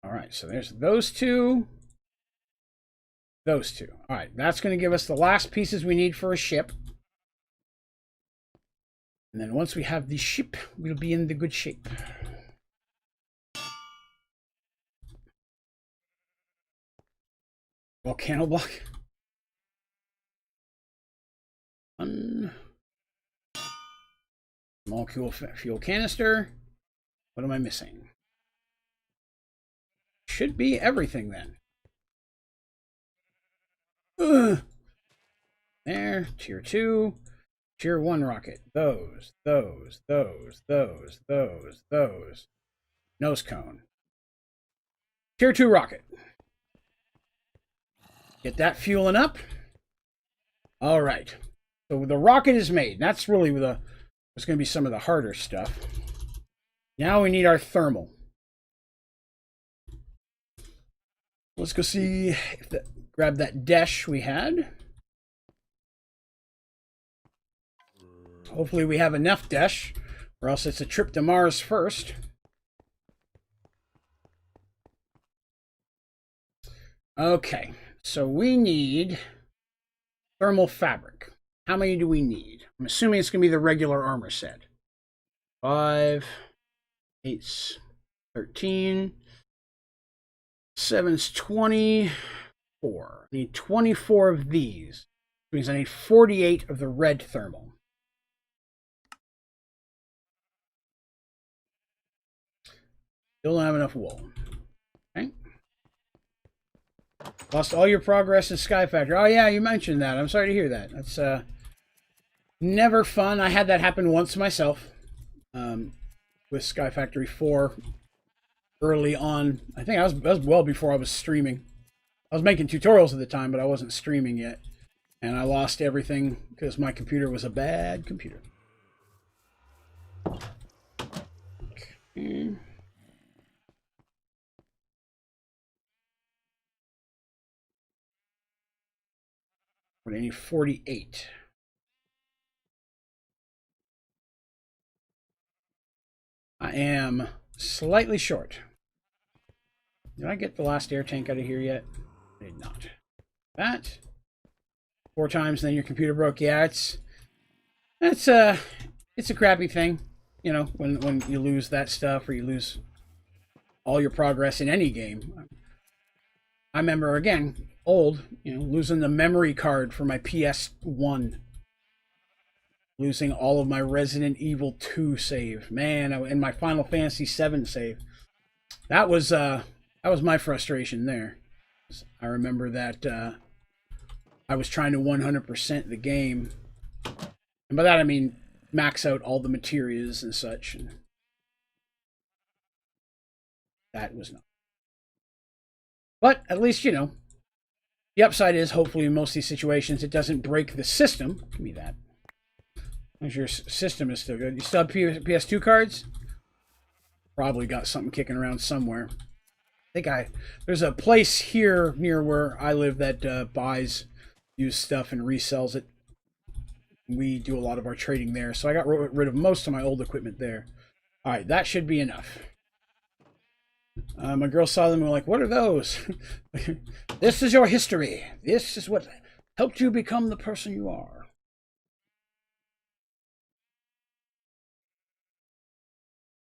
All right, so there's those two. Those two. All right, that's going to give us the last pieces we need for a ship. And then once we have the ship, we'll be in the good shape. Volcano block. Small fuel canister. What am I missing? Should be everything then. There, tier 2, tier 1 rocket. Those. Nose cone. Tier 2 rocket. Get that fueling up. All right. So the rocket is made. That's really what's going to be some of the harder stuff. Now we need our thermal. Let's go see if grab that dash we had. Hopefully we have enough dash, or else it's a trip to Mars first. Okay, so we need thermal fabric. How many do we need? I'm assuming it's going to be the regular armor set. 5, 8's 13, 7's 24. I need 24 of these, which means I need 48 of the red thermal. Still don't have enough wool. Okay. Lost all your progress in Sky Factory. Oh yeah, you mentioned that. I'm sorry to hear that. That's never fun. I had that happen once myself with Sky Factory 4 early on. I think that was well before I was streaming. I was making tutorials at the time, but I wasn't streaming yet. And I lost everything because my computer was a bad computer. Okay. I need 48. I am slightly short. Did I get the last air tank out of here yet? I did not. That 4 times, then your computer broke. Yeah, it's a crappy thing, you know, when you lose that stuff or you lose all your progress in any game. I remember, again, old, you know, losing the memory card for my PS1, losing all of my Resident Evil 2 save, man, and my Final Fantasy 7 save. That was my frustration there. I remember that I was trying to 100% the game, and by that I mean max out all the materials and such, and that was not. But at least, you know, the upside is hopefully in most of these situations it doesn't break the system. Give me that. As your system is still good. You still have PS2 cards? Probably got something kicking around somewhere. I think there's a place here near where I live that buys used stuff and resells it. We do a lot of our trading there. So I got rid of most of my old equipment there. All right, that should be enough. My girls saw them and were like, what are those? This is your history. This is what helped you become the person you are.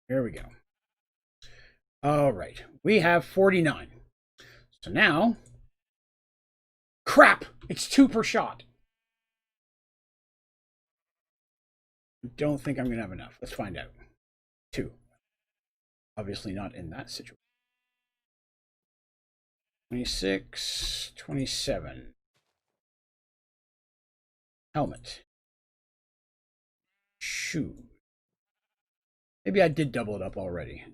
There we go. All right, we have 49. So now, crap, it's 2 per shot. I don't think I'm going to have enough. Let's find out. 2. Obviously not in that situation. 26, 27. Helmet. Shoe. Maybe I did double it up already.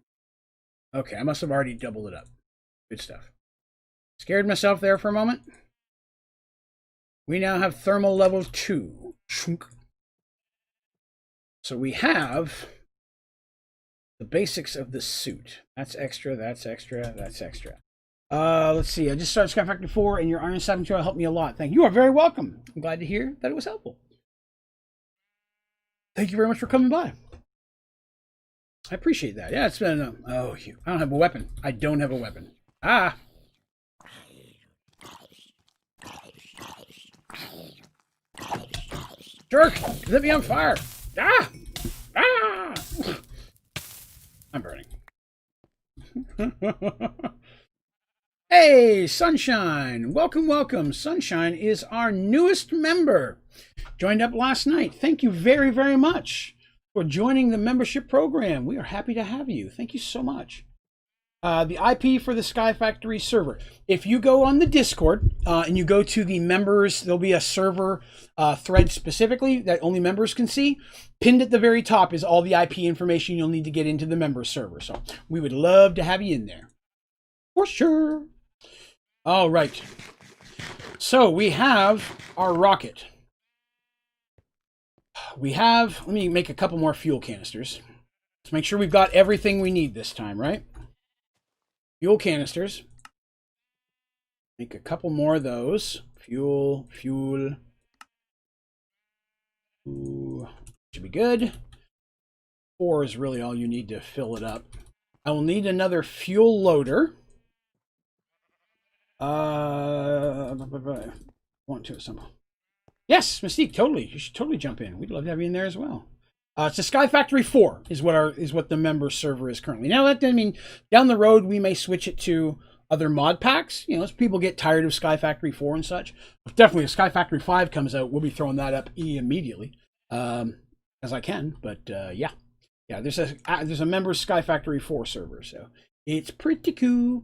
Okay, I must have already doubled it up. Good stuff. Scared myself there for a moment. We now have thermal level 2. So we have the basics of the suit. That's extra, that's extra, that's extra. Let's see. I just started Sky Factory 4 and your Iron 7 tutorial helped me a lot. Thank you. You are very welcome. I'm glad to hear that it was helpful. Thank you very much for coming by. I appreciate that. Yeah, it's been I don't have a weapon. I don't have a weapon. Ah. Jerk! Lit me on fire! Ah! Ah! I'm burning. Hey, Sunshine! Welcome, welcome. Sunshine is our newest member. Joined up last night. Thank you very, very much for joining the membership program. We are happy to have you. Thank you so much. The IP for the Sky Factory server. If you go on the Discord and you go to the members, there'll be a server thread specifically that only members can see. Pinned at the very top is all the IP information you'll need to get into the members server. So we would love to have you in there. For sure. All right. So we have our rocket. Let me make a couple more fuel canisters. Let's make sure we've got everything we need this time, right? Fuel canisters. Make a couple more of those. Fuel. Ooh, should be good. 4 is really all you need to fill it up. I will need another fuel loader. 1, 2, somehow. Yes, Mystique, totally. You should totally jump in. We'd love to have you in there as well. It's a Sky Factory 4 is what the member server is currently. Now that doesn't mean down the road we may switch it to other mod packs. You know, as people get tired of Sky Factory 4 and such. But definitely if Sky Factory 5 comes out, we'll be throwing that up immediately. As I can. But yeah. Yeah, there's a member Sky Factory 4 server, so it's pretty cool.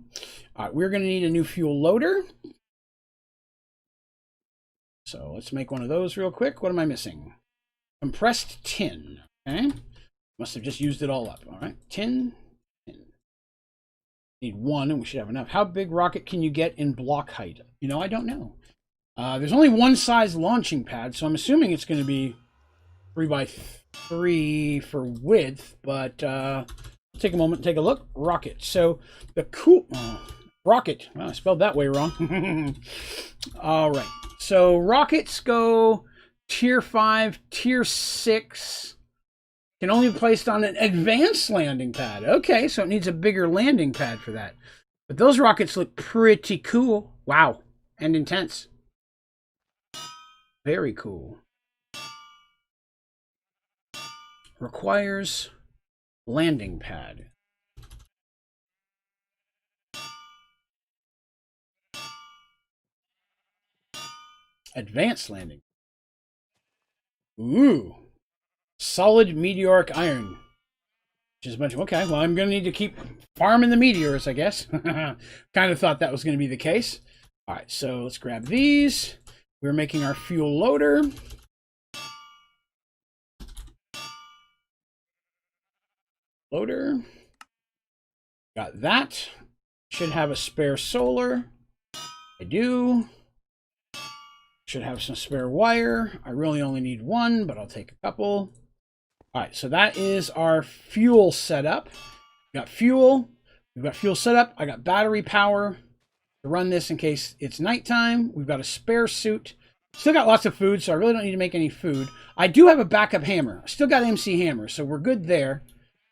All right, we're gonna need a new fuel loader. So let's make one of those real quick. What am I missing? Compressed tin. Okay. Must have just used it all up. All right. Tin. Need 1 and we should have enough. How big rocket can you get in block height? You know, I don't know. There's only one size launching pad, so I'm assuming it's going to be 3x3 for width, but take a moment and take a look. Rocket. So the rocket. Well, I spelled that way wrong. All right. So rockets go tier 5, tier 6. Can only be placed on an advanced landing pad. Okay, so it needs a bigger landing pad for that. But those rockets look pretty cool. Wow. And intense. Very cool. Requires landing pad. Advanced landing. Ooh. Solid meteoric iron. Which is a bunch of, okay, well, I'm going to need to keep farming the meteors, I guess. Kind of thought that was going to be the case. All right, so let's grab these. We're making our fuel loader. Got that. Should have a spare solar. I do. Should have some spare wire. I really only need 1, but I'll take a couple. All right, so that is our fuel setup. We got fuel. We've got fuel setup. I got battery power to run this in case it's nighttime. We've got a spare suit. Still got lots of food, so I really don't need to make any food. I do have a backup hammer. I still got MC hammer, so we're good there.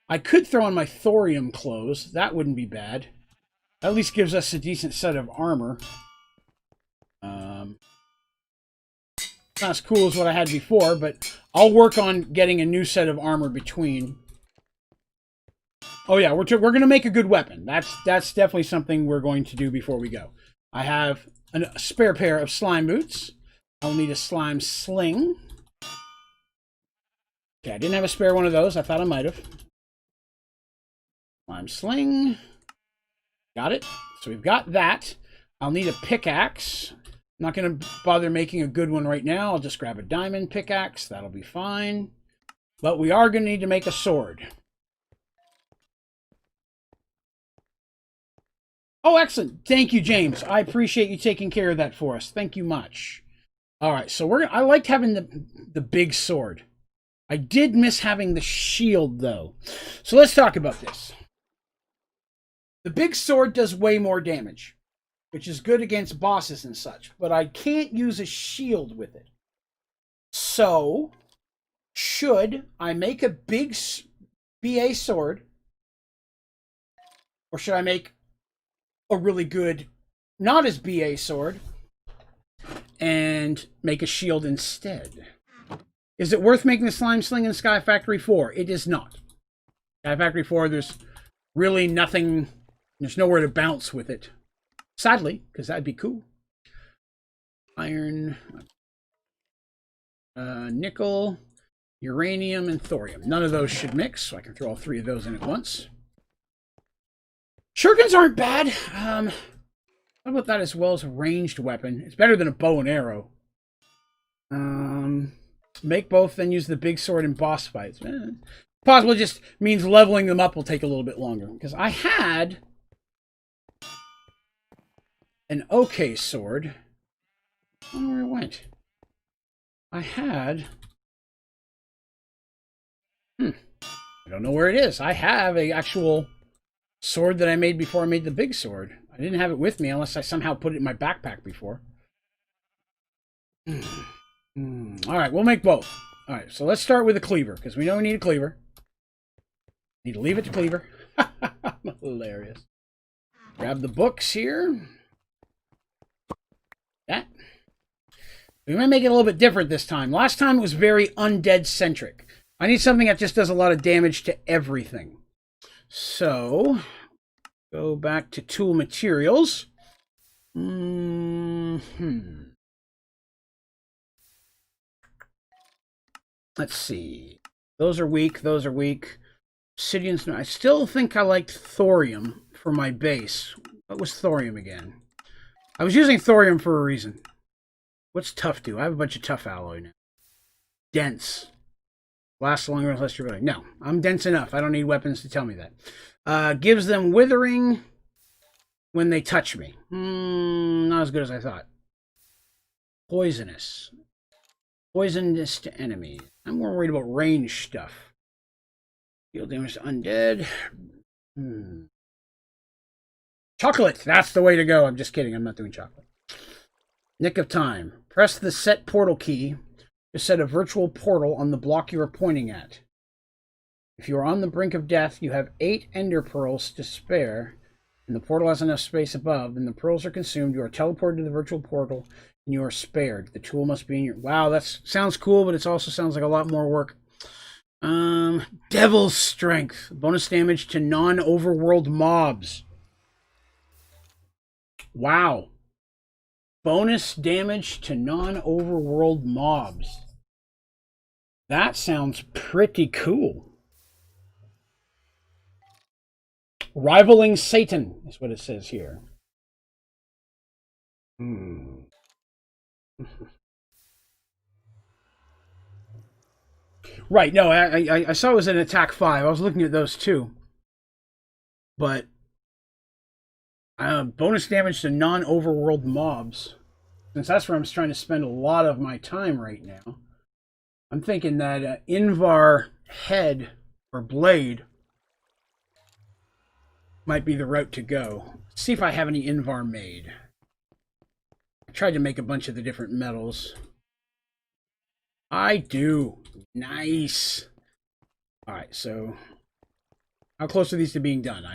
I could throw on my thorium clothes. That wouldn't be bad. At least gives us a decent set of armor. Not as cool as what I had before, but I'll work on getting a new set of armor between. Oh yeah, we're going to make a good weapon. That's definitely something we're going to do before we go. I have a spare pair of slime boots. I'll need a slime sling. Okay, I didn't have a spare one of those. I thought I might have. Slime sling. Got it. So we've got that. I'll need a pickaxe. I'm not going to bother making a good one right now. I'll just grab a diamond pickaxe. That'll be fine. But we are going to need to make a sword. Oh, excellent. Thank you, James. I appreciate you taking care of that for us. Thank you much. All right, so I liked having the big sword. I did miss having the shield, though. So let's talk about this. The big sword does way more damage, which is good against bosses and such, but I can't use a shield with it. So, should I make a big BA sword, or should I make a really good, not as BA sword, and make a shield instead? Is it worth making the slime sling in Sky Factory 4? It is not. Sky Factory 4, there's really nothing, there's nowhere to bounce with it. Sadly, because that'd be cool. Iron, nickel, uranium, and thorium. None of those should mix, so I can throw all three of those in at once. Shurikens aren't bad. How about that as well as a ranged weapon? It's better than a bow and arrow. Make both, then use the big sword in boss fights. Possible just means leveling them up will take a little bit longer. Because I had an okay sword. I don't know where it went. I had... I don't know where it is. I have an actual sword that I made before I made the big sword. I didn't have it with me unless I somehow put it in my backpack before. Alright, we'll make both. Alright, so let's start with a cleaver, because we know we need a cleaver. Need to leave it to cleaver. Hilarious. Grab the books here. That. We might make it a little bit different this time. Last time it was very undead-centric. I need something that just does a lot of damage to everything. So, go back to tool materials. Let's see. Those are weak. Those are weak. Obsidian's... I still think I liked thorium for my base. What was thorium again? I was using thorium for a reason. What's tough do? I have a bunch of tough alloy now. Dense. Lasts longer unless you're really... No, I'm dense enough. I don't need weapons to tell me that. Gives them withering when they touch me. Not as good as I thought. Poisonous. Poisonous to enemies. I'm more worried about range stuff. Deal damage to undead. Chocolate! That's the way to go. I'm just kidding. I'm not doing chocolate. Nick of time. Press the set portal key to set a virtual portal on the block you are pointing at. If you are on the brink of death, you have 8 ender pearls to spare, and the portal has enough space above, and the pearls are consumed. You are teleported to the virtual portal, and you are spared. The tool must be in your... Wow, that sounds cool, but it also sounds like a lot more work. Devil's Strength. Bonus damage to non-overworld mobs. Wow. Bonus damage to non-overworld mobs. That sounds pretty cool. Rivaling Satan is what it says here. Right, no, I saw it was an attack 5. I was looking at those too. But bonus damage to non-overworld mobs. Since that's where I'm trying to spend a lot of my time right now. I'm thinking that Invar head or blade might be the route to go. See if I have any Invar made. I tried to make a bunch of the different metals. I do. Nice. All right, so how close are these to being done?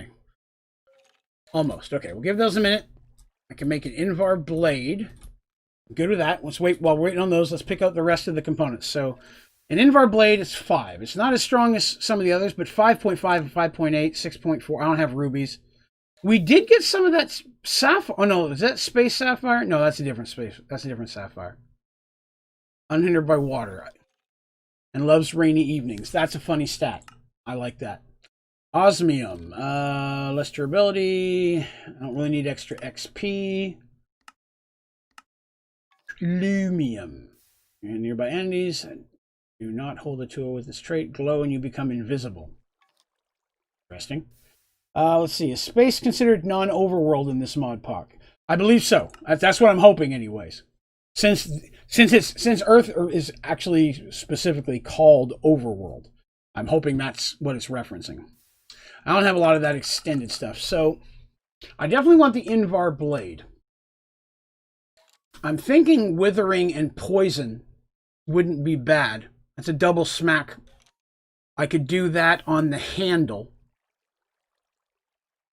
Almost. Okay, we'll give those a minute. I can make an Invar blade. Good with that. Let's wait. While we're waiting on those, let's pick out the rest of the components. So an Invar blade is 5. It's not as strong as some of the others, but 5.5, 5.8, 6.4. I don't have rubies. We did get some of that sapphire. Oh no, is that space sapphire? No, that's a different space. That's a different sapphire. Unhindered by water. And loves rainy evenings. That's a funny stat. I like that. Osmium. Less durability. I don't really need extra XP. Lumium. And nearby entities do not hold a tool with this trait. Glow and you become invisible. Interesting. Let's see. Is space considered non-overworld in this mod pack? I believe so. That's what I'm hoping, anyways. Since Earth is actually specifically called overworld, I'm hoping that's what it's referencing. I don't have a lot of that extended stuff, so I definitely want the Invar blade. I'm thinking withering and poison wouldn't be bad. That's a double smack. I could do that on the handle.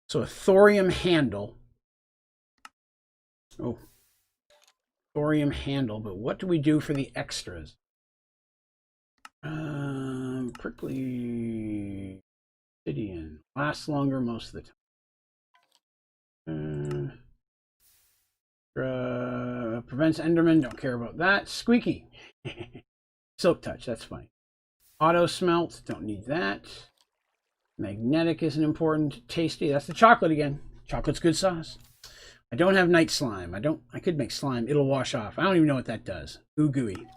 So a thorium handle. Oh. Thorium handle, but what do we do for the extras? Prickly obsidian. Lasts longer most of the time. Prevents Enderman. Don't care about that. Squeaky. Silk touch. That's fine. Auto smelt. Don't need that. Magnetic isn't important. Tasty. That's the chocolate again. Chocolate's good sauce. I don't have night slime. I could make slime. It'll wash off. I don't even know what that does. Ooh gooey.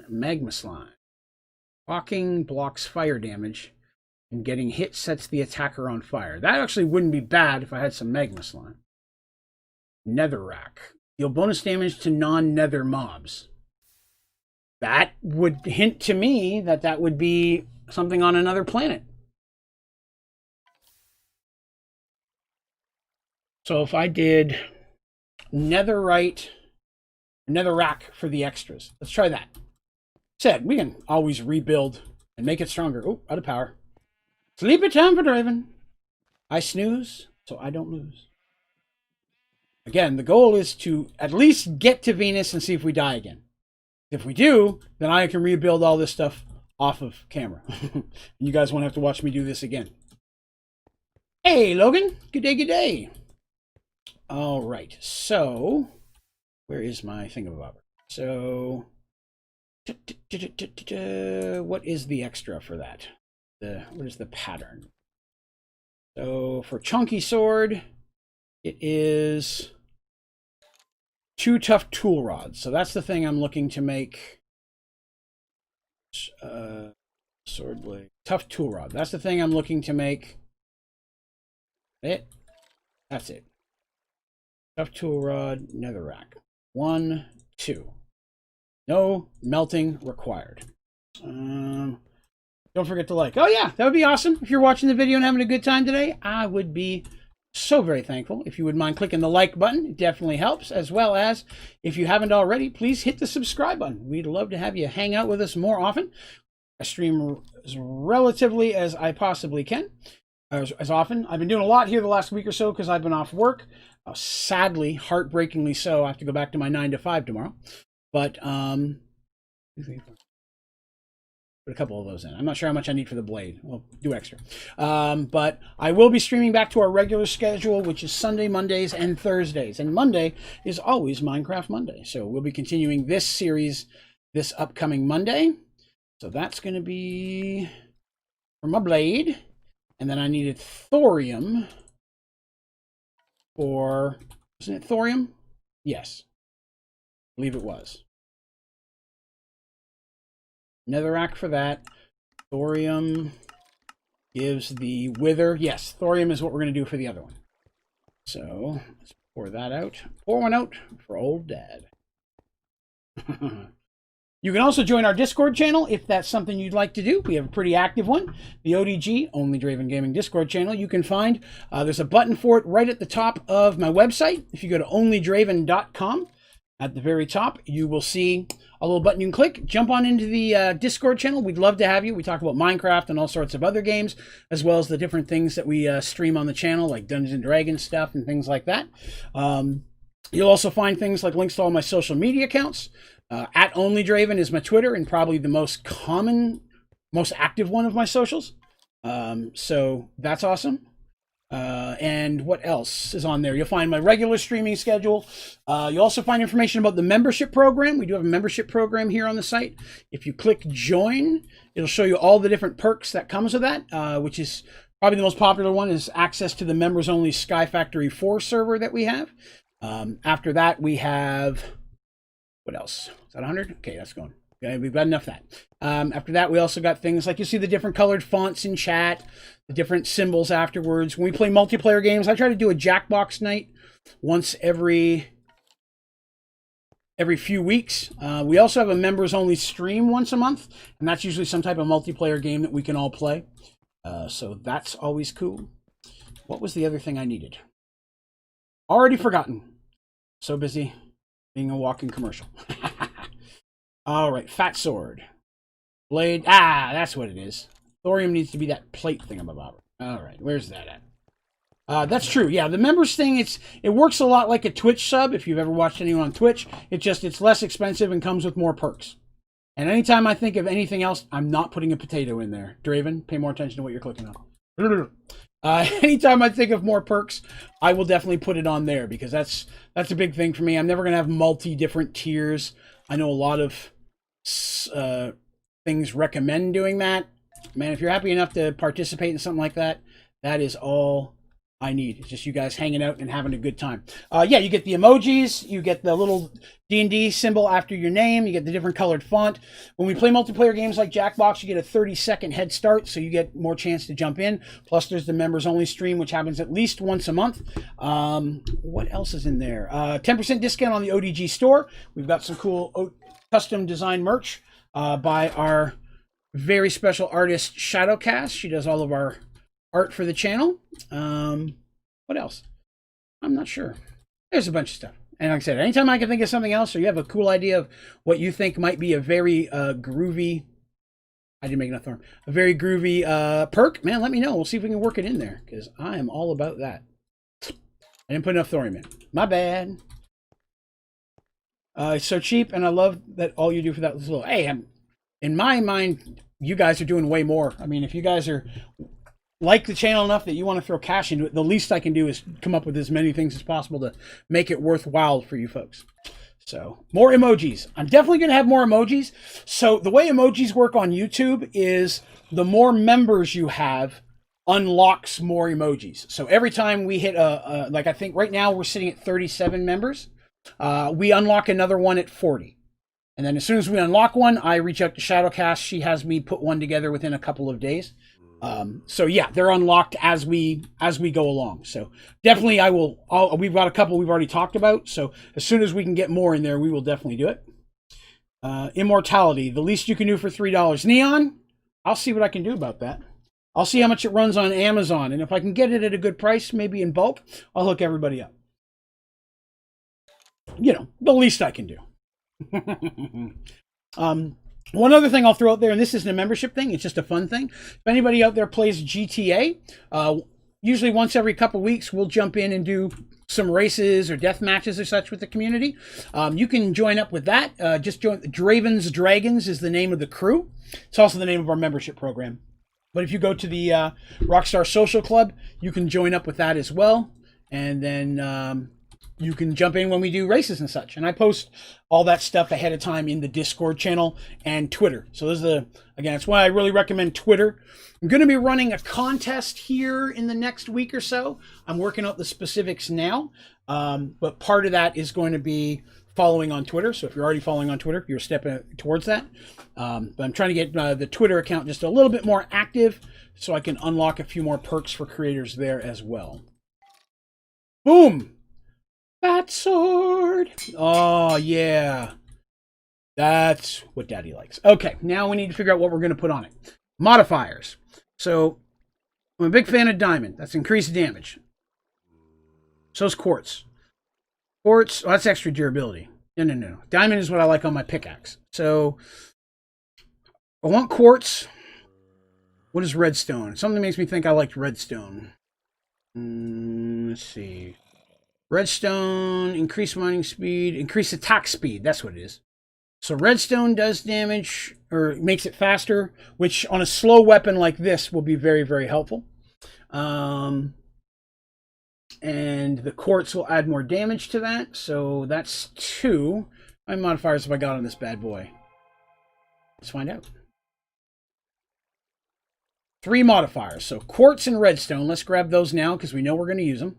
Magma slime. Walking blocks fire damage. And getting hit sets the attacker on fire. That actually wouldn't be bad if I had some magma slime. Netherrack. Deal bonus damage to non-nether mobs. That would hint to me that that would be something on another planet. So if I did netherrack for the extras. Let's try that. Said, we can always rebuild and make it stronger. Oh, out of power. Sleepy time for Draven. I snooze, so I don't lose. Again, the goal is to at least get to Venus and see if we die again. If we do, then I can rebuild all this stuff off of camera. You guys won't have to watch me do this again. Hey, Logan. Good day, good day. All right. So, where is my thingamabobber? So, what is the extra for that? What is the pattern? So, for Chunky Sword, it is 2 tough tool rods. So that's the thing I'm looking to make. Sword blade. Tough tool rod. That's the thing I'm looking to make. That's it. Tough tool rod, netherrack. 1, 2. No melting required. Don't forget to like. Oh yeah, that would be awesome. If you're watching the video and having a good time today, I would be so very thankful if you would mind clicking the like button. It definitely helps, as well as if you haven't already, please hit the subscribe button. We'd love to have you hang out with us more often. I stream as relatively as I possibly can, as often. I've been doing a lot here the last week or so because I've been off work. Sadly, heartbreakingly so, I have to go back to my 9 to 5 tomorrow. But put a couple of those in. I'm not sure how much I need for the blade. We'll do extra. But I will be streaming back to our regular schedule, which is Sunday, Mondays, and Thursdays. And Monday is always Minecraft Monday. So we'll be continuing this series this upcoming Monday. So that's going to be for my blade. And then I needed thorium for... Wasn't it thorium? Yes. I believe it was. Netherrack for that. Thorium gives the wither. Yes, thorium is what we're going to do for the other one. So let's pour that out. Pour one out for old dad. You can also join our Discord channel if that's something you'd like to do. We have a pretty active one. The ODG, Onlydraven Gaming Discord channel. You can find, there's a button for it right at the top of my website. If you go to onlydraven.com, at the very top, you will see a little button you can click. Jump on into the Discord channel. We'd love to have you. We talk about Minecraft and all sorts of other games, as well as the different things that we stream on the channel, like Dungeons and Dragons stuff and things like that. You'll also find things like links to all my social media accounts. At Onlydraven is my Twitter, and probably the most active one of my socials. So that's awesome. And what else is on there? You'll find my regular streaming schedule. You'll also find information about the membership program. We do have a membership program here on the site. If you click join, it'll show you all the different perks that comes with that, which is probably the most popular one is access to the members only Sky Factory 4 server that we have. After that, we have, what else? Is that 100? Okay, that's going. Okay, we've got enough of that. After that, we also got things like you see the different colored fonts in chat, the different symbols afterwards. When we play multiplayer games, I try to do a Jackbox night once every few weeks. We also have a members only stream once a month, and that's usually some type of multiplayer game that we can all play. So that's always cool. What was the other thing I needed? Already forgotten. So busy being a walking commercial. All right, fat sword. Blade. Ah, that's what it is. Thorium needs to be that plate thingamabob. All right, where's that at? That's true. Yeah, the members thing, it works a lot like a Twitch sub. If you've ever watched anyone on Twitch, it's less expensive and comes with more perks. And anytime I think of anything else, I'm not putting a potato in there. Draven, pay more attention to what you're clicking on. Anytime I think of more perks, I will definitely put it on there because that's a big thing for me. I'm never going to have different tiers. I know a lot of things recommend doing that. Man, if you're happy enough to participate in something like that, that is all I need. It's just you guys hanging out and having a good time. Yeah, you get the emojis, you get the little D&D symbol after your name, you get the different colored font. When we play multiplayer games like Jackbox, you get a 30-second head start, so you get more chance to jump in. Plus, there's the members only stream, which happens at least once a month. What else is in there? 10% discount on the ODG store. We've got some cool custom design merch by our very special artist Shadowcast. She does all of our art for the channel. What else? I'm not sure. There's a bunch of stuff. And like I said, anytime I can think of something else or you have a cool idea of what you think might be a very groovy, I didn't make enough thorn, a very groovy perk, man, let me know. We'll see if we can work it in there because I am all about that. I didn't put enough thorium in. My bad. It's so cheap, and I love that all you do for that little. Hey, in my mind, you guys are doing way more. I mean, if you guys are like the channel enough that you want to throw cash into it, the least I can do is come up with as many things as possible to make it worthwhile for you folks. So, more emojis. I'm definitely going to have more emojis. So, the way emojis work on YouTube is the more members you have unlocks more emojis. So, every time we hit like I think right now we're sitting at 37 members. We unlock another one at 40. And then as soon as we unlock one, I reach out to Shadowcast. She has me put one together within a couple of days. So yeah, they're unlocked as we go along. So definitely we've got a couple we've already talked about. So as soon as we can get more in there, we will definitely do it. Immortality, the least you can do for $3. Neon, I'll see what I can do about that. I'll see how much it runs on Amazon. And if I can get it at a good price, maybe in bulk, I'll hook everybody up. You know, the least I can do. One other thing I'll throw out there, and this isn't a membership thing, it's just a fun thing. If anybody out there plays GTA, usually once every couple weeks, we'll jump in and do some races or death matches or such with the community. You can join up with that. Just join. Draven's Dragons is the name of the crew. It's also the name of our membership program. But if you go to the Rockstar Social Club, you can join up with that as well. And then you can jump in when we do races and such. And I post all that stuff ahead of time in the Discord channel and Twitter. So this is again, that's why I really recommend Twitter. I'm going to be running a contest here in the next week or so. I'm working out the specifics now. But part of that is going to be following on Twitter. So if you're already following on Twitter, you're stepping towards that. But I'm trying to get the Twitter account just a little bit more active so I can unlock a few more perks for creators there as well. Boom! Fat sword! Oh, yeah. That's what Daddy likes. Okay, now we need to figure out what we're going to put on it. Modifiers. So, I'm a big fan of diamond. That's increased damage. So's quartz. Quartz, oh, that's extra durability. No. Diamond is what I like on my pickaxe. So I want quartz. What is redstone? Something makes me think I liked redstone. Let's see. Redstone, increase mining speed, increase attack speed. That's what it is. So redstone does damage, or makes it faster, which on a slow weapon like this will be very, very helpful. And the quartz will add more damage to that. So that's 2. How many modifiers have I got on this bad boy? Let's find out. 3 modifiers. So quartz and redstone. Let's grab those now because we know we're going to use them.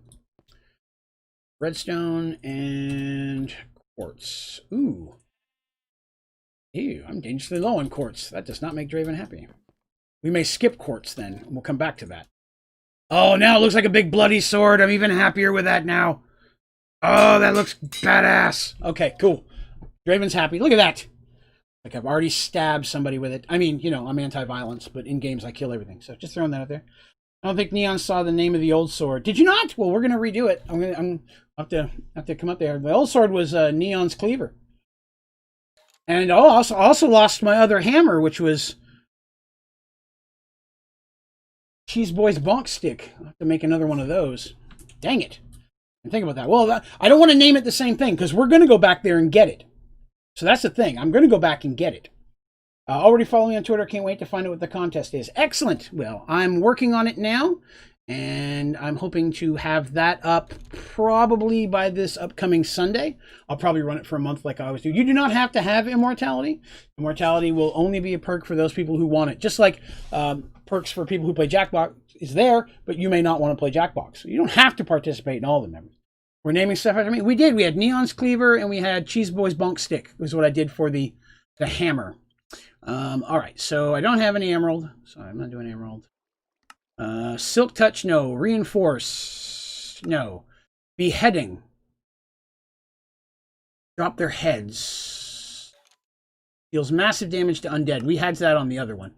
Redstone and quartz. Ooh. Ew, I'm dangerously low on quartz. That does not make Draven happy. We may skip quartz then. We'll come back to that. Oh, now it looks like a big bloody sword. I'm even happier with that now. Oh, that looks badass. Okay, cool. Draven's happy. Look at that. Like I've already stabbed somebody with it. I mean, you know, I'm anti-violence, but in games I kill everything. So just throwing that out there. I don't think Neon saw the name of the old sword. Did you not? Well, we're gonna redo it. I'm have to come up there. The old sword was Neon's cleaver. And I also lost my other hammer, which was Cheese Boy's bonk stick. I'll have to make another one of those. Dang it. And think about that. Well, I don't want to name it the same thing because we're going to go back there and get it. So that's the thing. I'm going to go back and get it. Already follow me on Twitter. Can't wait to find out what the contest is. Excellent. Well, I'm working on it now. And I'm hoping to have that up probably by this upcoming Sunday. I'll probably run it for a month like I always do. You do not have to have immortality. Immortality will only be a perk for those people who want it. Just like perks for people who play Jackbox is there, but you may not want to play Jackbox. So you don't have to participate in all the members. We're naming stuff after me. We did. We had Neon's cleaver and we had Cheese Boy's bonk stick. Was what I did for the hammer. All right. So I don't have any emerald. So I'm not doing emerald. Silk touch, no. Reinforce, no. Beheading. Drop their heads. Deals massive damage to undead. We had that on the other one.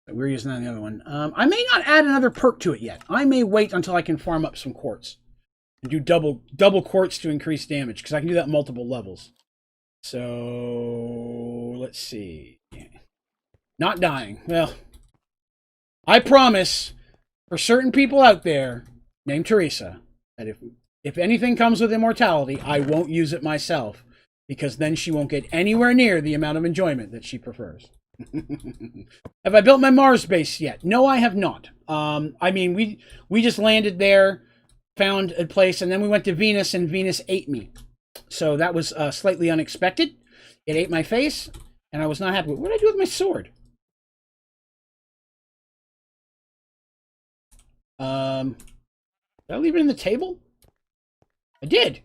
But we're using that on the other one. I may not add another perk to it yet. I may wait until I can farm up some quartz. And do double quartz to increase damage. Because I can do that at multiple levels. So, let's see. Not dying. Well, I promise... For certain people out there, named Teresa, that if anything comes with immortality, I won't use it myself, because then she won't get anywhere near the amount of enjoyment that she prefers. Have I built my Mars base yet? No, I have not. I mean, we just landed there, found a place, and then we went to Venus, and Venus ate me. So that was slightly unexpected. It ate my face, and I was not happy. What did I do with my sword? Did I leave it in the table? I did.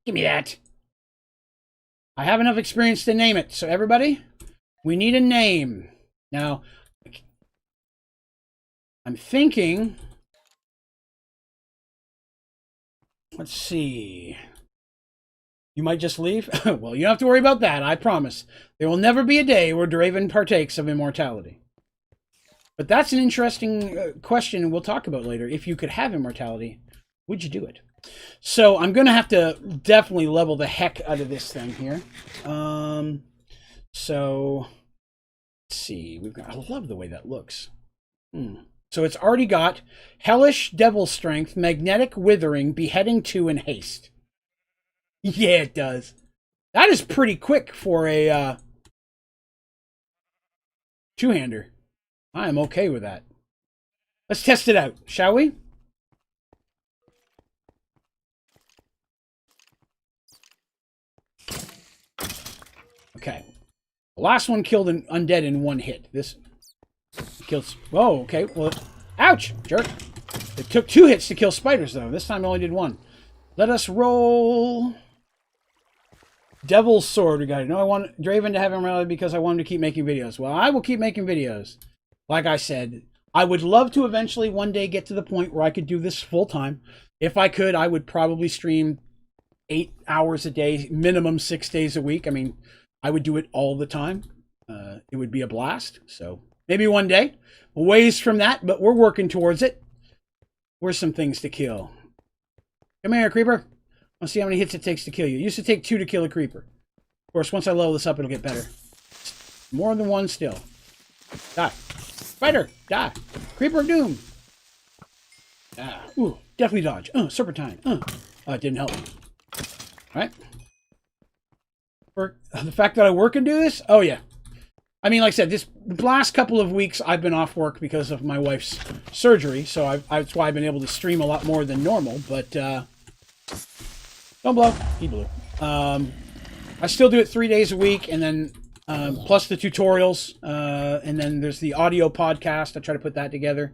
Give me that. I have enough experience to name it. So everybody, we need a name. Now, I'm thinking, let's see. You might just leave? Well, you don't have to worry about that, I promise. There will never be a day where Draven partakes of immortality. But that's an interesting question we'll talk about later. If you could have immortality, would you do it? So I'm going to have to definitely level the heck out of this thing here. So let's see. I love the way that looks. So it's already got Hellish Devil Strength, Magnetic Withering, Beheading 2, and Haste. Yeah, it does. That is pretty quick for a two-hander. I am okay with that. Let's test it out, shall we? Okay. The last one killed an undead in one hit. This kills... Whoa, okay. Well, ouch, jerk. It took 2 hits to kill spiders, though. This time I only did 1. Let us roll... Devil's Sword. We got it. No, I want Draven to have immortality because I want him to keep making videos. Well, I will keep making videos. Like I said, I would love to eventually one day get to the point where I could do this full time. If I could, I would probably stream 8 hours a day, minimum 6 days a week. I mean, I would do it all the time. It would be a blast. So maybe one day. A ways from that, but we're working towards it. Where's some things to kill? Come here, creeper. Let's see how many hits it takes to kill you. It used to take 2 to kill a creeper. Of course, once I level this up, it'll get better. More than one still. Die. Spider, die. Creeper of Doom. Ooh, definitely dodge. Serpentine. It didn't help me. All right. For the fact that I work and do this? Oh, yeah. I mean, like I said, the last couple of weeks I've been off work because of my wife's surgery, so that's why I've been able to stream a lot more than normal, but, don't blow. He blew. I still do it 3 days a week, and then, plus the tutorials, and then there's the audio podcast. I try to put that together.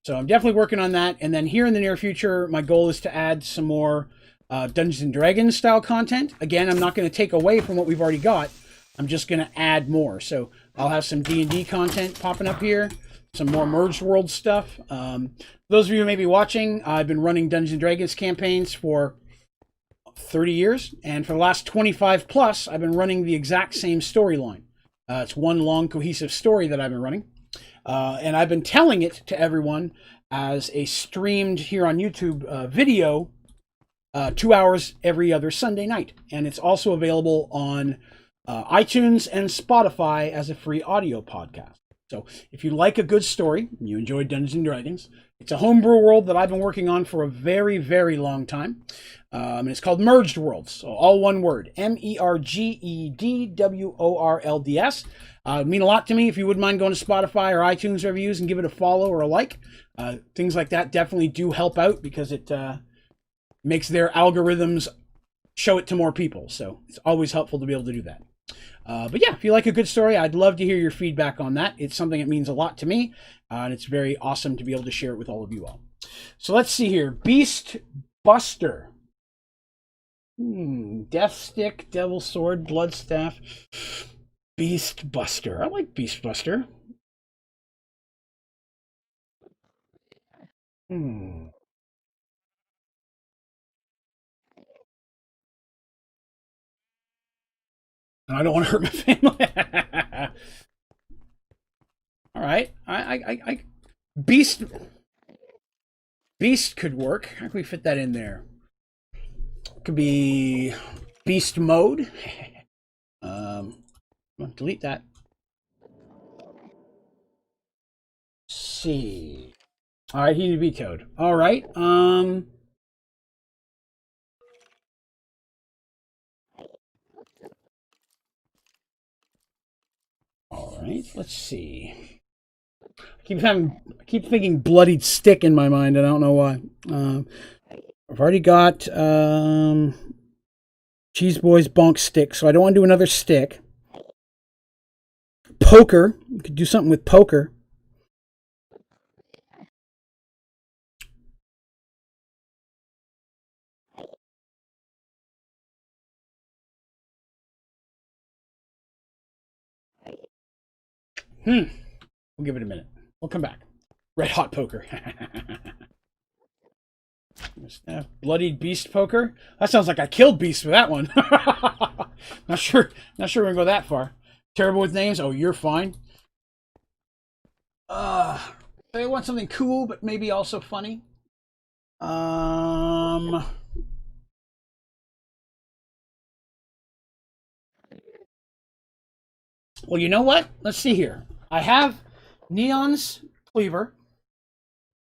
So I'm definitely working on that, and then here in the near future, my goal is to add some more Dungeons and Dragons style content. Again, I'm not going to take away from what we've already got. I'm just going to add more. So I'll have some D&D content popping up here, some more Merged World stuff. Those of you who may be watching, I've been running Dungeons and Dragons campaigns for 30 years, and for the last 25 plus, I've been running the exact same storyline. It's one long cohesive story that I've been running, and I've been telling it to everyone as a streamed here on YouTube video, 2 hours every other Sunday night, and it's also available on iTunes and Spotify as a free audio podcast. So if you like a good story, you enjoy Dungeons and Dragons, it's a homebrew world that I've been working on for a very, very long time. And it's called Merged Worlds. So all one word, MERGEDWORLDS. It'd mean a lot to me if you wouldn't mind going to Spotify or iTunes reviews and give it a follow or a like. Things like that definitely do help out because it makes their algorithms show it to more people. So it's always helpful to be able to do that. But yeah, if you like a good story, I'd love to hear your feedback on that. It's something that means a lot to me, and it's very awesome to be able to share it with all of you all. So let's see here. Beast Buster. Death Stick, Devil Sword, Blood Staff. Beast Buster. I like Beast Buster. I don't want to hurt my family. All right. Beast could work. How can we fit that in there? Could be beast mode. Delete that. See. All right, he vetoed. All right. All right. Let's see. I keep thinking bloodied stick in my mind. I don't know why. I've already got Cheese Boys bonk stick, so I don't want to do another stick. Poker. You could do something with poker. We'll give it a minute. We'll come back. Red hot poker. Bloodied beast poker. That sounds like I killed beast with that one. Not sure we're gonna go that far. Terrible with names. Oh, you're fine. I want something cool, but maybe also funny. Well, you know what? Let's see here. I have Neon's Cleaver.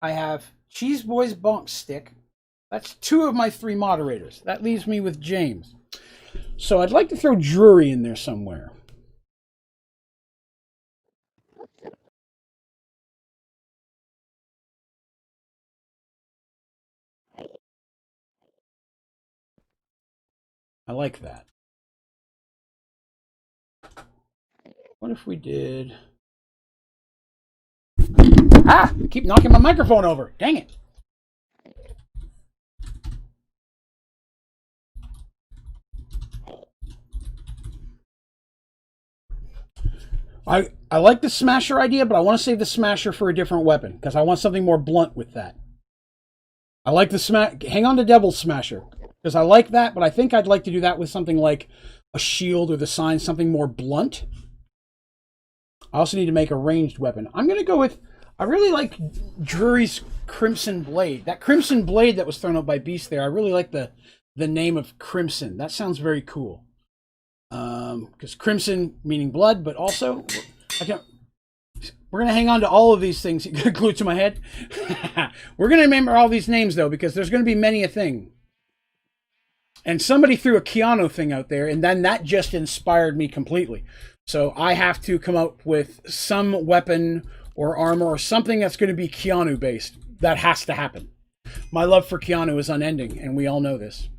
I have Cheese Boys bonk stick. That's 2 of my 3 moderators. That leaves me with James. So I'd like to throw Drury in there somewhere. I like that. What if we did... I keep knocking my microphone over. Dang it. I like the smasher idea, but I want to save the smasher for a different weapon because I want something more blunt with that. I like the hang on to Devil Smasher because I like that, but I think I'd like to do that with something like a shield or the sign, something more blunt. I also need to make a ranged weapon. I'm going to go with, I really like Drury's Crimson Blade. That Crimson Blade that was thrown out by Beast there, I really like the name of Crimson. That sounds very cool. Because crimson meaning blood, but also we're going to hang on to all of these things glued to my head. We're going to remember all these names, though, because there's going to be many a thing. And somebody threw a Keanu thing out there, and then that just inspired me completely. So I have to come up with some weapon or armor or something that's going to be Keanu-based. That has to happen. My love for Keanu is unending, and we all know this.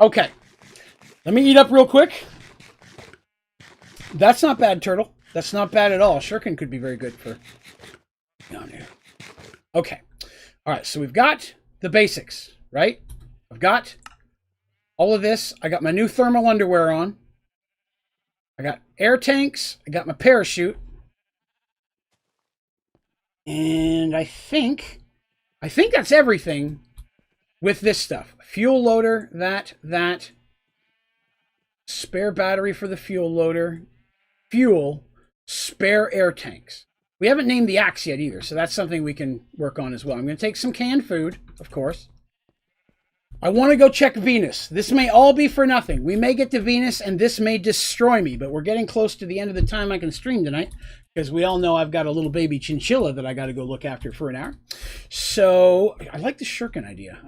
Okay. Let me eat up real quick. That's not bad, Turtle. That's not bad at all. Shuriken could be very good for Keanu. Okay. All right, so we've got the basics, right? I've got all of this. I got my new thermal underwear on. I got air tanks. I got my parachute. And I think that's everything with this stuff. Fuel loader, that. Spare battery for the fuel loader. Fuel, spare air tanks. We haven't named the axe yet either, so that's something we can work on as well. I'm going to take some canned food, of course. I want to go check Venus. This may all be for nothing. We may get to Venus, and this may destroy me, but we're getting close to the end of the time I can stream tonight, because we all know I've got a little baby chinchilla that I got to go look after for an hour. So I like the shuriken idea.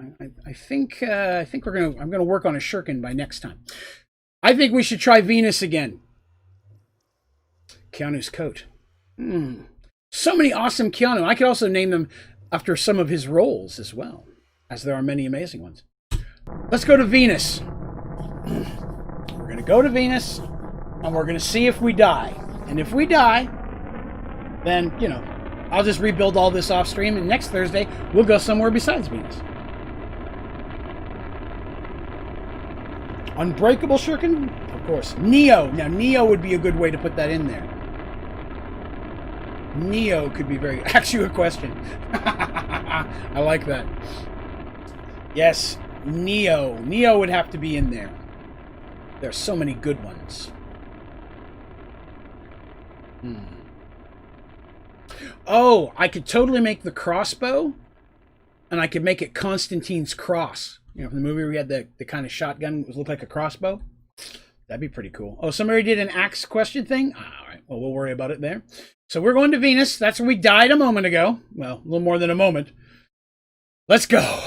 I think I'm gonna work on a shuriken by next time. I think we should try Venus again. Keanu's coat. So many awesome Keanu. I could also name them after some of his roles as well, as there are many amazing ones. Let's go to Venus. We're going to go to Venus, and we're going to see if we die. And if we die, then, you know, I'll just rebuild all this off stream, and next Thursday, we'll go somewhere besides Venus. Unbreakable shuriken? Of course. Neo. Now, Neo would be a good way to put that in there. Neo could be very... Ask you a question. I like that. Yes, Neo. Neo would have to be in there. There's so many good ones. Oh, I could totally make the crossbow, and I could make it Constantine's cross. You know, from the movie where we had the kind of shotgun that looked like a crossbow. That'd be pretty cool. Oh, somebody did an axe question thing? All right, well, we'll worry about it there. So we're going to Venus. That's where we died a moment ago. Well, a little more than a moment. Let's go.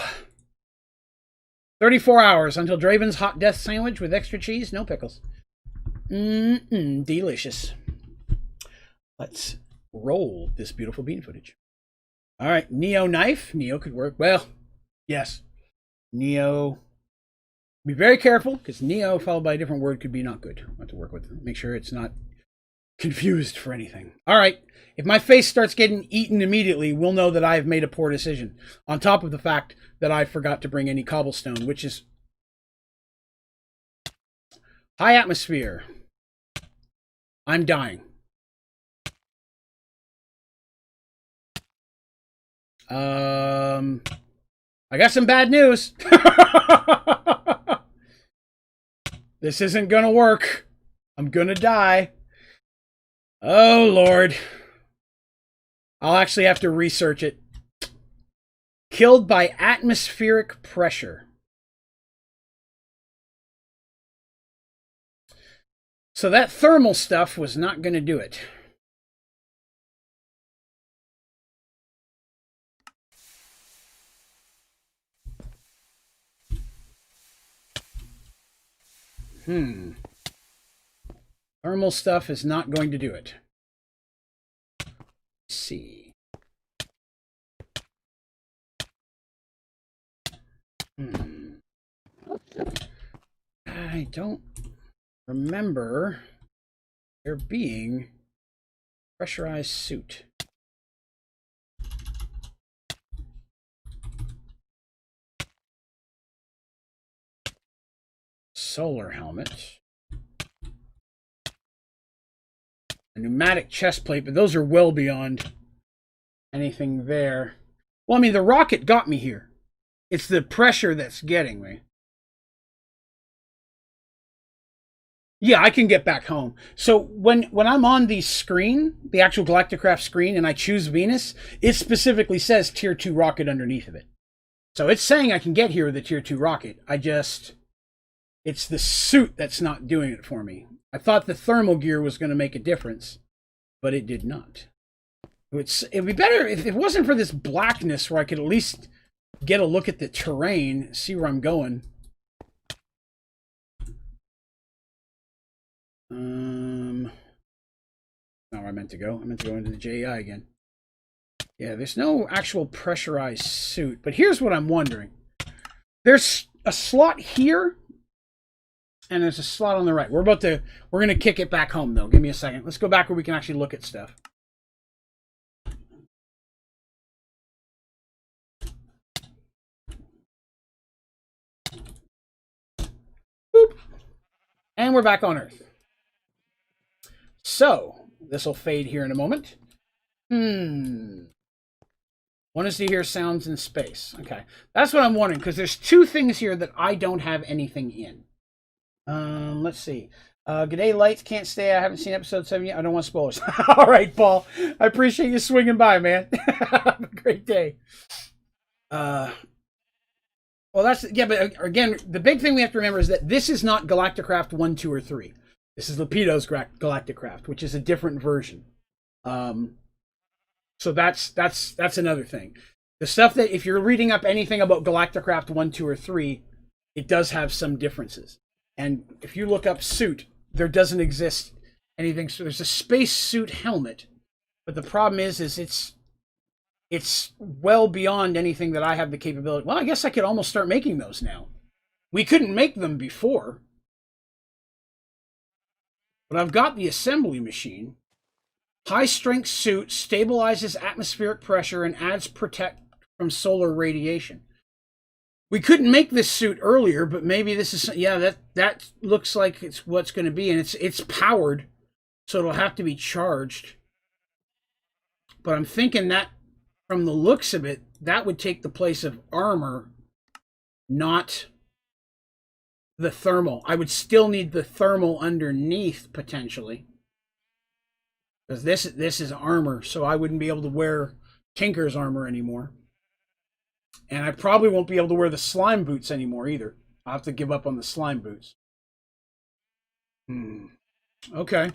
34 hours until Draven's hot death sandwich with extra cheese, no pickles. Delicious. Let's roll this beautiful bean footage. All right, Neo knife. Neo could work. Well, yes. Neo. Be very careful, because Neo followed by a different word could be not good. What to work with. Make sure it's not confused for anything. All right. If my face starts getting eaten immediately, we'll know that I've made a poor decision. On top of the fact that I forgot to bring any cobblestone, which is high atmosphere. I'm dying. I got some bad news. This isn't gonna work. I'm gonna die. Oh, Lord. I'll actually have to research it. Killed by atmospheric pressure. So that thermal stuff was not going to do it. Thermal stuff is not going to do it. Let's see. I don't remember there being pressurized suit. Solar helmet. A pneumatic chest plate, but those are well beyond anything there. Well, I mean, the rocket got me here. It's the pressure that's getting me. Yeah, I can get back home. So when I'm on the screen, the actual Galacticraft screen, and I choose Venus, it specifically says Tier 2 rocket underneath of it. So it's saying I can get here with a Tier 2 rocket. I just It's the suit that's not doing it for me. I thought the thermal gear was going to make a difference, but it did not. It'd be better if it wasn't for this blackness where I could at least get a look at the terrain, see where I'm going. Not where I meant to go. I meant to go into the JEI again. Yeah, there's no actual pressurized suit, but here's what I'm wondering. There's a slot here, and there's a slot on the right. We're going to kick it back home, though. Give me a second. Let's go back where we can actually look at stuff. Boop. And we're back on Earth. So, this will fade here in a moment. Want to see here sounds in space. Okay. That's what I'm wondering, because there's two things here that I don't have anything in. Let's see. G'day, Lights. Can't stay. I haven't seen episode 7 yet. I don't want spoilers. All right, Paul. I appreciate you swinging by, man. Have a great day. Well, that's... Yeah, but again, the big thing we have to remember is that this is not Galacticraft 1, 2, or 3. This is Lepido's Galacticraft, which is a different version. So that's another thing. The stuff that, if you're reading up anything about Galacticraft 1, 2, or 3, it does have some differences. And if you look up suit, there doesn't exist anything. So there's a space suit helmet, but the problem is it's well beyond anything that I have the capability. Well, I guess I could almost start making those now. We couldn't make them before. But I've got the assembly machine. High strength suit stabilizes atmospheric pressure and adds protect from solar radiation. We couldn't make this suit earlier, but maybe this is, yeah, that looks like it's what's going to be, and it's powered, so it'll have to be charged. But I'm thinking that from the looks of it, that would take the place of armor, not the thermal. I would still need the thermal underneath, potentially. Because this is armor, so I wouldn't be able to wear Tinker's armor anymore. And I probably won't be able to wear the slime boots anymore either. I'll have to give up on the slime boots. Okay.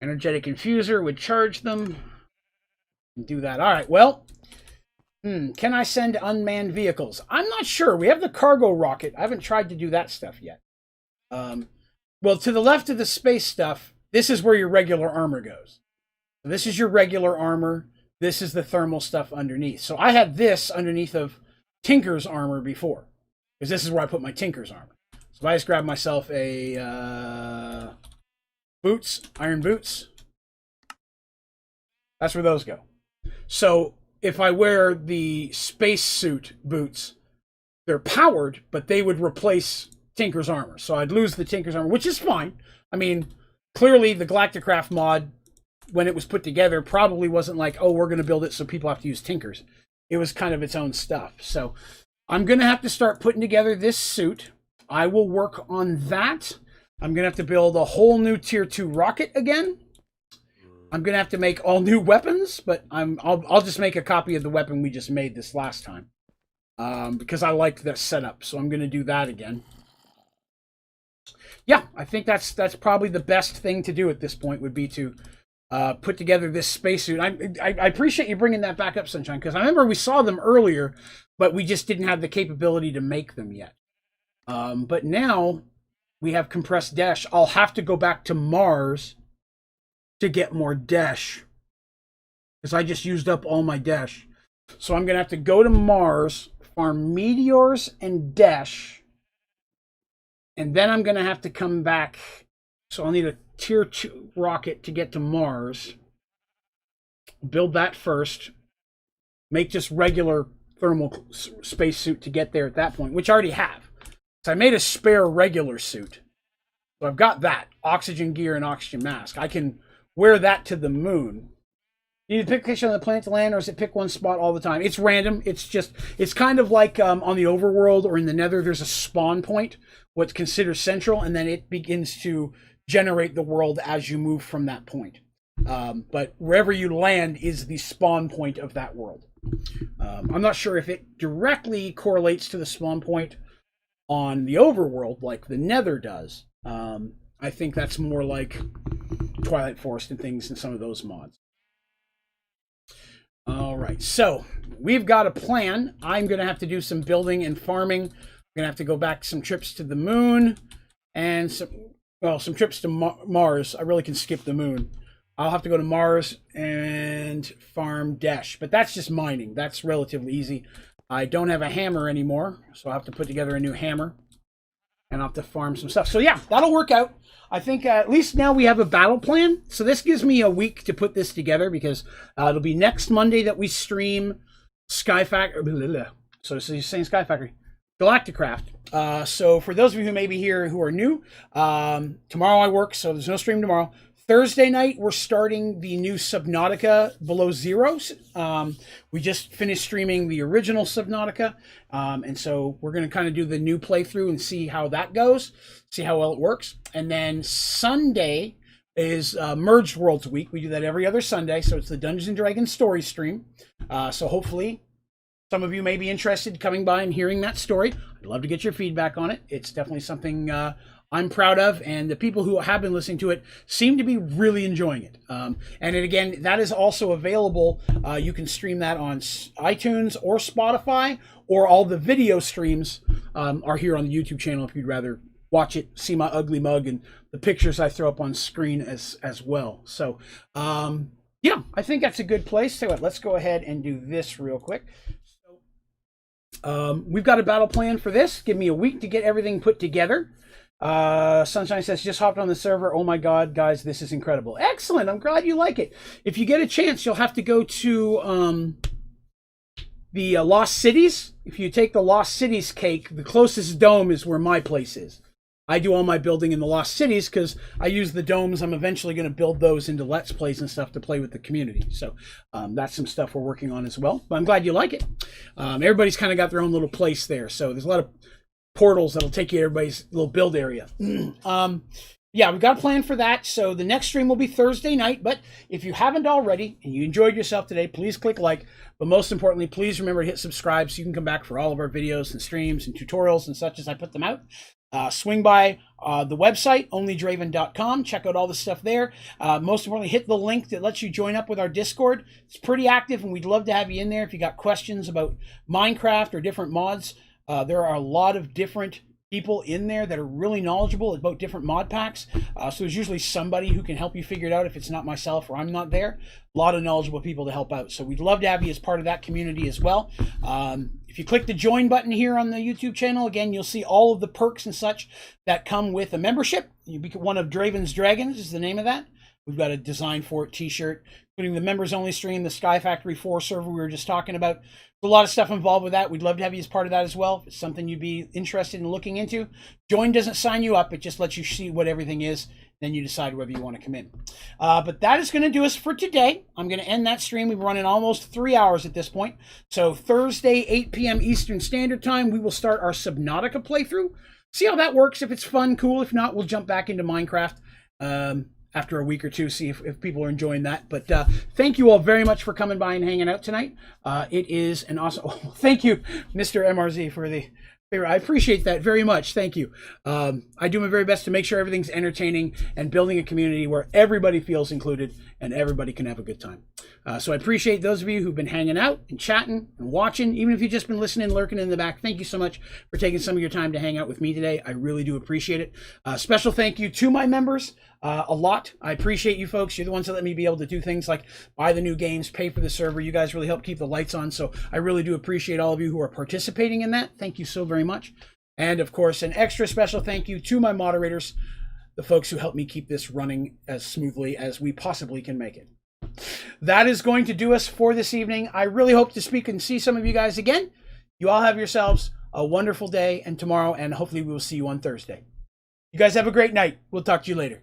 Energetic infuser would charge them. Do that. All right, well... Can I send unmanned vehicles? I'm not sure. We have the cargo rocket. I haven't tried to do that stuff yet. Well, to the left of the space stuff, this is where your regular armor goes. So this is your regular armor. This is the thermal stuff underneath. So I had this underneath of Tinker's armor before, because this is where I put my Tinker's armor. So if I just grab myself a boots, iron boots, that's where those go. So if I wear the spacesuit boots, they're powered, but they would replace Tinker's armor. So I'd lose the Tinker's armor, which is fine. I mean, clearly the Galacticraft mod, when it was put together, probably wasn't like, oh, we're going to build it so people have to use Tinker's. It was kind of its own stuff. So I'm going to have to start putting together this suit. I will work on that. I'm going to have to build a whole new Tier 2 rocket again. I'm going to have to make all new weapons, but I'll just make a copy of the weapon we just made this last time. Because I liked that setup, so I'm going to do that again. Yeah, I think that's probably the best thing to do at this point, would be to put together this spacesuit. I appreciate you bringing that back up, Sunshine, because I remember we saw them earlier, but we just didn't have the capability to make them yet. But now we have compressed dash. I'll have to go back to Mars to get more dash, because I just used up all my dash. So I'm going to have to go to Mars, farm meteors and dash, and then I'm going to have to come back. So I'll need a Tier 2 rocket to get to Mars. Build that first. Make just regular thermal spacesuit to get there at that point, which I already have. So I made a spare regular suit. So I've got that. Oxygen gear and oxygen mask. I can wear that to the moon. You need to pick a location on the planet to land, or is it pick one spot all the time? It's random. It's kind of like on the overworld or in the Nether, there's a spawn point, what's considered central, and then it begins to generate the world as you move from that point. But wherever you land is the spawn point of that world. I'm not sure if it directly correlates to the spawn point on the overworld like the Nether does. I think that's more like Twilight Forest and things in some of those mods. All right, so we've got a plan. I'm going to have to do some building and farming. I'm going to have to go back some trips to the moon and some trips to Mars. I really can skip the moon. I'll have to go to Mars and farm Dash, but that's just mining. That's relatively easy. I don't have a hammer anymore, so I'll have to put together a new hammer. And I'll have to farm some stuff. So yeah, that'll work out. I think at least now we have a battle plan. So this gives me a week to put this together because it'll be next Monday that we stream Sky Factory. So you're saying Sky Factory. Galacticraft. So for those of you who may be here who are new, tomorrow I work, so there's no stream tomorrow. Thursday night, we're starting the new Subnautica Below Zero. We just finished streaming the original Subnautica, and so we're going to kind of do the new playthrough and see how that goes, see how well it works. And then Sunday is Merged Worlds Week. We do that every other Sunday, so it's the Dungeons & Dragons story stream. So hopefully some of you may be interested in coming by and hearing that story. I'd love to get your feedback on it. It's definitely something I'm proud of, and the people who have been listening to it seem to be really enjoying it. And again, that is also available. You can stream that on iTunes or Spotify, or all the video streams are here on the YouTube channel if you'd rather watch it, see my ugly mug and the pictures I throw up on screen as well. So yeah, I think that's a good place. So let's go ahead and do this real quick. We've got a battle plan for this. Give me a week to get everything put together. Sunshine says, just hopped on the server. Oh my God, guys, this is incredible. Excellent. I'm glad you like it. If you get a chance, you'll have to go to the Lost Cities. If you take the Lost Cities cake, the closest dome is where my place is. I do all my building in the Lost Cities because I use the domes. I'm eventually going to build those into Let's Plays and stuff to play with the community. So that's some stuff we're working on as well. But I'm glad you like it. Everybody's kind of got their own little place there. So there's a lot of portals that'll take you to everybody's little build area. Yeah, we've got a plan for that. So the next stream will be Thursday night. But if you haven't already and you enjoyed yourself today, please click like. But most importantly, please remember to hit subscribe so you can come back for all of our videos and streams and tutorials and such as I put them out. Swing by the website, onlydraven.com. Check out all the stuff there. Most importantly, hit the link that lets you join up with our Discord. It's pretty active, and we'd love to have you in there if you got questions about Minecraft or different mods. There are a lot of different people in there that are really knowledgeable about different mod packs. So there's usually somebody who can help you figure it out if it's not myself or I'm not there. A lot of knowledgeable people to help out. So we'd love to have you as part of that community as well. If you click the join button here on the YouTube channel, again, you'll see all of the perks and such that come with a membership. You become one of Draven's Dragons is the name of that. We've got a design for it t-shirt, including the members only stream, the Sky Factory 4 server we were just talking about. There's a lot of stuff involved with that. We'd love to have you as part of that as well. If it's something you'd be interested in looking into. Join doesn't sign you up. It just lets you see what everything is. Then you decide whether you want to come in. But that is going to do us for today. I'm going to end that stream. We've run in almost 3 hours at this point. So Thursday, 8 p.m. Eastern Standard Time, we will start our Subnautica playthrough. See how that works. If it's fun, cool. If not, we'll jump back into Minecraft after a week or two, see if people are enjoying that. But thank you all very much for coming by and hanging out tonight. It is an awesome... Oh, thank you, Mr. MRZ, for the... I appreciate that very much. Thank you. I do my very best to make sure everything's entertaining and building a community where everybody feels included and everybody can have a good time. So I appreciate those of you who've been hanging out and chatting and watching. Even if you've just been listening, lurking in the back, thank you so much for taking some of your time to hang out with me today. I really do appreciate it. Special thank you to my members. A lot. I appreciate you folks. You're the ones that let me be able to do things like buy the new games, pay for the server. You guys really help keep the lights on. So I really do appreciate all of you who are participating in that. Thank you so very much. And of course, an extra special thank you to my moderators, the folks who help me keep this running as smoothly as we possibly can make it. That is going to do us for this evening. I really hope to speak and see some of you guys again. You all have yourselves a wonderful day and tomorrow, and hopefully we will see you on Thursday. You guys have a great night. We'll talk to you later.